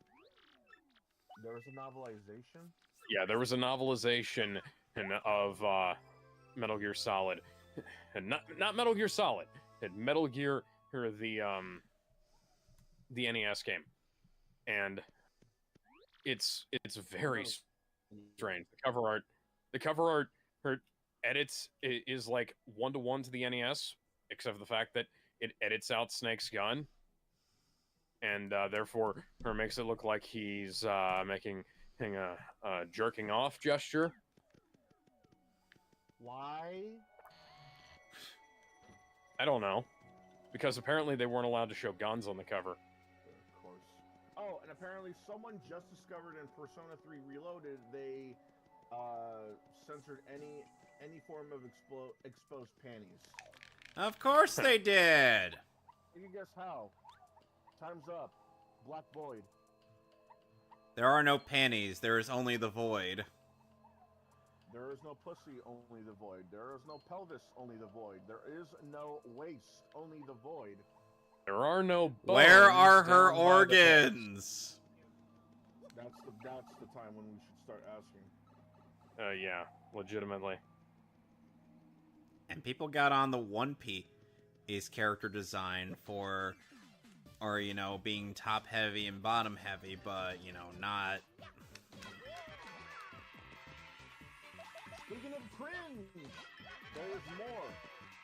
There was a novelization? Yeah, there was a novelization of Metal Gear Solid. And not Metal Gear Solid, and Metal Gear, or the NES game, and it's very strange. The cover art, her edits is like 1-to-1 to the NES, except for the fact that it edits out Snake's gun, and therefore makes it look like he's making a jerking off gesture. Why? I don't know, because apparently they weren't allowed to show guns on the cover. Of course. Oh, and apparently someone just discovered in Persona 3 Reloaded they censored any form of exposed panties. Of course they did. You can guess how. Time's up. Black Void. There are no panties. There is only the void. There is no pussy, only the void. There is no pelvis, only the void. There is no waist, only the void. There are no bones. Where are her organs? That's the time when we should start asking. Yeah, legitimately. And people got on the One Piece character design for, or, you know, being top heavy and bottom heavy, but, you know, not. Speaking of cringe, there is more.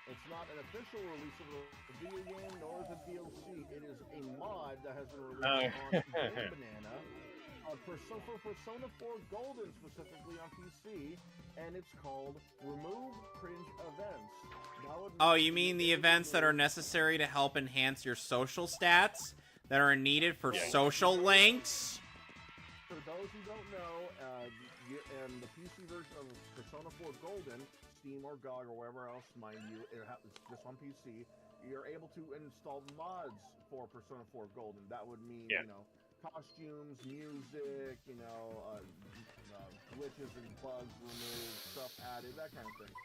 It's not an official release of a video game, nor is it DLC. It is a mod that has been released on Game Banana for Persona 4 Golden, specifically on PC, and it's called Remove Cringe Events. Oh, you mean the events that are necessary to help enhance your social stats that are needed for social links? For those who don't know, and the PC version of Persona 4 Golden, Steam or GOG or wherever else, mind you, it's just on PC, you're able to install mods for Persona 4 Golden. That would mean, you know, costumes, music, you know, glitches and bugs removed, stuff added, that kind of thing.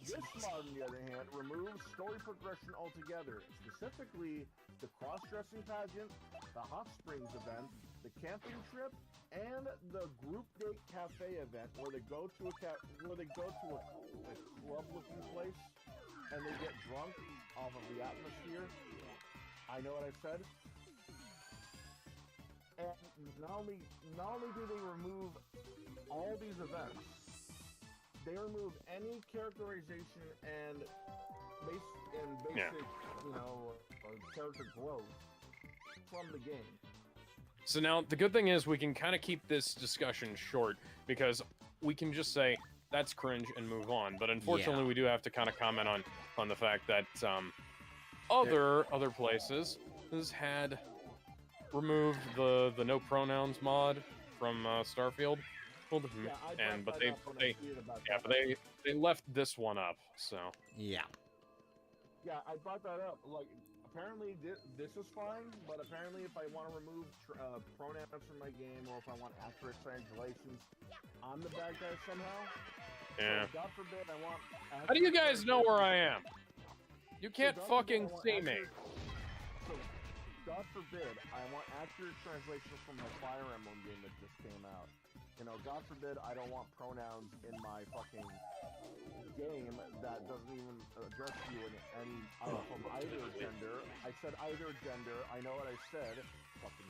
This mod, on the other hand, removes story progression altogether, specifically the cross-dressing pageant, the hot springs event, the camping trip, and the group date cafe event where they go to a club-looking place and they get drunk off of the atmosphere. I know what I said. And not only do they remove all these events, they remove any characterization and basic, you know, character growth from the game. So now, the good thing is we can kind of keep this discussion short, because we can just say, that's cringe, and move on. But unfortunately, we do have to kind of comment on the fact that other places has had removed the no pronouns mod from Starfield. But they left this one up, so. Yeah, I brought that up. Like, apparently this is fine, but apparently if I want to remove pronouns from my game, or if I want accurate translations, I'm the bad guy somehow. Yeah. So God forbid I want. How do you guys know where I am? You can't fucking see me. So, God forbid I want accurate translations from the Fire Emblem game that just came out. You know, God forbid I don't want pronouns in my fucking game that doesn't even address you in any from either gender. I said either gender. I know what I said. Fucking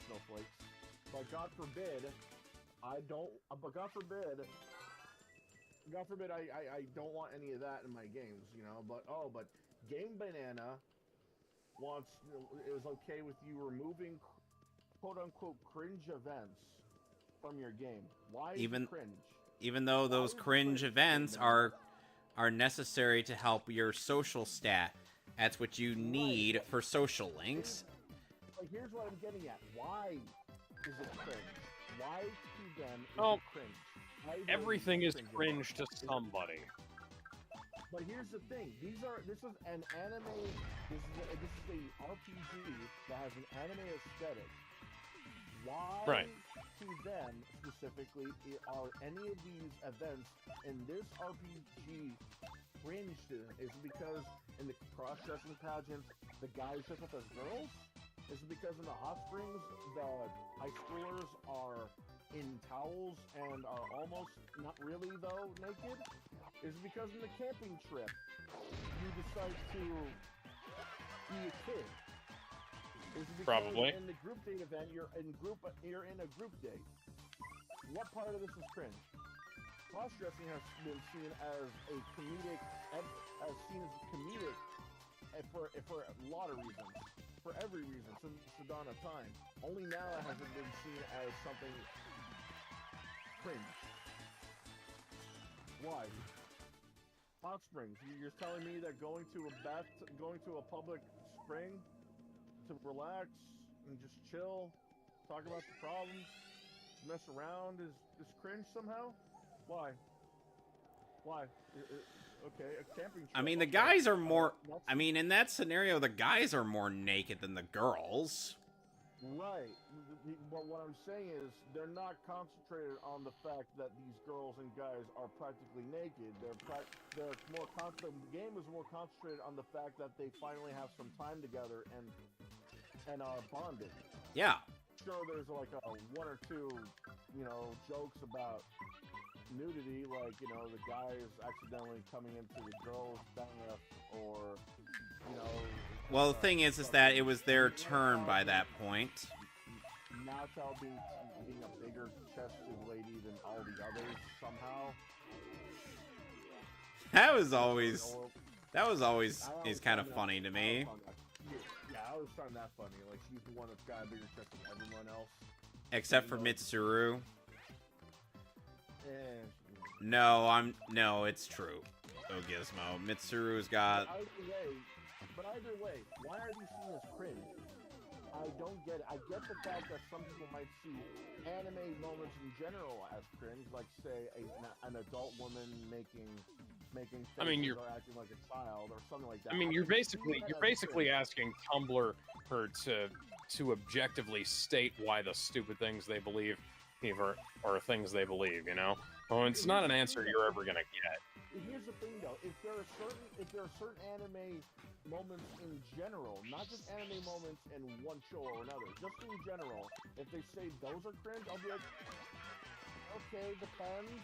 snowflakes. But God forbid I don't. But God forbid I don't want any of that in my games. You know. But Game Banana is okay with you removing quote unquote cringe events from your game. Why is it cringe? Even though those cringe events are necessary to help your social stat. That's what you need for social links. But here's what I'm getting at. Why is it cringe? Why to them is it cringe? Everything is cringe to somebody. But here's the thing. This is an anime. This is a RPG that has an anime aesthetic. Why to them specifically are any of these events in this RPG cringe to them? Is it because in the cross-dressing pageant the guys dress up as girls? Is it because in the hot springs the high schoolers are in towels and are almost, not really though, naked? Is it because in the camping trip you decide to be a kid? Is because Probably. in the group date event, you're in a group date. What part of this is cringe? Cross-dressing has been seen as a comedic, for a lot of reasons, for every reason since the dawn of time. Only now has it been seen as something cringe. Why? Hot springs. You're telling me that going to a public spring to relax and just chill, talk about the problems, mess around is cringe somehow? Why? Okay, a camping trip. I mean, the guys are more... I mean, in that scenario, the guys are more naked than the girls. Right. But what I'm saying is, they're not concentrated on the fact that these girls and guys are practically naked. The game is more concentrated on the fact that they finally have some time together and are bonded. Yeah. Sure, there's like one or two, jokes about nudity, like, the guy is accidentally coming into the girl's bath, or, Well, the thing is that it was their turn by that point. Natal being a bigger chested lady than all the others somehow. That was always is kind of funny to me. Yeah, I always find that funny. Like, she's the one that's got a bigger chest than everyone else. Except for Mitsuru. And No, it's true. Oh, Gizmo. Mitsuru's got... But either way, why are these seen as cringe? I don't get it. I get the fact that some people might see anime moments in general as cringe, like, say, an adult woman making faces or acting like a child or something like that. I mean, you're basically asking Tumblr to objectively state why the stupid things they believe are things they believe, Well, it's not an answer you're ever gonna get. Here's the thing, though. If there are certain anime moments in general, not just anime moments in one show or another, just in general, if they say those are cringe, I'll be like, okay, depends.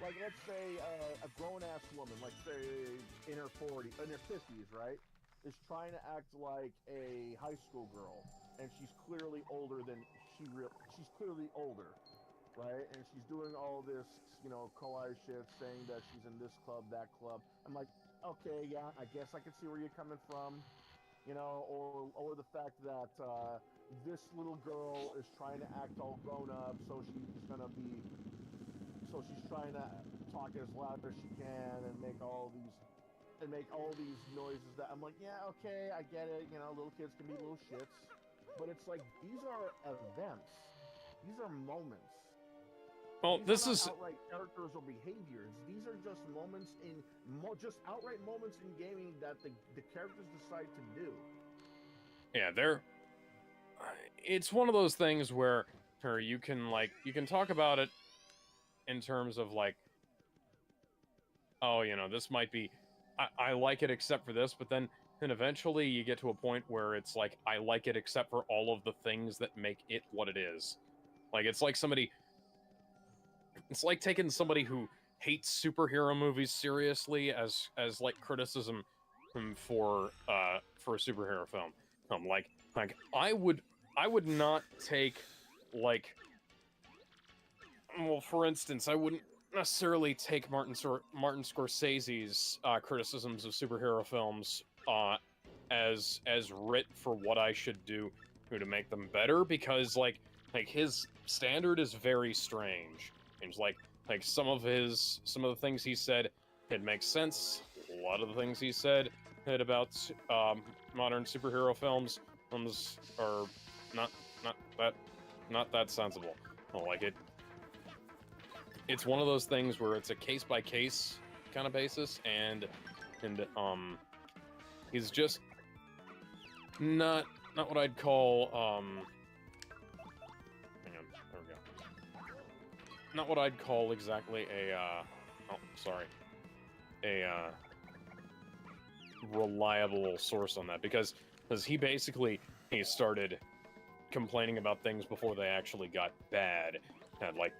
Like, let's say a grown-ass woman, like, say, in her 50s, right, is trying to act like a high school girl, and she's clearly older than she's clearly older, right? And she's doing all this, kawaii shit, saying that she's in this club, that club. I'm like, okay, yeah, I guess I can see where you're coming from, or the fact that this little girl is trying to act all grown up, so she's trying to talk as loud as she can and make all these noises that I'm like, yeah, okay, I get it, little kids can be little shits, but it's like, these are events, these are moments. Well, These are not outright characters or behaviors. These are just moments just outright moments in gaming that the characters decide to do. Yeah, it's one of those things where you can talk about it in terms of like, oh, this might be, I like it except for this, but then eventually you get to a point where it's like, I like it except for all of the things that make it what it is. Like, it's like taking somebody who hates superhero movies seriously as like criticism for a superhero film. Like I would not take, like, well, for instance, I wouldn't necessarily take Martin Scorsese's criticisms of superhero films as writ for what I should do to make them better, because like his standard is very strange. And like some of the things he said, it makes sense. A lot of the things he said about modern superhero films are not that sensible. Like it's one of those things where it's a case by case kind of basis, and he's just not what I'd call not what I'd call exactly a reliable source on that, because he started complaining about things before they actually got bad, and like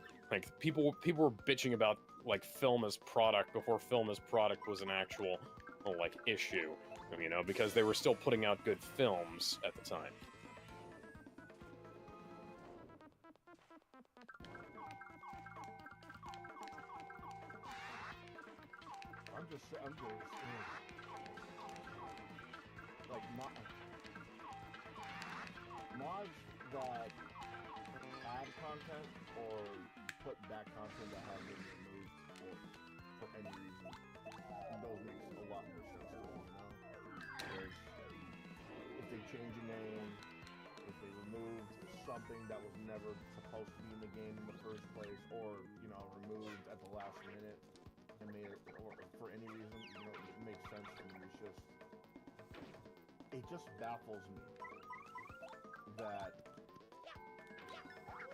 people were bitching about like film as product before film as product was an actual like issue, because they were still putting out good films at the time. I'm just like mods that add content or put back content that have been removed for any reason. Those makes a lot more sense to me, you know? Whereas if they change a name, if they removed something that was never supposed to be in the game in the first place, or, you know, removed at the last minute and made it, or for any reason, you know, it makes sense to me. It just baffles me that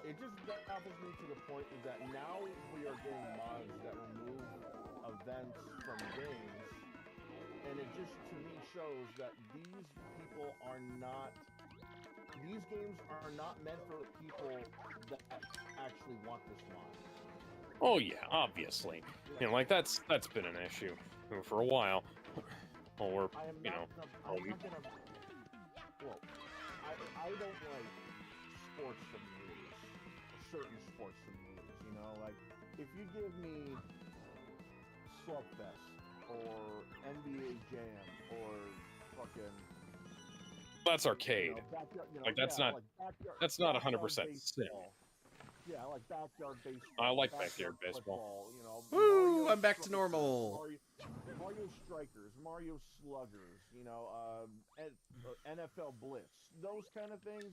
it just baffles me to the point that now we are getting mods that remove events from games, and it just to me shows that these games are not meant for people that actually want this mod. Oh yeah, obviously. You know, like that's been an issue for a while. Or you know, well, I don't like sports simulators, certain sports simulators. You know, like if you give me Slugfest or NBA Jam or fucking. That's arcade. Like that's not 100% sim. Yeah, I like backyard baseball. I like backyard baseball. Football, you know, Woo! I'm back to normal. Mario Strikers, Mario Sluggers, you know, NFL Blitz, those kind of things.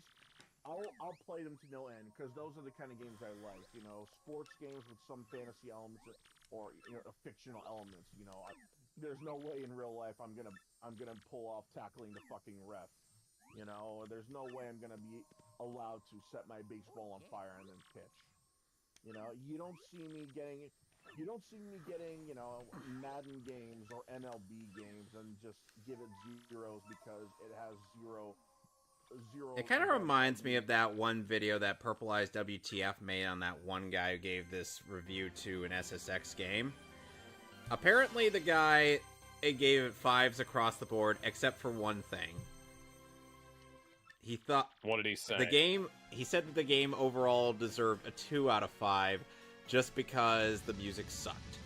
I'll play them to no end because those are the kind of games I like. You know, sports games with some fantasy elements or you know, fictional elements. You know, there's no way in real life I'm gonna pull off tackling the fucking ref. You know, there's no way I'm gonna be allowed to set my baseball on fire and then pitch. You know, you don't see me getting, you know, Madden games or MLB games and just give it zeros because it has zero. It kind of reminds me of that one video that Purple Eyes WTF made on that one guy who gave this review to an SSX game. Apparently the guy gave it 5s across the board except for one thing. He thought... What did he say? He said that the game overall deserved a 2 out of 5 just because the music sucked.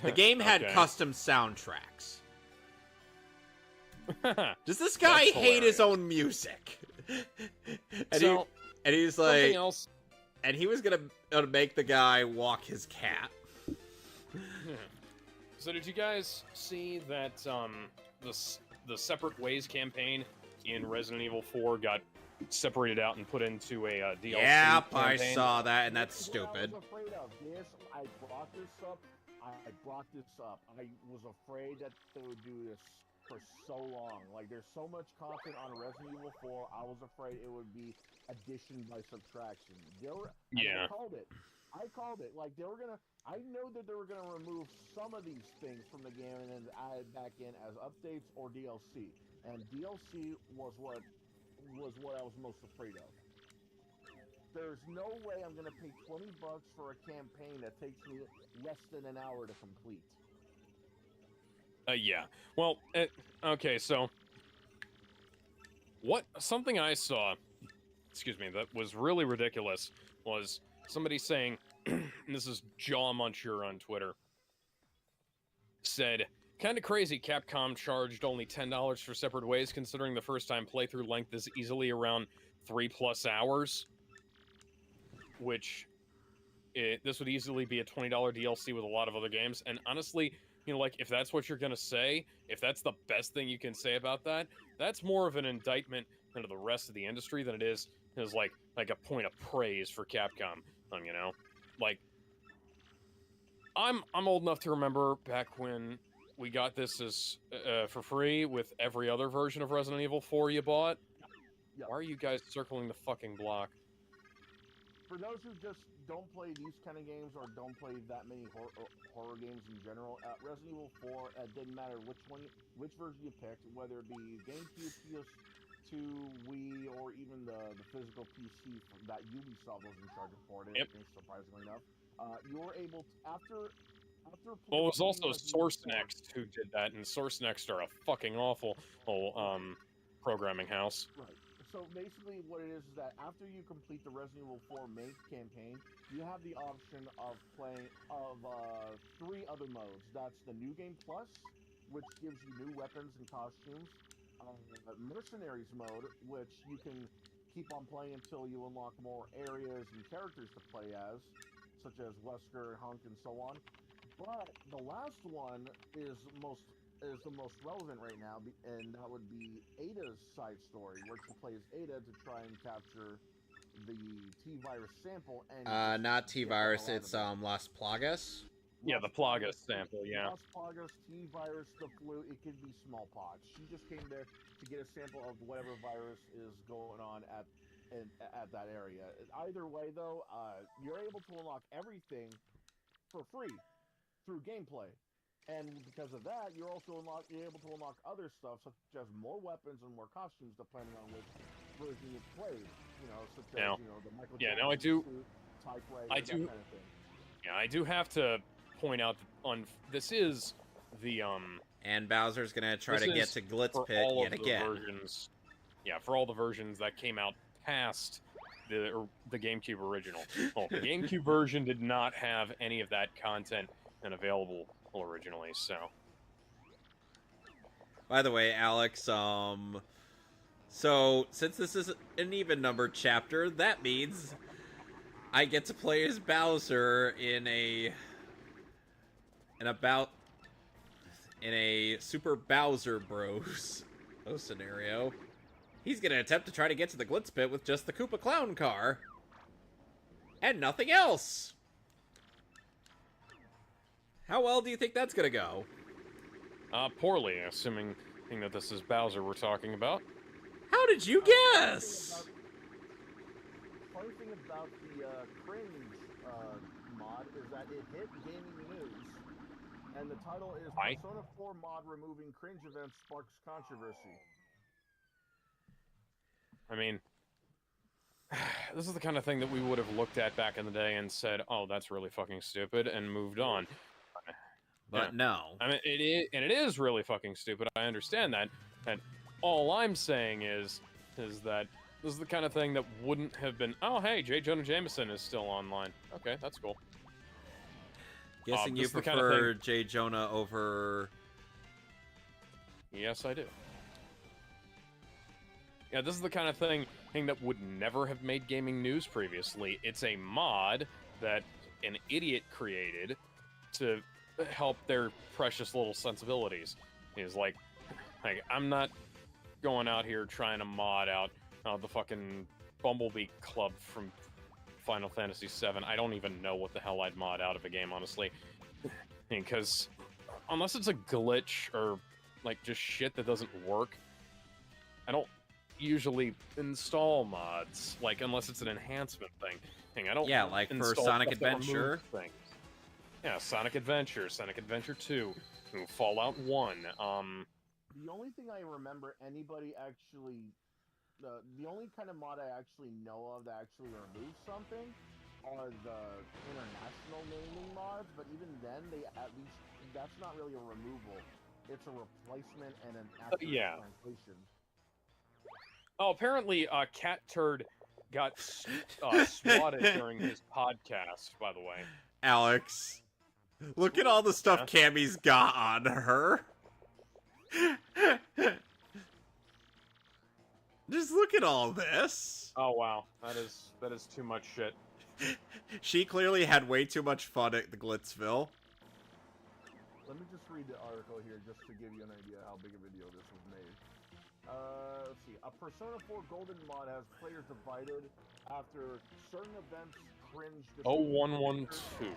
The game had custom soundtracks. Does this guy hate his own music? And he's like... Else. And he was gonna make the guy walk his cat. So did you guys see that the Separate Ways campaign in Resident Evil 4 got separated out and put into a DLC Yep, campaign? I saw that, and that's stupid. I was afraid of this. I brought this up. I was afraid that they would do this for so long. Like, there's so much content on Resident Evil 4, I was afraid it would be addition by subtraction. I called it. Like, I know that they were gonna remove some of these things from the game and then add it back in as updates or DLC. And DLC was what I was most afraid of. There's no way I'm gonna pay $20 for a campaign that takes me less than an hour to complete. Yeah. Well, okay, so something I saw, excuse me, that was really ridiculous was somebody saying, and this is Jaw Muncher on Twitter, said, "Kinda crazy Capcom charged only $10 for Separate Ways considering the first time playthrough length is easily around 3+ hours, which this would easily be a $20 DLC with a lot of other games." And honestly, you know, like, if that's what you're gonna say, if that's the best thing you can say about that, that's more of an indictment into the rest of the industry than it is like a point of praise for Capcom. You know, like, I'm old enough to remember back when we got this as for free with every other version of Resident Evil 4 you bought. Yep. Why are you guys circling the fucking block? For those who just don't play these kind of games or don't play that many horror games in general, Resident Evil 4, it didn't matter which version you picked, whether it be GameCube, PS2, Wii, or even the physical PC that Ubisoft was in charge of porting, surprisingly enough. You were able to, after well, it was also Source Next who did that, and Source Next are a fucking awful programming house. Right. so basically what it is that after you complete the Resident Evil 4 main campaign, you have the option of playing 3 other modes. That's the New Game Plus, which gives you new weapons and costumes. Mercenaries mode, which you can keep on playing until you unlock more areas and characters to play as, such as Wesker, Hunk, and so on. But the last one is the most relevant right now, and that would be Ada's side story, where she plays Ada to try and capture the T-Virus sample. And not T-Virus, it's Las Plagas. Yeah, the Plagas sample, yeah. Las Plagas, T-Virus, the flu, it could be smallpox. She just came there to get a sample of whatever virus is going on at that area. Either way, though, you're able to unlock everything for free through gameplay. And because of that, you're also able to unlock other stuff, such as more weapons and more costumes, depending on which version you played. You know, such as the Michael Jackson suit, typewriter, that kind of thing. Yeah, I do have to point out that this is the And Bowser's gonna try to get to Glitz Pit yet again. For all the versions that came out past the GameCube original. Well, the GameCube version did not have any of that content and available originally, so. By the way, Alex, so since this is an even numbered chapter, that means I get to play as Bowser in a Super Bowser Bros scenario. He's gonna attempt to try to get to the Glitz Pit with just the Koopa Clown car and nothing else. How well do you think that's gonna go? Poorly, assuming that this is Bowser we're talking about. How did you guess? Funny thing about the Cringe mod is that it hit gaming news, and the title is Persona 4 mod removing cringe events sparks controversy. I mean, this is the kind of thing that we would have looked at back in the day and said, "Oh, that's really fucking stupid," and moved on. But no. I mean, it is really fucking stupid. I understand that. And all I'm saying is that this is the kind of thing that wouldn't have been, oh, hey, J. Jonah Jameson is still online. Okay, that's cool. Guessing you prefer J. Jonah over... Yes, I do. Yeah, this is the kind of thing that would never have made gaming news previously. It's a mod that an idiot created to help their precious little sensibilities. He's like, I'm not going out here trying to mod out the fucking Bumblebee Club from Final Fantasy VII. I don't even know what the hell I'd mod out of a game, honestly. Because unless it's a glitch or like just shit that doesn't work, I don't usually install mods, like unless it's an enhancement thing. I don't. Yeah, like for Sonic Adventure. Yeah, Sonic Adventure, Sonic Adventure 2, Fallout 1. The only thing I remember anybody actually, the only kind of mod I actually know of that actually removes something are the international naming mods, but even then, that's not really a removal. It's a replacement and an accurate translation. Oh, apparently, Cat Turd got swatted during his podcast, by the way. Alex, look at all the stuff Cammy's got on her. Just look at all this. Oh wow, that is too much shit. She clearly had way too much fun at the Glitzville. Let me just read the article here just to give you an idea how big a video this was made. Let's see. A Persona 4 Golden mod has players divided after certain events cringe. 0112.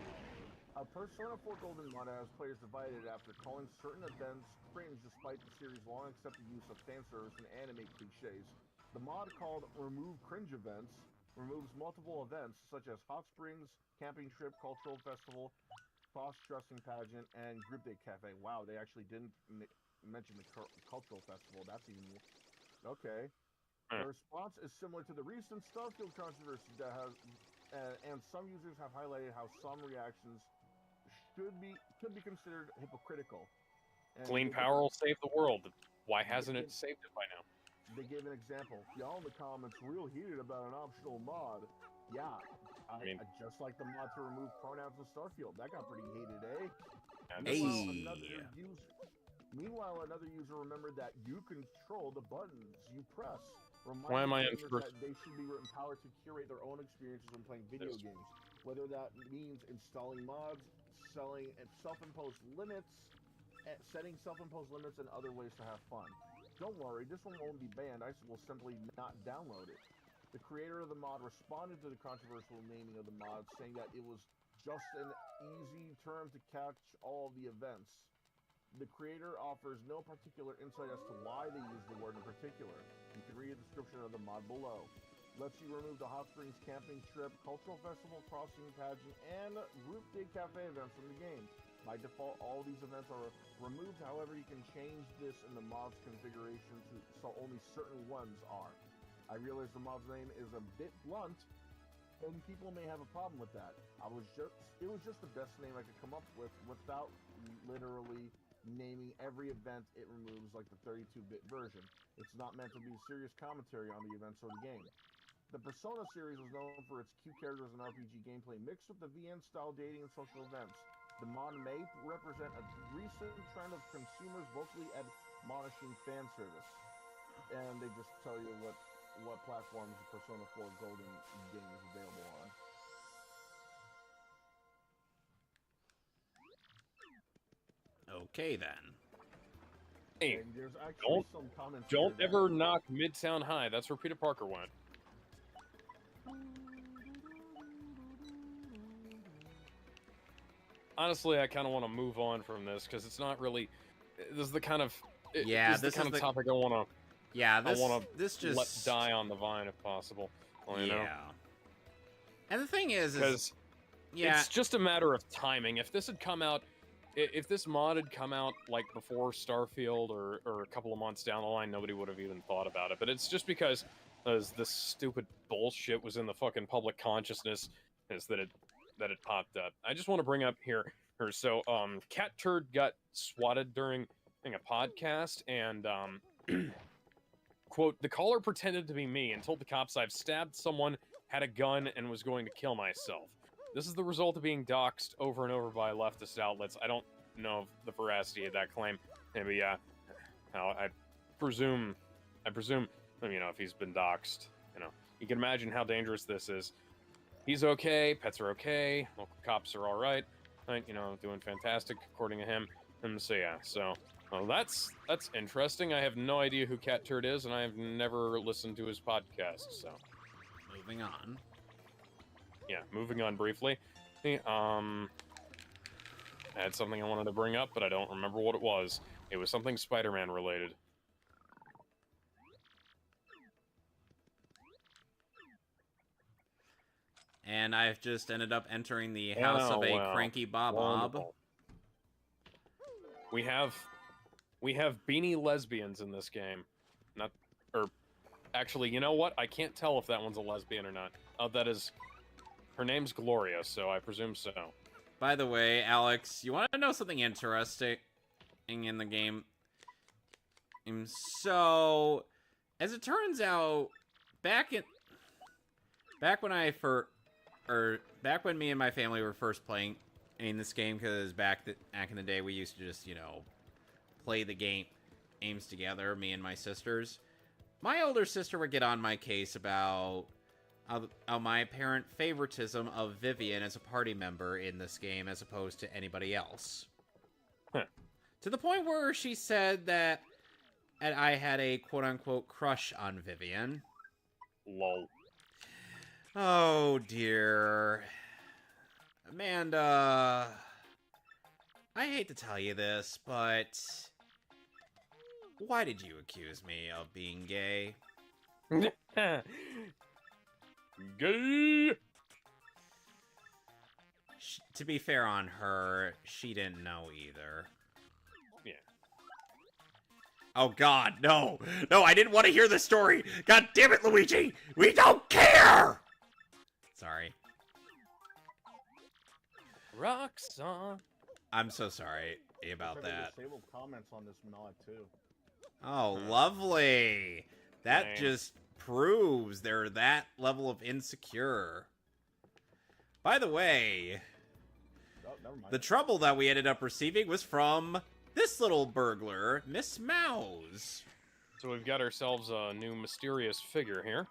A Persona 4 Golden mod has players divided after calling certain events cringe despite the series' long accepted use of fan service and anime cliches. The mod called Remove Cringe Events removes multiple events such as Hot Springs, Camping Trip, Cultural Festival, Cross-Dressing Pageant, and Group Day Cafe. Wow, they actually didn't mention the Cultural Festival. That's even... Okay. The response is similar to the recent Starfield controversy that has... and some users have highlighted how some reactions could be considered hypocritical. And Clean power will save the world. Why hasn't it saved it by now? they gave an example. Y'all in the comments real heated about an optional mod. Yeah, I just like the mod to remove pronouns in Starfield. That got pretty heated, eh? Meanwhile, another user remembered that you control the buttons you press. Why am I in Reminding gamers that they should be empowered to curate their own experiences when playing video games. Whether that means installing mods, setting self-imposed limits, and other ways to have fun. Don't worry, this one won't be banned. I will simply not download it. The creator of the mod responded to the controversial naming of the mod, saying that it was just an easy term to catch all of the events. The creator offers no particular insight as to why they use the word in particular. You can read a description of the mod below. Lets you remove the Hot Springs camping trip, cultural festival, crossing pageant, and group day cafe events from the game. By default, all these events are removed. However, you can change this in the mod's configuration so only certain ones are. I realize the mod's name is a bit blunt, and people may have a problem with that. It was just the best name I could come up with without literally naming every event it removes like the 32-bit version. It's not meant to be serious commentary on the events or the game. The Persona series was known for its cute characters and RPG gameplay mixed with the VN-style dating and social events. The mod may represent a recent trend of consumers vocally admonishing fan service. And they just tell you what platforms the Persona 4 Golden game is available on. Okay, then. Hey, there's actually some comments don't ever knock Midtown High. That's where Peter Parker went. Honestly, I kind of want to move on from this because it's not really. This is the kind of this is the kind of topic I want to. Yeah, I want to just let die on the vine if possible. You know? And the thing is it's just a matter of timing. If this had come out. If this mod had come out like before Starfield or a couple of months down the line, nobody would have even thought about it. But it's just because this stupid bullshit was in the fucking public consciousness is that it popped up. I just want to bring up here. So Cat Turd got swatted during a podcast and quote, the caller pretended to be me and told the cops I've stabbed someone, had a gun, and was going to kill myself. This is the result of being doxxed over and over by leftist outlets. I don't know the veracity of that claim. Maybe, I presume, if he's been doxxed, you can imagine how dangerous this is. He's okay, pets are okay, local cops are alright, doing fantastic according to him. And so, yeah, well, that's interesting. I have no idea who Cat Turd is, and I have never listened to his podcast, so. Moving on. Yeah, moving on briefly. I had something I wanted to bring up, but I don't remember what it was. It was something Spider-Man related. And I've just ended up entering the house of a cranky Bob. We have beanie lesbians in this game. Actually, you know what? I can't tell if that one's a lesbian or not. Her name's Gloria, so I presume so. By the way, Alex, you want to know something interesting in the game? So, as it turns out, back when me and my family were first playing this game, because back in the day we used to just, play the games together, me and my sisters. My older sister would get on my case about my apparent favoritism of Vivian as a party member in this game as opposed to anybody else. Huh. To the point where she said that I had a quote-unquote crush on Vivian. Lol. Oh, dear. Amanda, I hate to tell you this, but why did you accuse me of being gay? Gay! To be fair on her, she didn't know either. Yeah. Oh god, no! No, I didn't want to hear the story! God damn it, Luigi! We don't care! Sorry. Roxanne. I'm so sorry about that. Disabled comments on this mod too. Oh, lovely! That just proves they're that level of insecure. By the way, never mind. the trouble that we ended up receiving was from this little burglar, Miss Mouse. So we've got ourselves a new mysterious figure here.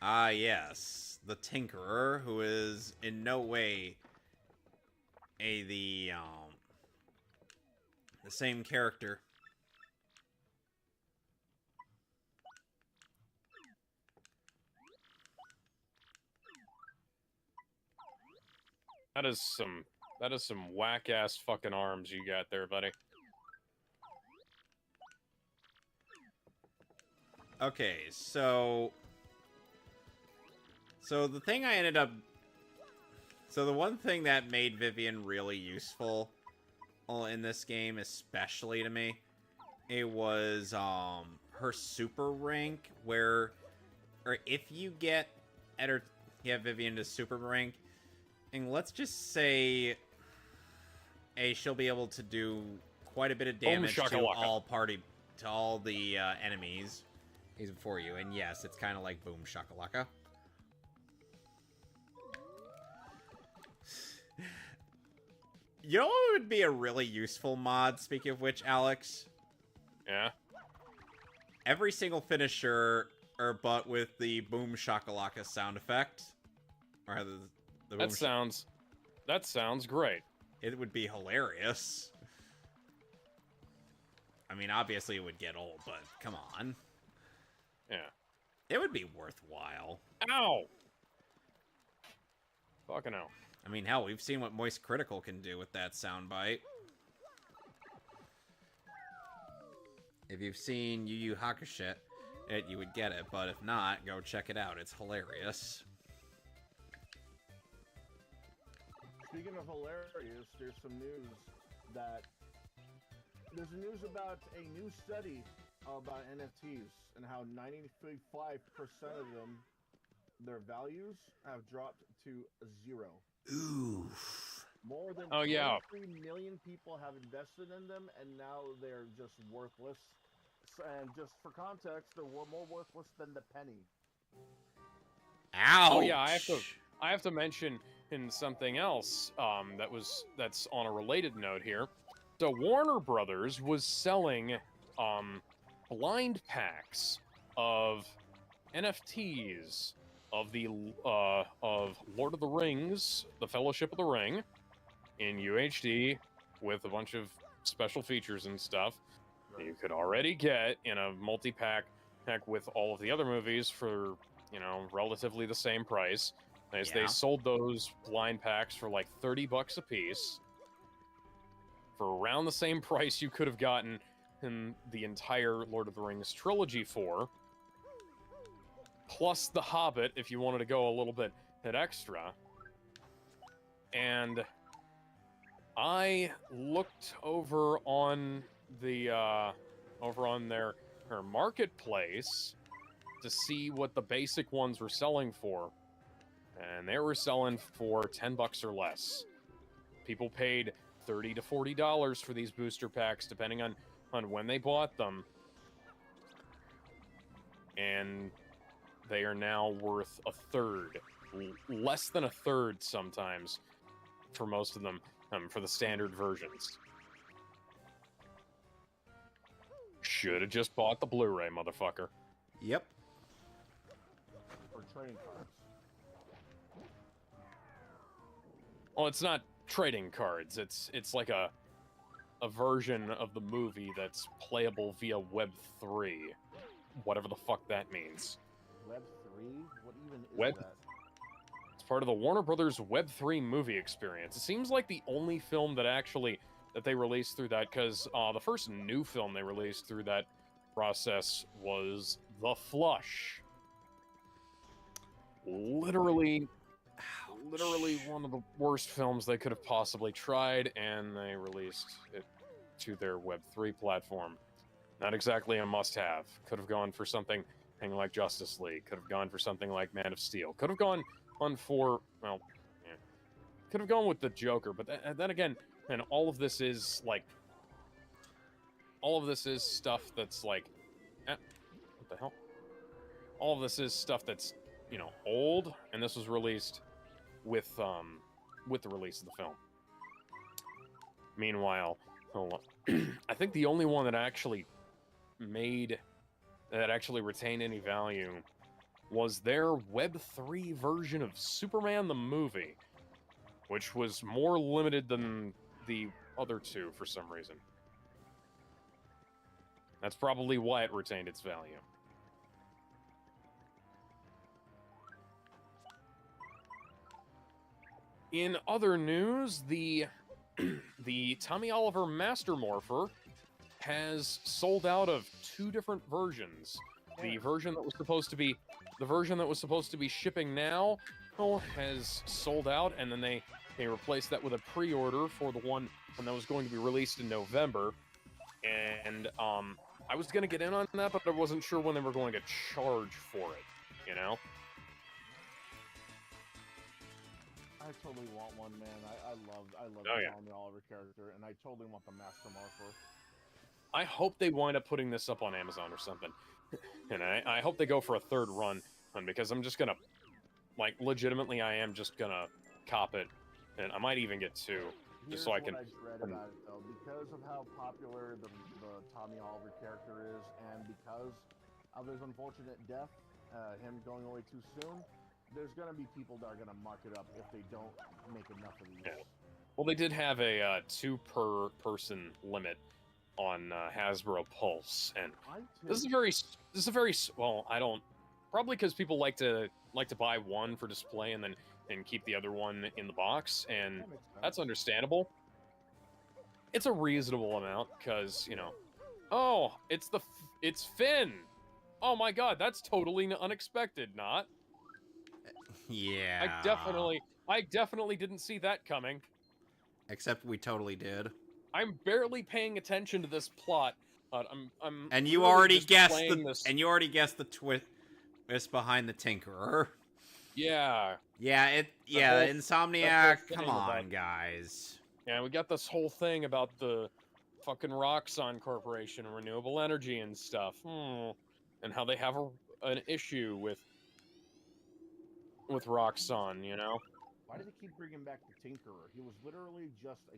Ah, yes. The Tinkerer, who is in no way the same character. That is some whack-ass fucking arms you got there, buddy. Okay, so the thing I ended up... So the one thing that made Vivian really useful in this game, especially to me, it was her super rank, or if you get Vivian to super rank, and let's just say she'll be able to do quite a bit of damage to all the enemies even before you. And yes, it's kind of like Boom Shakalaka. You know what would be a really useful mod, speaking of which, Alex? Yeah? Every single finisher, but with the Boom Shakalaka sound effect. Or the that sounds great. It would be hilarious. I mean, obviously it would get old, but come on. Yeah. It would be worthwhile. Ow! Fucking hell. I mean, hell, we've seen what Moist Critical can do with that soundbite. If you've seen Yu Yu Hakusho, you would get it, but if not, go check it out. It's hilarious. Speaking of hilarious, there's some news about a new study about NFTs and how 95% of them, their values have dropped to 0. Oof. More than 3 million people have invested in them, and now they're just worthless. And just for context, they're more worthless than the penny. Ouch! Oh yeah, I have to mention in something else that's on a related note here. So Warner Brothers was selling blind packs of NFTs of the of Lord of the Rings, The Fellowship of the Ring, in UHD with a bunch of special features and stuff. You could already get in a multi-pack with all of the other movies for, relatively the same price. They sold those blind packs for like $30 a piece. For around the same price you could have gotten in the entire Lord of the Rings trilogy for. Plus The Hobbit, if you wanted to go a little bit extra. And I looked over on their marketplace to see what the basic ones were selling for. And they were selling for $10 or less. People paid $30 to $40 for these booster packs, depending on when they bought them. And they are now worth a third. Less than a third sometimes for most of them, for the standard versions. Should have just bought the Blu-ray, motherfucker. Yep. Or trading cards. Well, it's not trading cards. It's like a version of the movie that's playable via Web 3. Whatever the fuck that means. Web 3? What even is that? It's part of the Warner Brothers Web 3 movie experience. It seems like the only film that they released through that, because the first new film they released through that process was The Flush. Literally one of the worst films they could have possibly tried, and they released it to their Web 3 platform. Not exactly a must-have. Could have gone for something like Justice League. Could have gone for something like Man of Steel. Could have gone could have gone with the Joker, but then again, and all of this is stuff that's like What the hell? All of this is stuff that's, you know, old, and this was released with the release of the film. Meanwhile, I think the only one that actually retained any value was their Web 3 version of Superman the movie, which was more limited than the other two for some reason. That's probably why it retained its value. In other news, the Tommy Oliver Master Morpher has sold out of 2 different versions. The version that was supposed to be shipping now has sold out, and then they replaced that with a pre-order for the one that was going to be released in November. And I was going to get in on that, but I wasn't sure when they were going to charge for it, you know? I totally want one, man. I love the Tommy Oliver character, and I totally want the Master Morpher. I hope they wind up putting this up on Amazon or something. And I hope they go for a 3rd run, because I'm just gonna, like, legitimately, I am just gonna cop it, and I might even get 2, just so I can. Here's what I dread about it, though. Because of how popular the Tommy Oliver character is, and because of his unfortunate death, him going away too soon, there's gonna be people that are gonna mark it up if they don't make enough of these. Yeah. Well, they did have a 2 per person limit on Hasbro Pulse, and this is a very well. I don't probably because people like to buy one for display and then keep the other one in the box, and that's understandable. It's a reasonable amount because, you know, oh, it's Finn. Oh my God, that's totally unexpected. Not. Yeah. I definitely didn't see that coming. Except we totally did. I'm barely paying attention to this plot. I'm and you really already guessed the twist behind the Tinkerer. Yeah. Yeah, Insomniac, come on, guys. Yeah, we got this whole thing about the fucking Roxxon Corporation and renewable energy and stuff. And how they have an issue with Roxxon, you know? Why do they keep bringing back the Tinkerer? He was literally just a...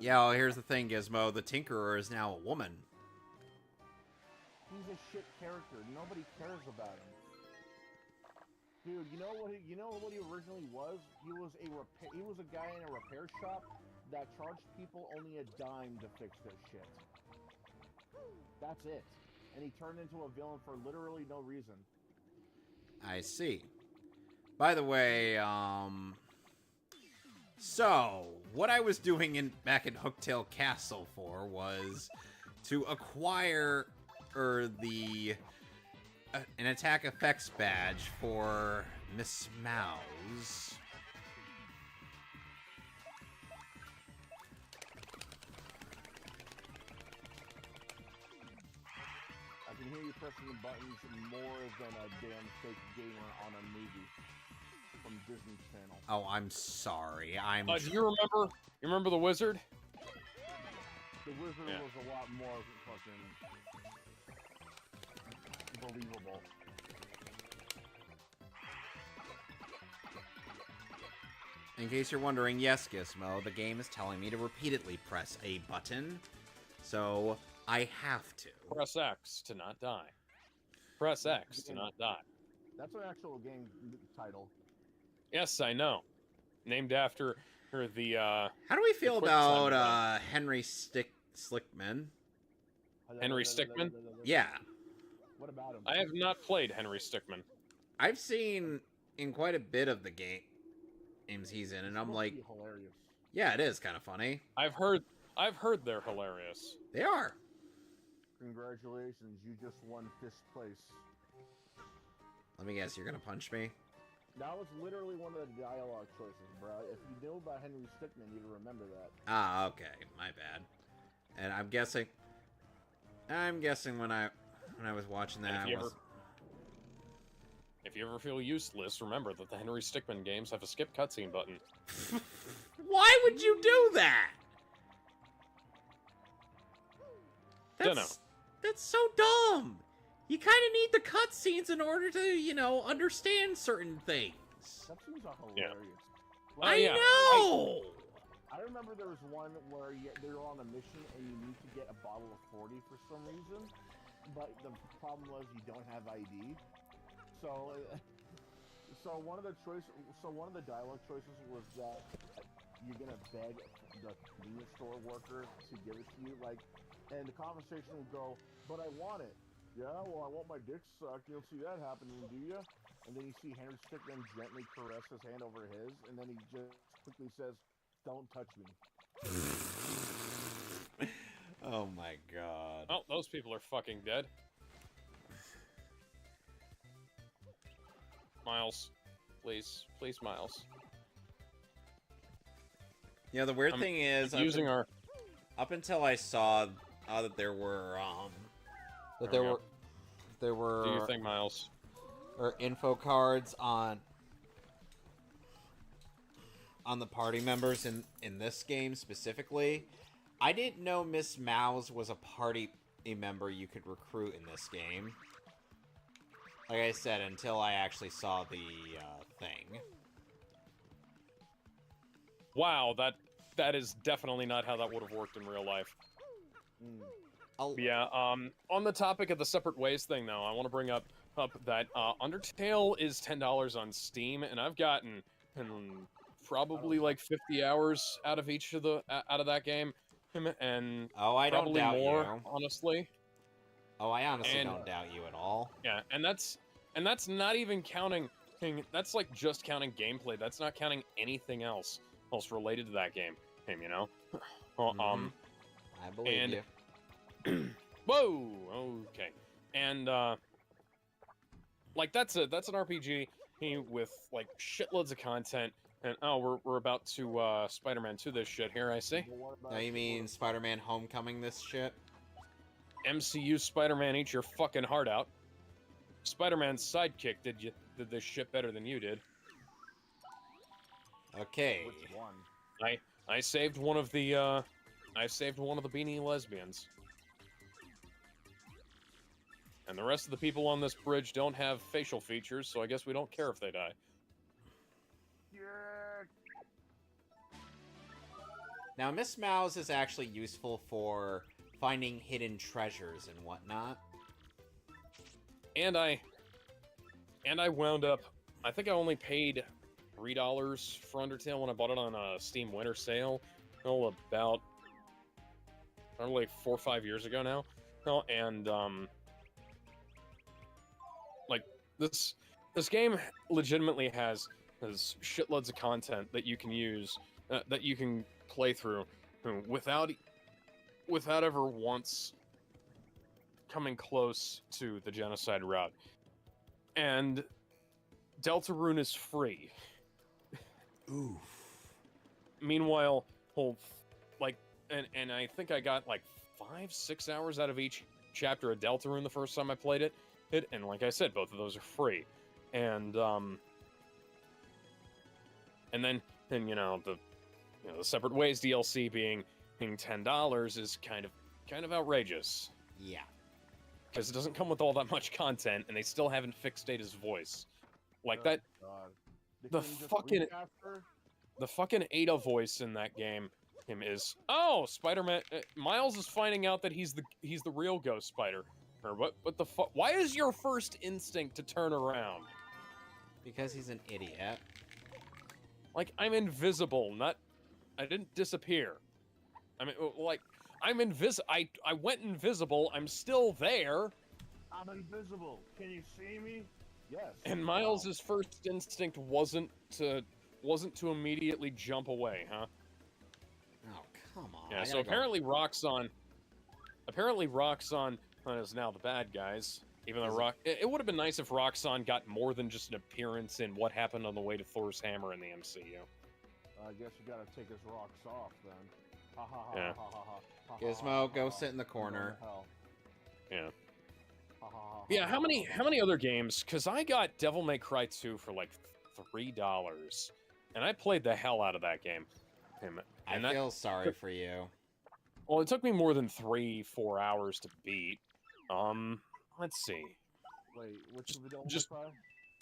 Yeah, well, here's the thing, Gizmo. The Tinkerer is now a woman. He's a shit character. Nobody cares about him. Dude, you know what he originally was? He was a guy in a repair shop that charged people only a dime to fix their shit. That's it. And he turned into a villain for literally no reason. I see. By the way, so what I was doing back in Hooktail Castle for was to acquire an attack effects badge for Miss Mouse. I can hear you pressing the buttons more than a damn fake gamer on a movie from Disney Channel. Oh, I'm sorry. Do you remember the Wizard? The Wizard was a lot more fucking believable. In case you're wondering, yes, Gizmo, the game is telling me to repeatedly press a button, so I have to. Press X to not die. Press X to not die. That's an actual game title. Yes, I know. Named after the, How do we feel about, Henry Stickmin? Henry Stickmin? Yeah. What about him? I have not played Henry Stickmin. I've seen in quite a bit of the games he's in, and I'm like, hilarious. Yeah, it is kind of funny. I've heard they're hilarious. They are. Congratulations, you just won 5th place. Let me guess, you're gonna punch me? That was literally one of the dialogue choices, bro. If you knew about Henry Stickmin, you'd remember that. Ah, okay, my bad. And I'm guessing when I was watching that, if you ever feel useless, remember that the Henry Stickmin games have a skip cutscene button. Why would you do that? Dunno. That's so dumb. You kind of need the cutscenes in order to, you know, understand certain things. Cutscenes are hilarious. Oh, I yeah. know. I remember there was one where they were on a mission and you need to get a bottle of 40 for some reason, but the problem was you don't have ID. So, one of the dialogue choices was that you're gonna beg the convenience store worker to give it to you, and the conversation would go, "But I want it." "Yeah, well, I want my dick sucked. You don't see that happening, do you?" And then you see Henry Strickland gently caress his hand over his, and then he just quickly says, "Don't touch me." Oh my god. Oh, those people are fucking dead. Miles. Please, Miles. You know, the weird thing is, up until I saw that there were Do you think, Miles? Or info cards on the party members in this game specifically. I didn't know Miss Mouse was a party member you could recruit in this game. Like I said, until I actually saw the thing. Wow, that is definitely not how that would have worked in real life. Yeah, on the topic of the separate ways thing, though, I want to bring up that Undertale is $10 on Steam, and I've gotten probably like 50 hours out of that game, and I don't doubt more, you. honestly. I honestly don't doubt you at all. Yeah, and that's not even counting. That's like just counting gameplay. That's not counting anything else related to that game. You know. I believe you. Whoa. Okay. And like that's an RPG with like shitloads of content. And we're about to Spider-Man 2 this shit here. I see. Now you mean Spider-Man Homecoming this shit? MCU Spider-Man, eat your fucking heart out. Spider-Man's sidekick did this shit better than you did. Okay. Which one? I saved one of the beanie lesbians. And the rest of the people on this bridge don't have facial features, so I guess we don't care if they die. Now, Miss Mouse is actually useful for finding hidden treasures and whatnot. And I wound up, I think I only paid $3 for Undertale when I bought it on a Steam Winter Sale. About probably 4 or 5 years ago now. And like this game legitimately has shitloads of content that you can use, that you can play through without ever once coming close to the genocide route. And Deltarune is free. Oof. Meanwhile, and I think I got like 5-6 hours out of each chapter of Deltarune the first time I played it. And like I said, both of those are free. And then the Separate Ways DLC being $10 is kind of outrageous. Yeah. Because it doesn't come with all that much content, and they still haven't fixed Ada's voice. Like that. God. The fucking Ada voice in that game is Spider-Man. Miles is finding out that he's the real Ghost Spider. Or what the fuck? Why is your first instinct to turn around? Because he's an idiot. Like, I'm invisible, I didn't disappear. I mean, like, I'm invisible. I went invisible. I'm still there. I'm invisible. Can you see me? Yes. And Miles's first instinct wasn't to immediately jump away, huh? Oh, come on. Yeah. So apparently Roxxon is now the bad guys. Even though it would have been nice if Roxxon got more than just an appearance in What Happened on the Way to Thor's Hammer in the MCU. I guess you gotta take his rocks off then. Ha ha ha Yeah. ha ha ha. Gizmo, go sit in the corner. Yeah. Yeah, how many other games? Because I got Devil May Cry 2 for like $3, and I played the hell out of that game. I feel sorry for you. Well, it took me more than 3-4 hours to beat. Let's see. Wait, which of the Devil Just- May Cry?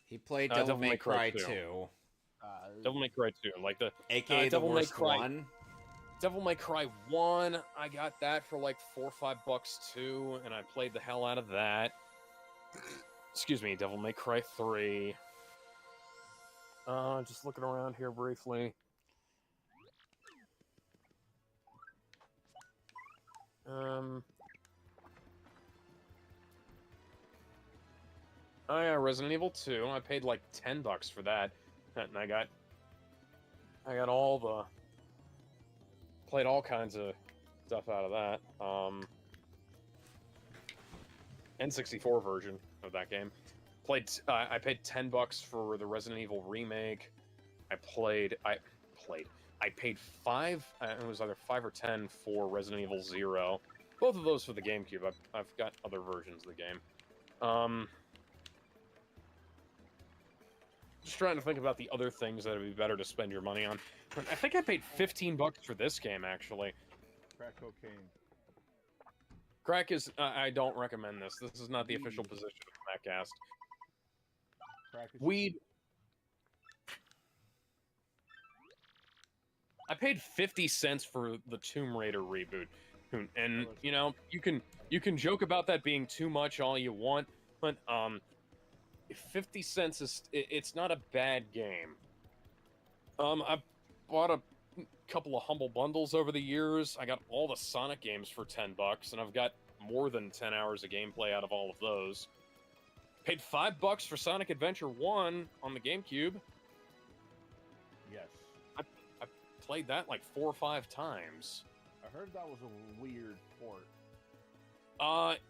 He played Devil May Cry 2, Devil May Cry 2, like the aka the Devil May worst Cry- one. Devil May Cry 1. I got that for like $4 or $5 too, and I played the hell out of that. Excuse me, Devil May Cry 3. Just looking around here briefly. Oh yeah, Resident Evil 2. I paid like $10 for that, and I got all the played all kinds of stuff out of that. N64 version of that game. I paid $10 for the Resident Evil remake. I paid five. It was either 5 or 10 for Resident Evil 0. Both of those for the GameCube. I've got other versions of the game. Just trying to think about the other things that would be better to spend your money on. I think I paid $15 for this game, actually. Crack cocaine. Crack is... I don't recommend this. This is not the official position of Mechast. Crack is Weed... I paid 50 cents for the Tomb Raider reboot. And, you know, you can joke about that being too much all you want, but, 50 cents is... It's not a bad game. I bought a couple of Humble Bundles over the years. I got all the Sonic games for $10, and I've got more than 10 hours of gameplay out of all of those. Paid $5 for Sonic Adventure 1 on the GameCube. Yes. I played that like 4 or 5 times. I heard that was a weird port.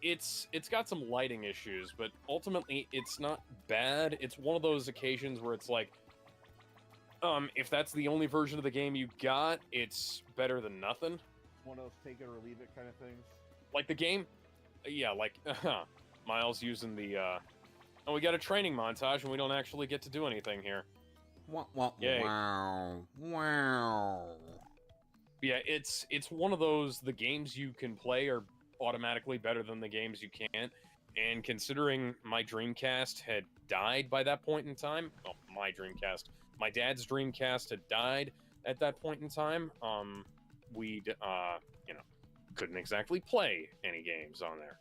It's got some lighting issues, but ultimately it's not bad. It's one of those occasions where it's like, if that's the only version of the game you got, it's better than nothing. One of those take it or leave it kind of things. Like the game, yeah, like, Miles using the, oh, we got a training montage and we don't actually get to do anything here. Yay. Wow. Yeah, it's one of those, the games you can play are automatically better than the games you can't. And considering my Dreamcast had died by that point in time, well, my dad's Dreamcast had died at that point in time, we'd, you know, couldn't exactly play any games on there.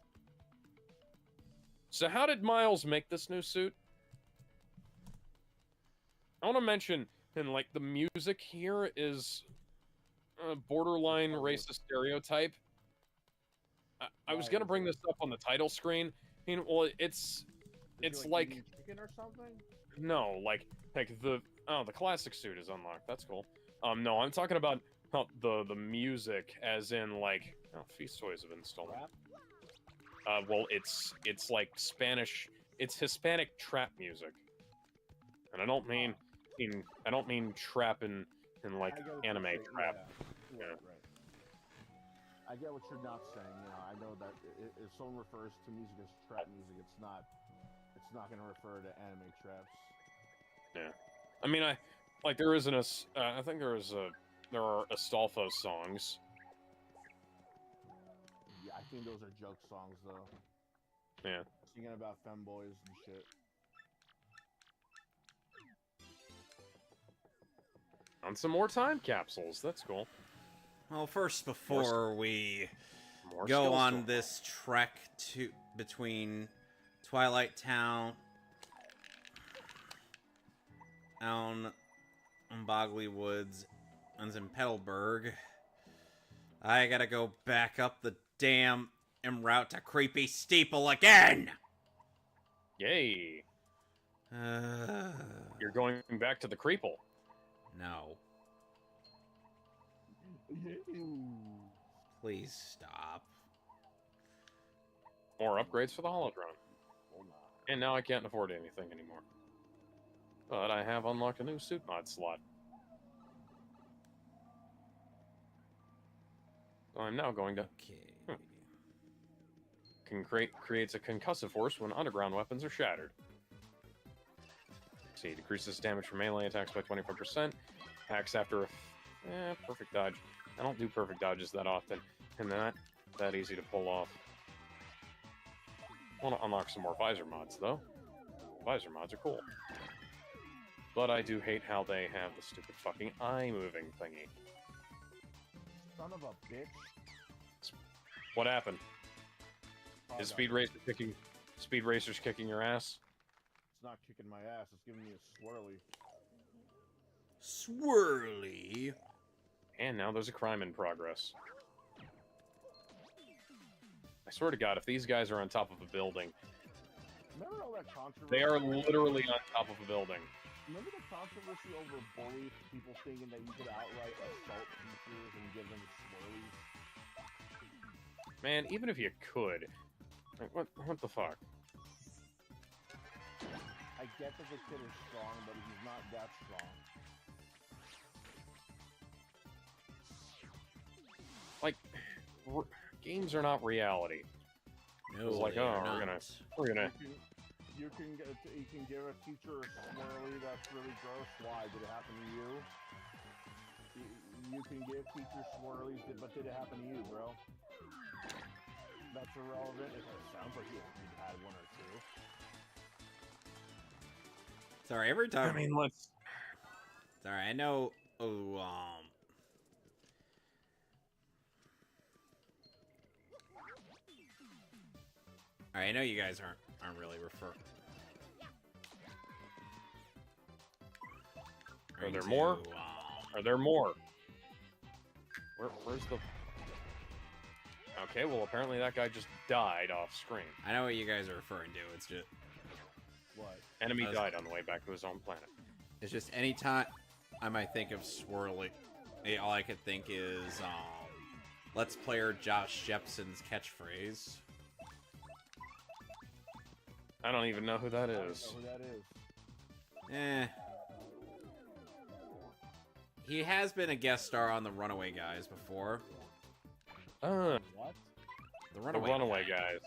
So how did Miles make this new suit? I want to mention, and like, the music here is a borderline racist stereotype. I was gonna bring this up on the title screen. You know, well, it's like chicken or something. No, like the classic suit is unlocked. That's cool. No, I'm talking about the music, as in like, oh, Feast Toys have been stolen. Well, it's like Spanish. It's Hispanic trap music, and I don't mean trap in like anime trap. Yeah. Right. I get what you're not saying. You know, I know that if someone refers to music as trap music, it's not going to refer to anime traps. Yeah, I mean, I think there are Astolfo songs. Yeah, I think those are joke songs though. Yeah. Singing about femboys and shit. On some more time capsules. That's cool. Well, first, before we More go on skills. this trek between Twilight Town, down Bogley Woods, and in Petalburg, I gotta go back up the damn en route to Creepy Steeple again! Yay! You're going back to the Creeple. No. Please stop. More upgrades for the Holodrome. And now I can't afford anything anymore. But I have unlocked a new suit mod slot. So I'm now going to... Okay. Creates a concussive force when underground weapons are shattered. See, decreases damage from melee attacks by 24%. Attacks after a... perfect dodge. I don't do perfect dodges that often. And that easy to pull off. want to unlock some more visor mods, though. Visor mods are cool. But I do hate how they have the stupid fucking eye-moving thingy. Son of a bitch. What happened? Oh, Is no. Speed Racer's kicking your ass? It's not kicking my ass. It's giving me a swirly. Swirly. And now there's a crime in progress. I swear to God, if these guys are on top of a building... Remember all that controversy? They are literally on top of a building. Remember the controversy over bullies? People thinking that you could outright assault teachers and give them swirlies? Man, even if you could... Like, what the fuck? I get that the kid is strong, but he's not that strong. Like, games are not reality. No, It's like, they are oh, not. we're gonna. You can give a teacher a swirly that's really gross. Why? Did it happen to you? You can give teachers swirlies, but did it happen to you, bro? That's irrelevant. It sounds like you had one or two. Sorry, every time. I mean, let's. Sorry, I know. Alright, I know you guys aren't really referring. Are there more? Are there more? Where's the... Okay, well, apparently that guy just died off screen. I know what you guys are referring to. It's just... What? Enemy died on the way back to his own planet. It's just anytime I might think of swirly, all I could think is, Let's Player Josh Jepson's catchphrase. I don't even know who that I don't is. know who that is. Eh. He has been a guest star on the Runaway Guys before. What? The The Runaway, Runaway guys.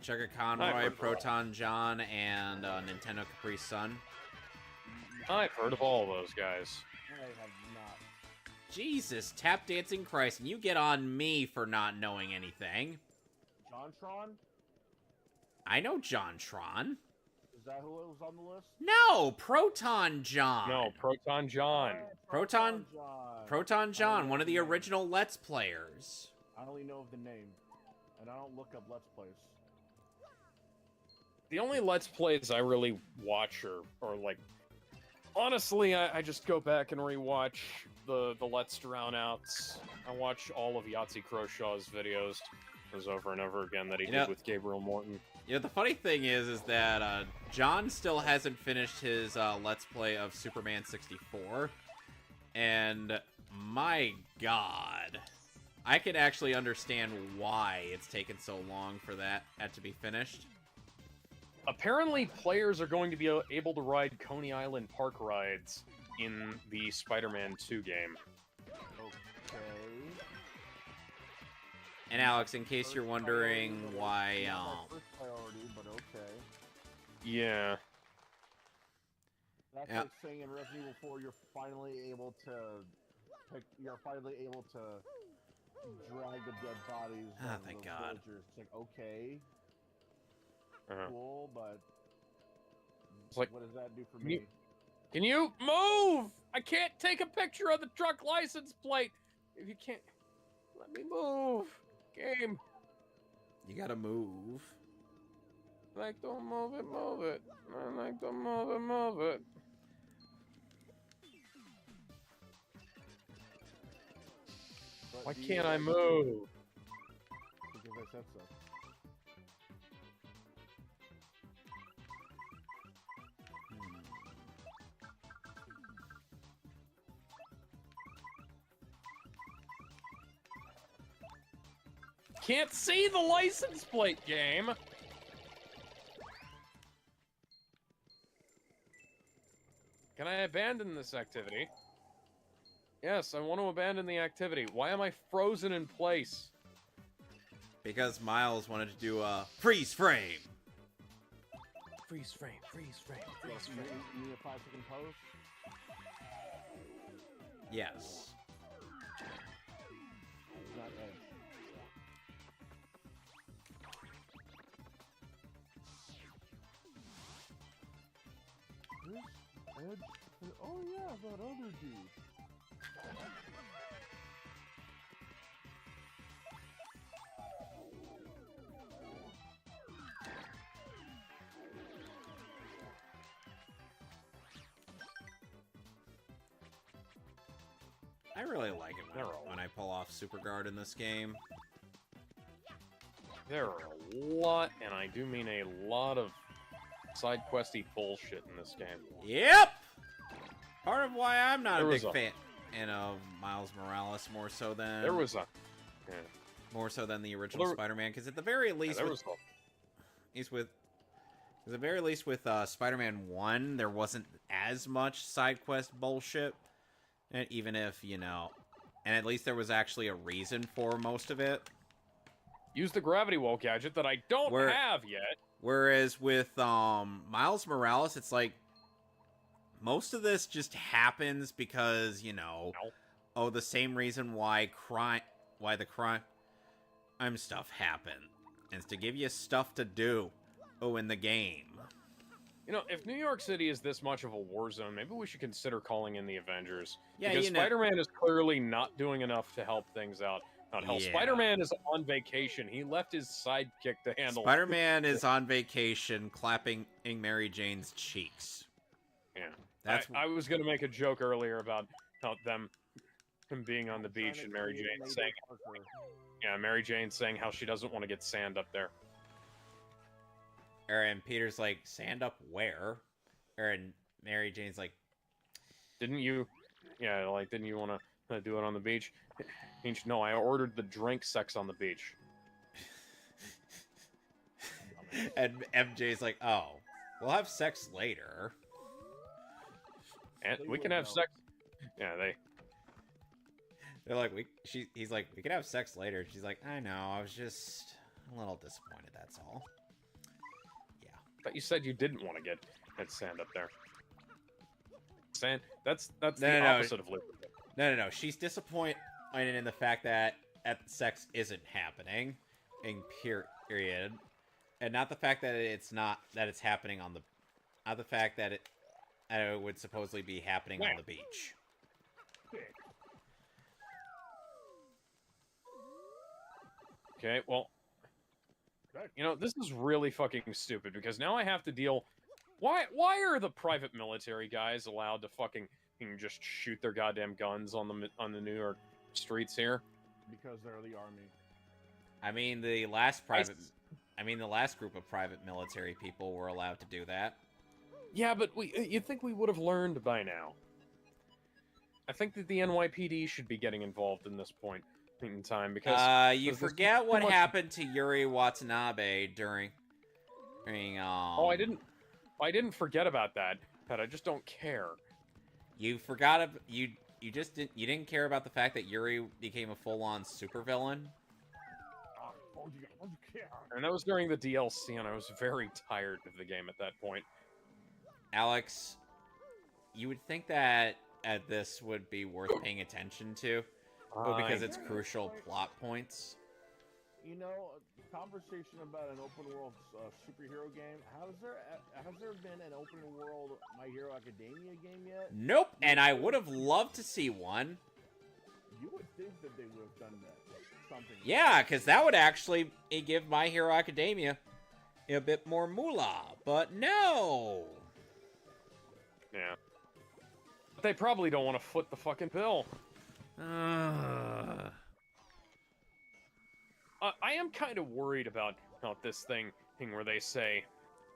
Chugga I've Conroy, heard of Proton John, and Nintendo Capri Sun. I've heard of all of those guys. I have not. Jesus, Tap Dancing Christ, and you get on me for not knowing anything. JonTron? I know JonTron. Is that who was on the list? No, Proton John. No, Proton John. Proton John. Proton John, one of the original Let's Players. I only know of the name, and I don't look up Let's Plays. The only Let's Plays I really watch are like... Honestly, I just go back and rewatch the Let's Drownouts. I watch all of Yahtzee Crowshaw's videos. Those over and over again that he did with Gabriel Morton. You know, the funny thing is that John still hasn't finished his Let's Play of Superman 64. And my god, I can actually understand why it's taken so long for that to be finished. Apparently, players are going to be able to ride Coney Island park rides in the Spider-Man 2 game. Okay. And Alex, in case you're wondering why, Not my first priority, but okay. Yeah. That's Yeah. like saying in Resident Evil 4, you're finally able to drag the dead bodies. Ah, of thank the God. villagers. It's like, okay, Uh-huh. cool, but It's like, what does that do for You- me? can you move? I can't take a picture of the truck license plate. If you can't, let me move. Game. you gotta move. Like, don't move it, move it. I like, don't move it, move it. But Why do you can't I like- move? Because I said so. Can't see the license plate, game. Can I abandon this activity? Yes, I want to abandon the activity. Why am I frozen in place? Because Miles wanted to do a freeze frame. Freeze frame, freeze frame, You need a 5-second pause? Yes. It's not edge. Chris, Ed, and oh yeah, that other dude. I really like it when I pull off Super Guard in this game. There are a lot, and I do mean a lot of side questy bullshit in this game. Yep! Part of why I'm not a There big was fan of Miles Morales, more so than There was a... Yeah. more so than the original Well, Spider-Man, because at the very least, there with, was at the very least with Spider-Man 1, there wasn't as much side quest bullshit. And even if, you know, and at least there was actually a reason for most of it. Use the gravity well gadget that I don't have yet. Whereas with Miles Morales, it's like most of this just happens because, you know, the same reason why the crime stuff happened. And it's to give you stuff to do in the game. You know, if New York City is this much of a war zone, maybe we should consider calling in the Avengers. Yeah, because you know, Spider-Man is clearly not doing enough to help things out. Not hell, Yeah. Spider-Man is on vacation. He left his sidekick to handle. Spider-Man is on vacation clapping Mary Jane's cheeks. Yeah. That's I was going to make a joke earlier about how him being on the beach and Mary Jane saying... Yeah, Mary Jane saying how she doesn't want to get sand up there. And Peter's like, sand up where? And Mary Jane's like, didn't you want to do it on the beach? No, I ordered the drink sex on the beach. and MJ's like, oh, we'll have sex later. And we can have sex. Yeah, they're like, he's like, we can have sex later. She's like, I know, I was just a little disappointed, that's all. But you said you didn't want to get sand up there. Sand? That's No, the opposite of lubricant. No. She's disappointed in the fact that sex isn't happening in period, and not the fact that it's happening on the, not the fact that it would supposedly be happening on the beach. Okay, well, you know, this is really fucking stupid, because now I have to deal... Why are the private military guys allowed to fucking just shoot their goddamn guns on the New York streets here? Because they're the army. I mean, the last group of private military people were allowed to do that. Yeah, but you'd think we would have learned by now. I think that the NYPD should be getting involved in this point in time, because... you forget what happened to Yuri Watanabe during Oh, I didn't forget about that, but I just don't care. You forgot you didn't care about the fact that Yuri became a full-on supervillain? And that was during the DLC, and I was very tired of the game at that point. Alex, you would think that this would be worth paying attention to, because it's crucial plot points. You know, conversation about an open world superhero game. Has there been an open world My Hero Academia game yet? Nope, and I would have loved to see one. You would think that they would have done that. Something. Yeah, because that would actually give My Hero Academia a bit more moolah, but no. Yeah. But they probably don't want to foot the fucking bill. I am kind of worried about this thing where they say,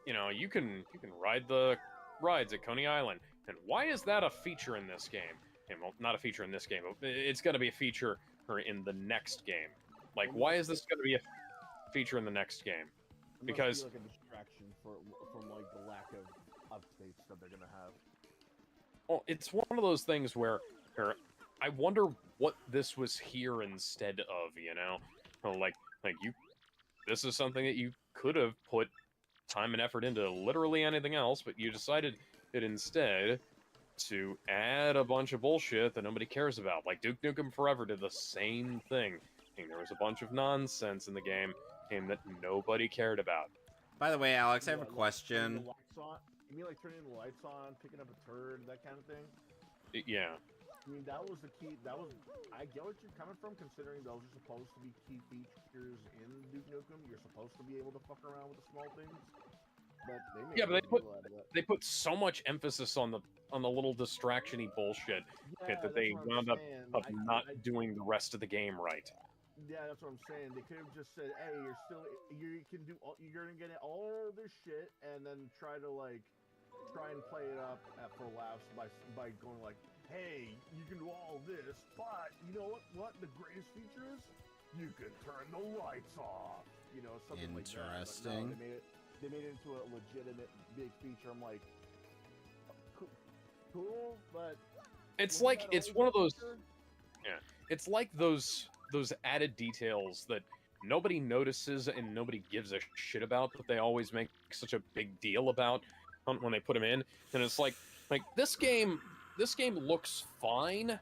you know, you can ride the rides at Coney Island. And why is that a feature in this game? And, well, not a feature in this game, but it's going to be a feature in the next game. Like, why is this going to be a feature in the next game? Because it must be like a distraction from like the lack of updates that they're going to have. Well, it's one of those things where I wonder what this was here instead of, you know? Like this is something that you could have put time and effort into literally anything else, but you decided it instead to add a bunch of bullshit that nobody cares about. Like Duke Nukem Forever did the same thing. And there was a bunch of nonsense in the game that nobody cared about. By the way, Alex, I have a question. You mean like turning the lights on, picking up a turd, that kind of thing? Yeah. I mean, that was the key. I get what you're coming from, considering those are supposed to be key features in Duke Nukem. You're supposed to be able to fuck around with the small things. But they made Yeah, but they they put so much emphasis on the little distraction-y bullshit that they wound up not doing the rest of the game right. Yeah, that's what I'm saying. They could have just said, "Hey, you can do you're gonna get all this shit, and then try and play it up for laughs by going like, hey, you can do all this, but you know what? The greatest feature is you can turn the lights off. You know, something like that. Interesting. No, they made it into a legitimate big feature. I'm like, cool, but it's like it's one of those. Yeah, it's like those added details that nobody notices and nobody gives a shit about, but they always make such a big deal about when they put them in. And it's like this game looks fine,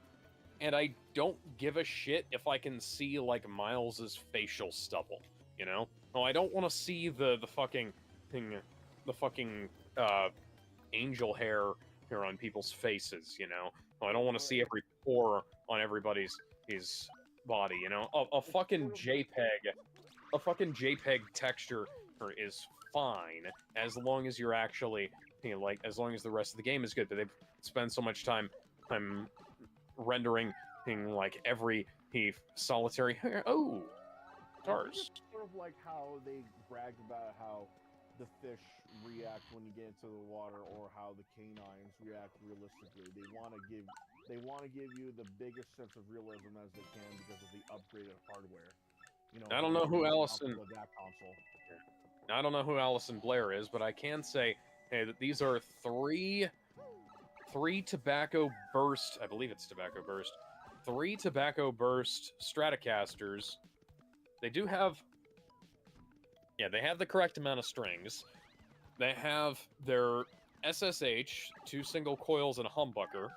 and I don't give a shit if I can see like Miles's facial stubble. You know, no, I don't want to see the fucking thing, the fucking angel hair here on people's faces. You know, no, I don't want to see every pore on everybody's body. You know, a fucking JPEG texture is fine as long as you're actually, you know, like as long as the rest of the game is good. But they spend so much time rendering like every solitary stars. It's sort of like how they bragged about how the fish react when you get into the water, or how the canines react realistically. They want to give you the biggest sense of realism as they can because of the upgraded hardware. You know, I don't know who Allison. That console. I don't know who Allison Blair is, but I can say, hey, that these are three Tobacco Burst. I believe it's Tobacco Burst. 3 Tobacco Burst Stratocasters. They do have. Yeah, they have the correct amount of strings. They have their SSH, 2 single coils and a humbucker.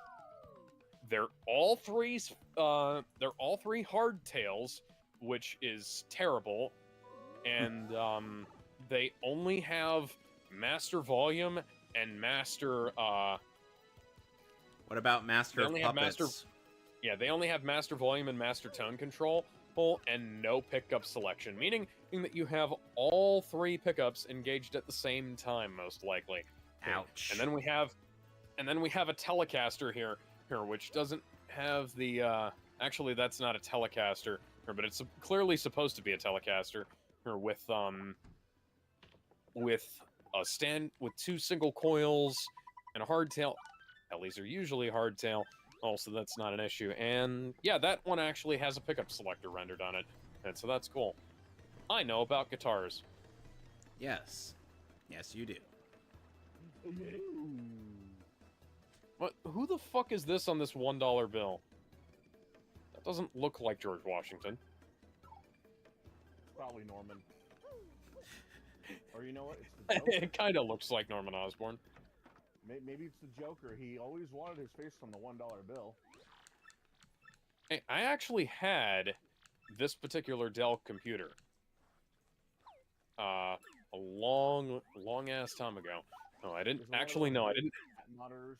They're all three hardtails, which is terrible. And they only have master volume and master. What about master puppets? They only have master volume and master tone control, and no pickup selection, meaning that you have all 3 pickups engaged at the same time, most likely. Ouch. And then we have a Telecaster here, which doesn't have the. Actually, that's not a Telecaster, but it's clearly supposed to be a Telecaster, with a stand with 2 single coils and a hardtail. At least they're usually hardtail. Also, that's not an issue. And yeah, that one actually has a pickup selector rendered on it, and so that's cool. I know about guitars. Yes, you do. What? Who the fuck is this on this $1 bill? That doesn't look like George Washington. Probably Norman. Or you know what? It's the Joker. It kind of looks like Norman Osborn. Maybe it's the Joker. He always wanted his face on the $1 bill. Hey, I actually had this particular Dell computer a long ass time ago. No, I didn't. Actually, no, I didn't. Monitors.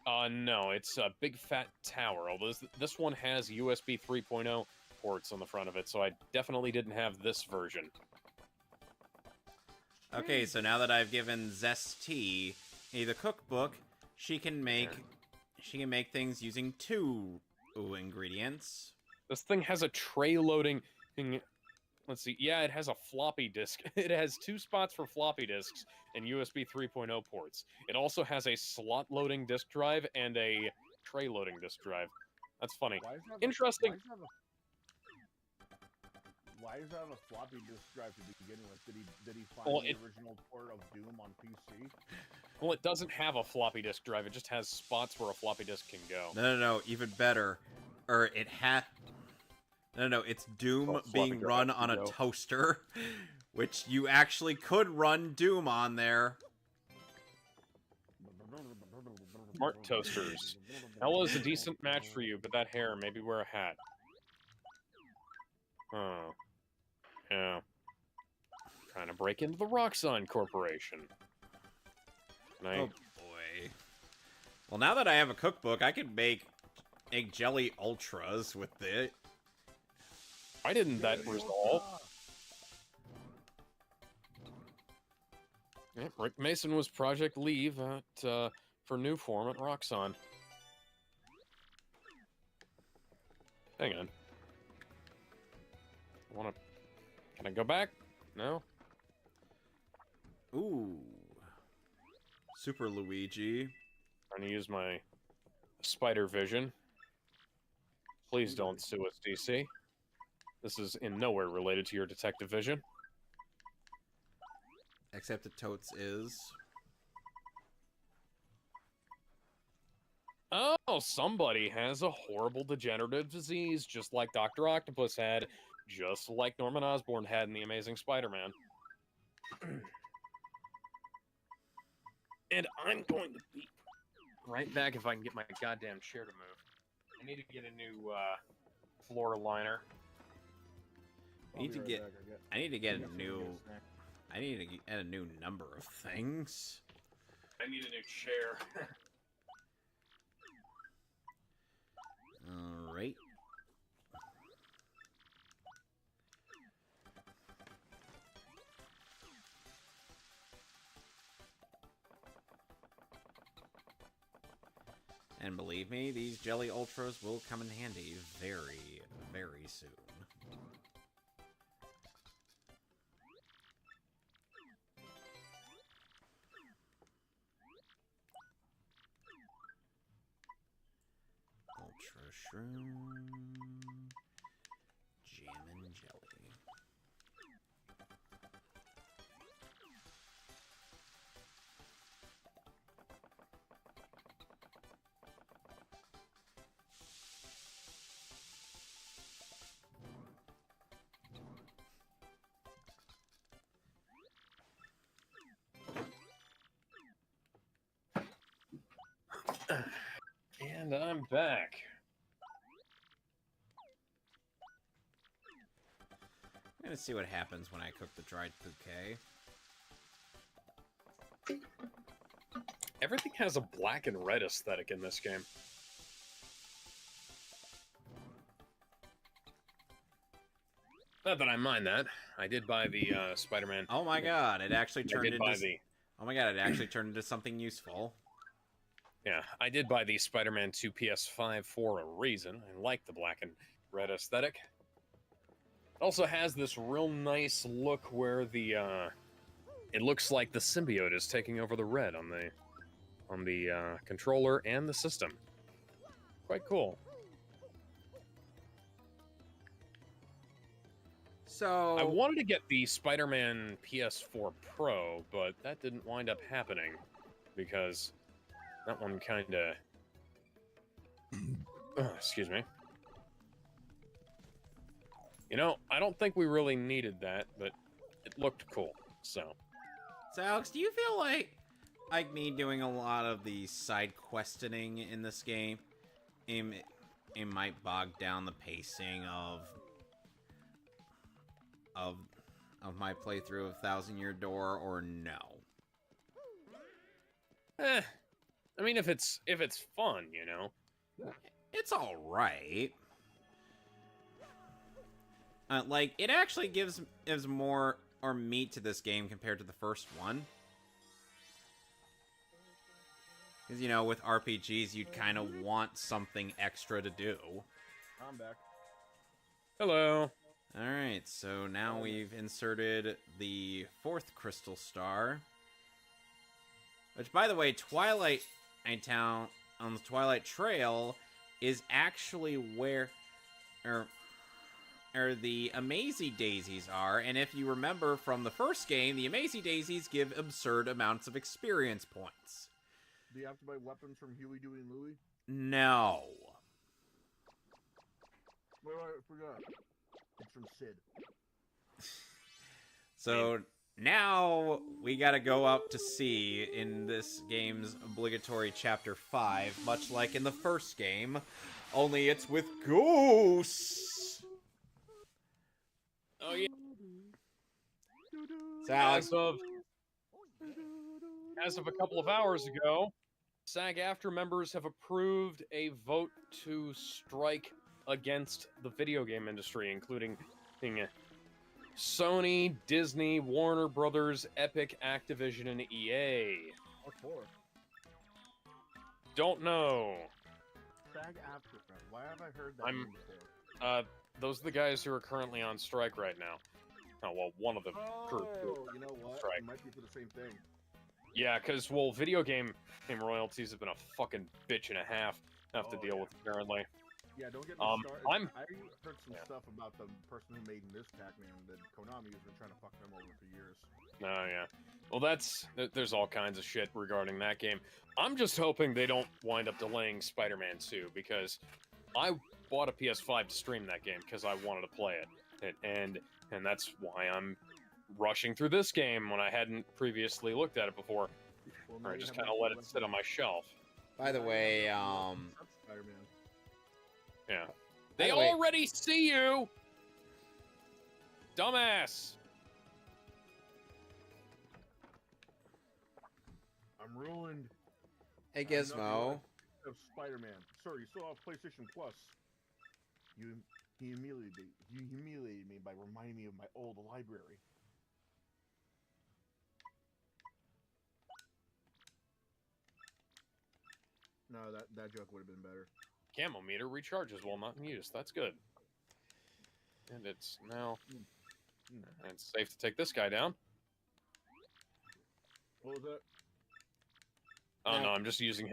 No, it's a big fat tower. Although this one has USB 3.0 ports on the front of it, so I definitely didn't have this version. Okay, so now that I've given Zesty the cookbook, she can make things using 2 ingredients. This thing has a tray loading thing. Let's see. Yeah, it has a floppy disk. It has 2 spots for floppy disks and USB 3.0 ports. It also has a slot loading disk drive and a tray loading disk drive. That's funny. Interesting. Why is that a floppy disk drive to begin with? Did he find the original port of Doom on PC? Well, it doesn't have a floppy disk drive. It just has spots where a floppy disk can go. No, even better. It's Doom being run on a toaster, which you actually could run Doom on there. Smart toasters. Ella's a decent match for you, but that hair, maybe wear a hat. Oh. Yeah. Trying to break into the Roxxon Corporation. Oh boy. Well, now that I have a cookbook, I could make jelly ultras with it. Why didn't that resolve? Yeah, Rick Mason was Project Leave for New Form at Roxxon. Hang on. Can I go back? No? Ooh. Super Luigi. Trying to use my spider vision. Please don't sue us, DC. This is in nowhere related to your detective vision. Except that Totes is. Oh, somebody has a horrible degenerative disease, just like Dr. Octopus had, just like Norman Osborn had in The Amazing Spider-Man. And I'm going to be right back if I can get my goddamn chair to move. I need to get a new floor liner. I need to get a new number of things. I need a new chair. All right. And believe me, these Jelly Ultras will come in handy very, very soon. Ultra Shroom, Jam and Jelly. And I'm back. I'm gonna see what happens when I cook the dried bouquet. Everything has a black and red aesthetic in this game. Not that I mind that. I did buy the Spider-Man. Oh my god, it actually turned into... the... Oh my god, it actually turned into something useful. Yeah, I did buy the Spider-Man 2 PS5 for a reason. I like the black and red aesthetic. It also has this real nice look where the it looks like the symbiote is taking over the red on the controller and the system. Quite cool. So I wanted to get the Spider-Man PS4 Pro, but that didn't wind up happening because that one kind of excuse me. You know, I don't think we really needed that, but it looked cool, so. So, Alex, do you feel like me doing a lot of the side questioning in this game, it might bog down the pacing of my playthrough of Thousand Year Door, or no? I mean, if it's fun, you know. It's all right. Like, it actually gives more or meat to this game compared to the first one. Because, you know, with RPGs, you'd kind of want something extra to do. I'm back. Hello. Alright, so now we've inserted the 4th crystal star. Which, by the way, Twilight Town on the Twilight Trail is actually where the Amazy Daisies are, and if you remember from the first game, the Amazy Daisies give absurd amounts of experience points. Do you have to buy weapons from Huey, Dewey, and Louie? No. Wait, I forgot. It's from Sid. So now we gotta go out to sea in this game's obligatory Chapter 5, much like in the first game, only it's with ghosts. Oh yeah. So Alex, as of a couple of hours ago, SAG-AFTRA members have approved a vote to strike against the video game industry, including Sony, Disney, Warner Brothers, Epic, Activision, and EA. What for? Don't know. SAG-AFTRA. Why have I heard that name before? Those are the guys who are currently on strike right now. Oh, well, one of the crew. You know what? Strike. It might be for the same thing. Yeah, because, well, video game royalties have been a fucking bitch and a half to have to deal with, apparently. Yeah, don't get me started. I heard some stuff about the person who made this Pac-Man that Konami has been trying to fuck them over for years. Oh, yeah. Well, there's all kinds of shit regarding that game. I'm just hoping they don't wind up delaying Spider-Man 2, because I bought a PS5 to stream that game because I wanted to play it. And that's why I'm rushing through this game when I hadn't previously looked at it before. Well, Or I just kind of let it sit on my shelf. By the way, Spider-Man. Yeah. They already see you! Dumbass! I'm ruined. Hey Gizmo. Of Spider-Man. Sir, you still have PlayStation Plus. You humiliated me by reminding me of my old library. No, that joke would have been better. Camo meter recharges while not in use. That's good. And it's now... And it's safe to take this guy down. What was that? Oh no, I'm just using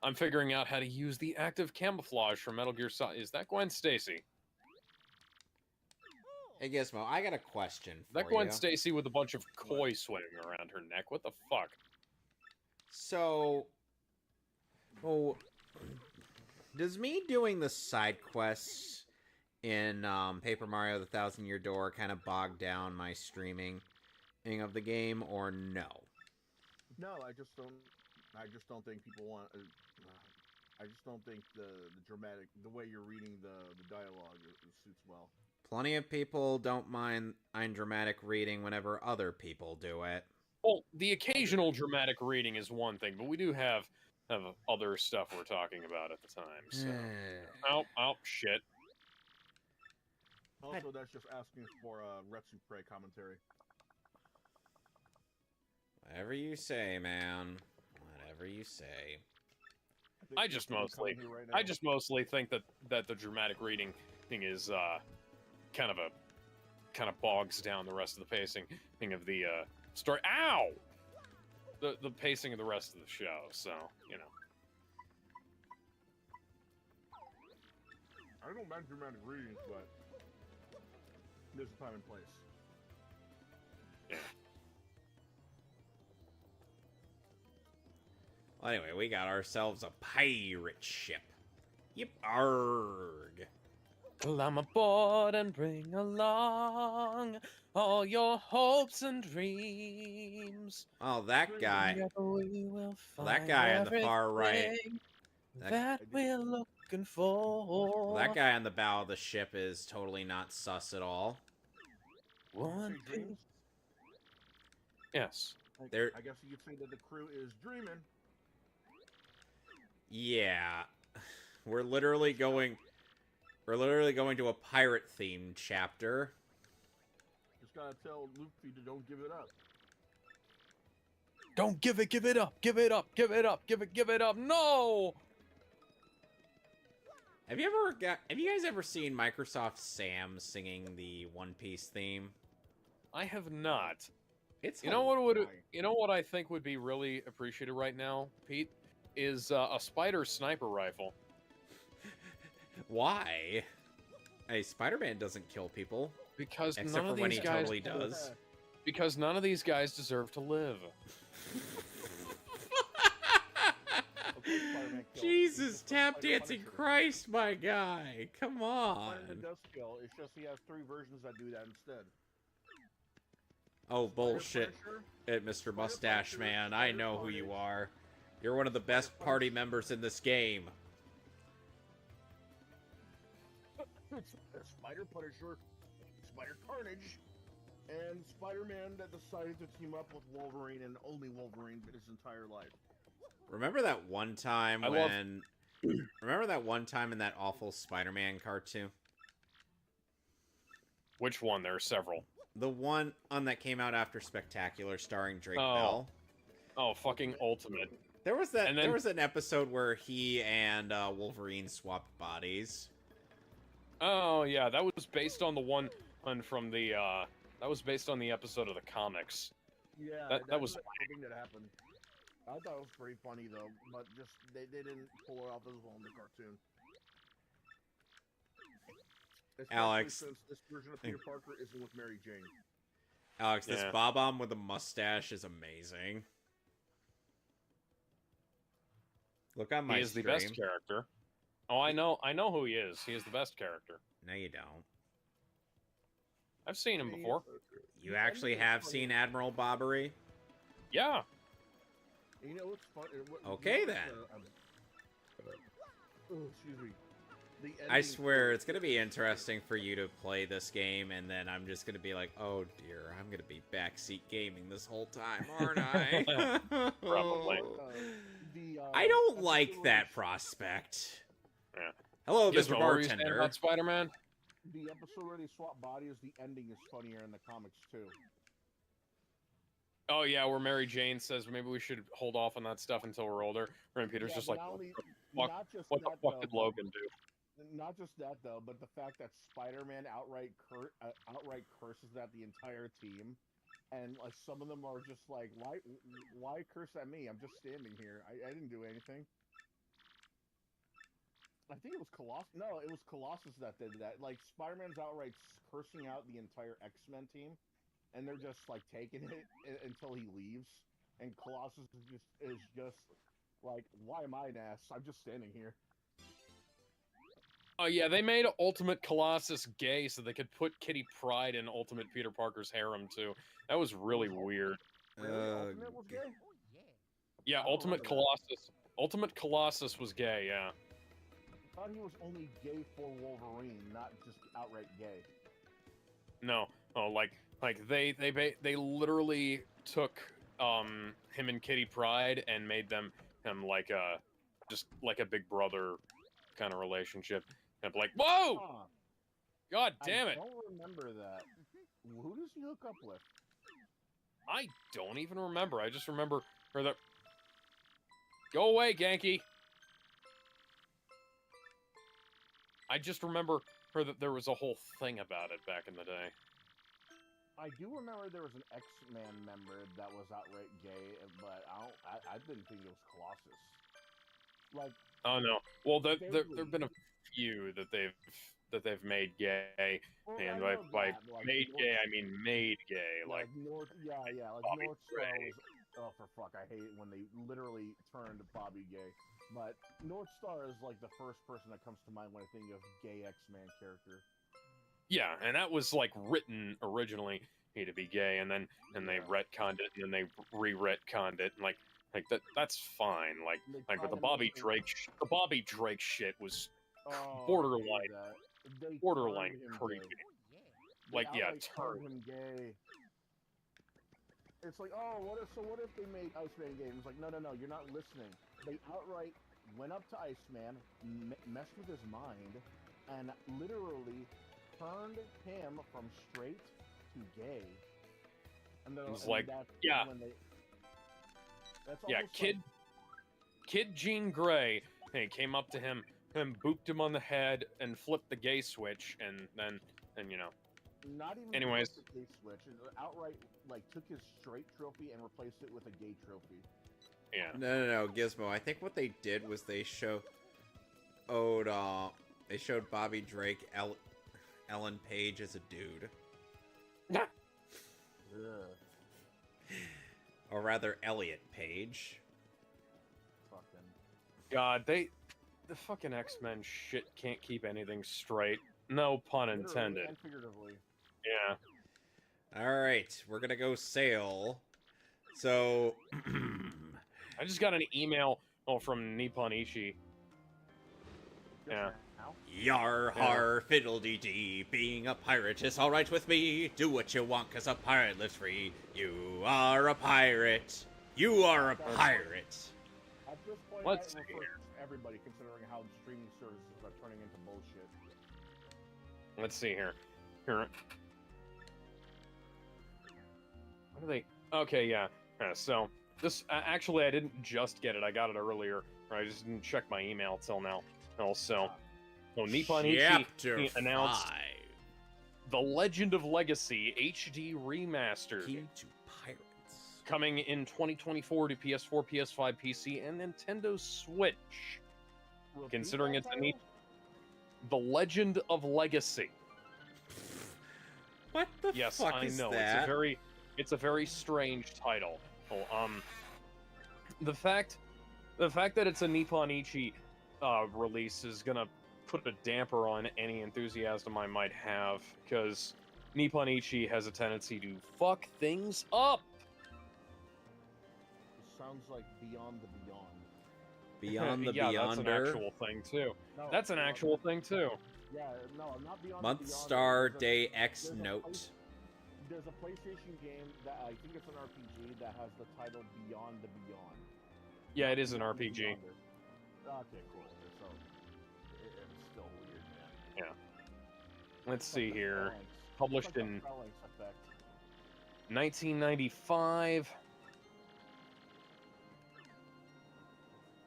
I'm figuring out how to use the active camouflage from Metal Gear Solid. Is that Gwen Stacy? Hey Gizmo, I got a question for That Gwen Stacy with a bunch of koi swimming around her neck. What the fuck? So, does me doing the side quests in Paper Mario: The Thousand Year Door kind of bog down my streaming of the game, or no? No, I just don't think people want. I just don't think the way you're reading the dialogue suits well. Plenty of people don't mind dramatic reading whenever other people do it. Well, the occasional dramatic reading is one thing, but we do have other stuff we're talking about at the time. So, oh, shit. Also, that's just asking for Retsu Prey commentary. Whatever you say, man. Whatever you say. I just mostly think that the dramatic reading thing is kind of bogs down the rest of the pacing of the story. Ow! The pacing of the rest of the show. So you know. I don't mind dramatic readings, but there's a time and place. Yeah. Well, anyway, we got ourselves a pirate ship. Yep, arg. Well, I'm aboard and bring along all your hopes and dreams. Oh, that guy. That guy on the far right. That we're looking for. Well, that guy on the bow of the ship is totally not sus at all. One thing. Yes. I guess you could say that the crew is dreaming. Yeah. We're literally going to a pirate-themed chapter. Just gotta tell Luffy to don't give it up. Don't give it up, give it up, give it up, give it up, no! Have you guys ever seen Microsoft Sam singing the One Piece theme? I have not. It's you know what I think would be really appreciated right now, Pete, is a spider sniper rifle. Why? Hey, Spider-Man doesn't kill people. Because except for when he totally does. Because none of these guys deserve to live. Jesus, tap dancing Christ, my guy. Come on. Spider-Man does kill. It's just he has 3 versions that do that instead. Oh, bullshit. Mr. Mustache Man, I know who you are. You're one of the best party members in this game. Spider Punisher, Spider Carnage, And Spider-Man that decided to team up with Wolverine and only Wolverine his entire life. Remember that one time Remember that one time in that awful Spider-Man cartoon? Which one? There are several. The one that came out after Spectacular, starring Drake Bell. Oh, fucking Ultimate. There was there was an episode where he and Wolverine swapped bodies. Oh yeah, that was based on the one from the that was based on the episode of the comics. Yeah, that was the thing that happened. I thought it was pretty funny though, but just they didn't pull it off as well in the cartoon. Especially Alex, since this version of Peter Parker isn't with Mary Jane. Alex, this Bob-omb with a mustache is amazing. Look on my He is stream. the best character. Oh, I know who he is. He is the best character. No, you don't. I've seen him before. You actually have seen Admiral Bobbery? Yeah. You know what's fun? Okay, then. Oh, excuse me. I swear, it's going to be interesting for you to play this game, and then I'm just going to be like, oh dear, I'm going to be backseat gaming this whole time, aren't I? Probably. I don't like that prospect. Yeah. Hello, Gizmo, Mr. what were you saying Bartender. about Spider-Man? The episode where they swap bodies, the ending is funnier in the comics, too. Oh yeah, where Mary Jane says maybe we should hold off on that stuff until we're older. And Peter's just like, what the fuck did Logan do? Not just that though, but the fact that Spider-Man outright curses at the entire team, and like some of them are just like, why curse at me? I'm just standing here. I didn't do anything. I think it was Colossus. No, it was Colossus that did that. Like Spider-Man's outright cursing out the entire X-Men team, and they're just like taking it until he leaves. And Colossus is just like, why am I an ass? I'm just standing here. Oh yeah, they made Ultimate Colossus gay so they could put Kitty Pryde in Ultimate Peter Parker's harem too. That was really weird. Really? Ultimate was gay? Yeah, Ultimate Colossus was gay, yeah. I thought he was only gay for Wolverine, not just outright gay. No. Oh, like they literally took him and Kitty Pryde and made him like just like a big brother kind of relationship. And like, whoa! Huh. God damn it! I don't remember that. Who does he hook up with? I don't even remember. I just remember that. Go away, Genki. I just remember that there was a whole thing about it back in the day. I do remember there was an X-Men member that was outright gay, but I didn't think it was Colossus. Like, oh no. Well, there've been a few that they've made gay, well, and by like made gay I mean made gay, like North, like Bobby North Star Gray. was, oh for fuck, I hate it when they literally turned Bobby gay. But North Star is like the first person that comes to mind when I think of gay X-Man character. Yeah, and that was like written originally to be gay, and then they retconned it, and then they re-retconned it, and like that's fine. But the Bobby Drake shit was borderline creepy. Like yeah, turned him gay. It's like, oh, what if they made Iceman gay? It's like, no, you're not listening. They outright went up to Iceman, messed with his mind, and literally turned him from straight to gay. And then, it was like, yeah. Kid Jean Grey, hey, came up to him and booped him on the head and flipped the gay switch, and then you know. Not even anyways, the gay switch. It outright like took his straight trophy and replaced it with a gay trophy. Yeah. No, Gizmo. I think what they did was they showed Bobby Drake, Ellen Page as a dude. Or rather, Elliot Page. Fucking. God, the fucking X-Men shit can't keep anything straight. No pun intended. And figuratively. Yeah. Alright, we're gonna go sail. So... I just got an email from Nippon Ichi. Yeah. Yar har fiddle-dee-dee, being a pirate is alright with me. Do what you want, cause a pirate lives free. You are a pirate. You are a pirate. At this point, Let's I see refer here. to everybody considering how streaming services are turning into bullshit. Let's see here. What are they? Okay, yeah. So this actually, I didn't just get it. I got it earlier. I just didn't check my email till now. Also, so Nippon Ichi Chapter announced 5. The Legend of Legacy HD Remastered, Key to pirates. coming in 2024 to PS4, PS5, PC, and Nintendo Switch. Considering it's a neat, The Legend of Legacy. What the Yes, fuck I is know. that? It's a very strange title. The fact that it's a Nippon Ichi release is gonna put a damper on any enthusiasm I might have, because Nippon Ichi has a tendency to fuck things up. It sounds like Beyond the Beyond. Beyond the yeah, Beyonder. that's an actual thing too. No, That's an actual thing too. Yeah, no, not Beyond Month, the Beyond. star, There's a- day, X, there's a note. place- There's a PlayStation game that I think it's an RPG that has the title Beyond the Beyond. Yeah, it is an Beyond the RPG. Beyonder. Okay, cool. So it's still weird, man. Let's It's like see the here. phalanx. It's Published like the in phalanx effect. 1995.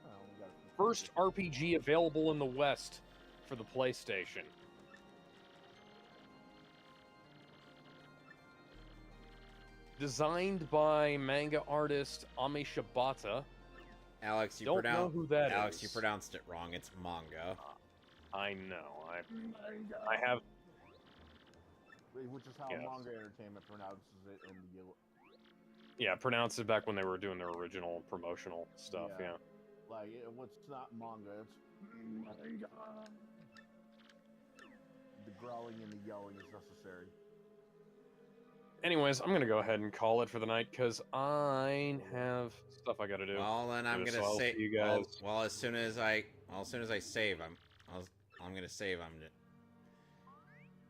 Oh, we got a- First RPG available in the West for the PlayStation. Designed by manga artist Ame Shibata. Alex, you Don't know who that Alex, is. you pronounced it wrong. It's manga. I know. I have. Which is how Yes. Manga Entertainment pronounces it in the yellow. Yeah, pronounced it back when they were doing their original promotional stuff. Yeah. Yeah. Like, what's not manga, it's manga. The growling and the yelling is necessary. Anyways, I'm gonna go ahead and call it for the night because I have stuff I gotta do. Well, then I'm Yeah, gonna so I'll save. see you guys. Well, as soon as I save, I'm gonna save.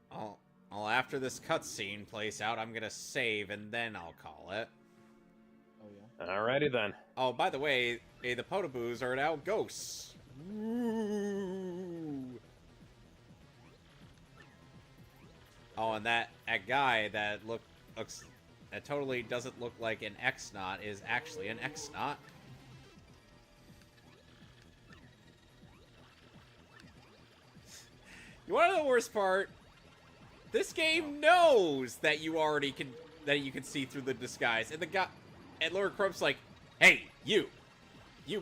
I'll after this cutscene plays out, I'm gonna save and then I'll call it. Oh yeah. Alrighty then. Oh, by the way, the Potoboos are now ghosts. Ooh. Oh, and that guy that looks that totally doesn't look like an X-Naught is actually an X-Naught. You want to know the worst part? This game knows that you can see through the disguise, and the guy and Lord Crump's like, "Hey, you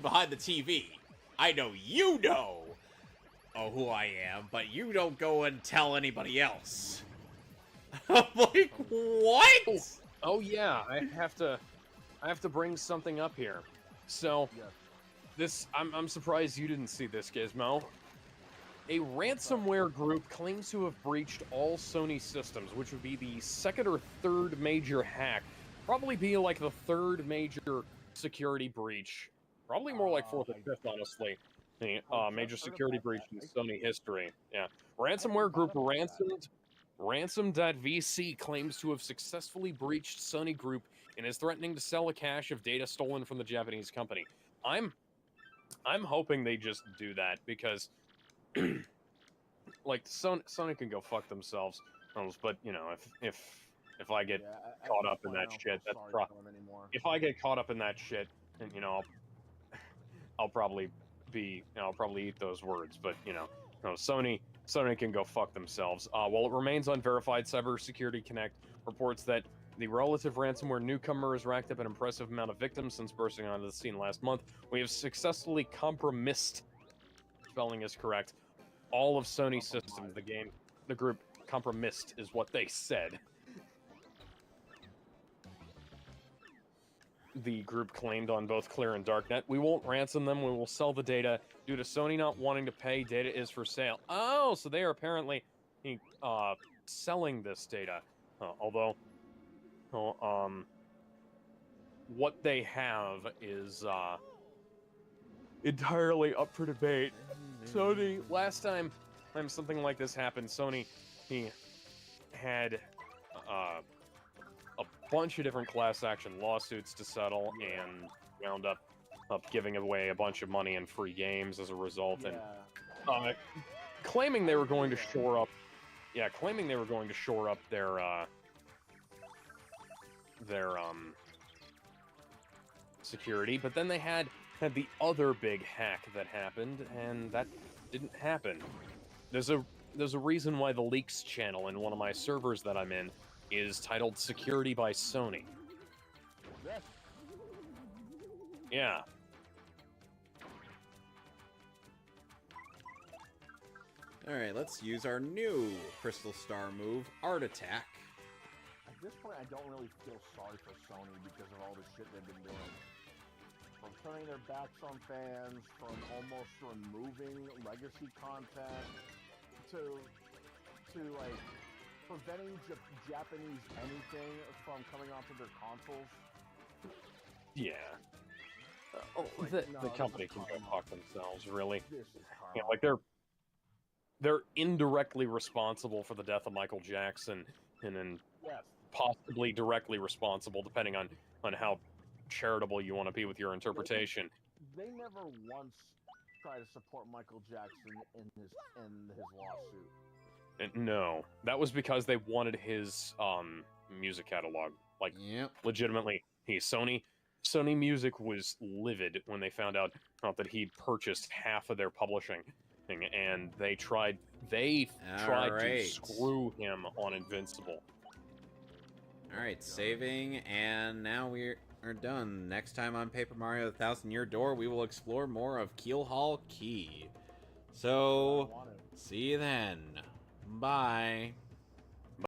behind the TV. I know you know who I am, but you don't go and tell anybody else." I'm like, what? Oh yeah, I have to bring something up here. So, Yes. I'm surprised you didn't see this, Gizmo. A ransomware group claims to have breached all Sony systems, which would be the second or third major hack. Probably be like the third major security breach. Probably more like fourth or fifth, honestly. The major security breach in Sony history. Yeah. Ransomware group Ransom.vc claims to have successfully breached Sony Group and is threatening to sell a cache of data stolen from the Japanese company. I'm hoping they just do that because like Sony can go fuck themselves, but you know, if I get caught up in that shit, that's if I get caught up in that shit, then you know, I'll probably eat those words, but you know, Sony can go fuck themselves. While it remains unverified, Cybersecurity Connect reports that the relative ransomware newcomer has racked up an impressive amount of victims since bursting onto the scene last month. We have successfully compromised, spelling is correct, all of Sony systems. The group compromised is what they said. The group claimed on both Clear and Darknet. We won't ransom them, we will sell the data. Due to Sony not wanting to pay, data is for sale. Oh, so they are apparently selling this data. Although, what they have is entirely up for debate. Sony, last time time something like this happened, Sony, he had a bunch of different class action lawsuits to settle, and wound up giving away a bunch of money and free games as a result, and claiming they were going to shore up, their security, but then they had the other big hack that happened, and that didn't happen. There's a reason why the leaks channel in one of my servers that I'm in is titled Security by Sony. Yeah. Alright, let's use our new Crystal Star move, Art Attack. At this point, I don't really feel sorry for Sony because of all the shit they've been doing. From turning their backs on fans, from almost removing legacy content, to like preventing Japanese anything from coming onto their consoles. Yeah. The company can go fuck themselves, really. Yeah, like they're indirectly responsible for the death of Michael Jackson, and then possibly directly responsible, depending on how charitable you want to be with your interpretation. They never once tried to support Michael Jackson in his lawsuit. No, that was because they wanted his music catalog. Like, legitimately, Sony Music was livid when they found out that he purchased half of their publishing, and they tried to screw him on Invincible. Alright, saving, and now we are done. Next time on Paper Mario: The Thousand Year Door, we will explore more of Keel Hall Key. So, see you then. Bye.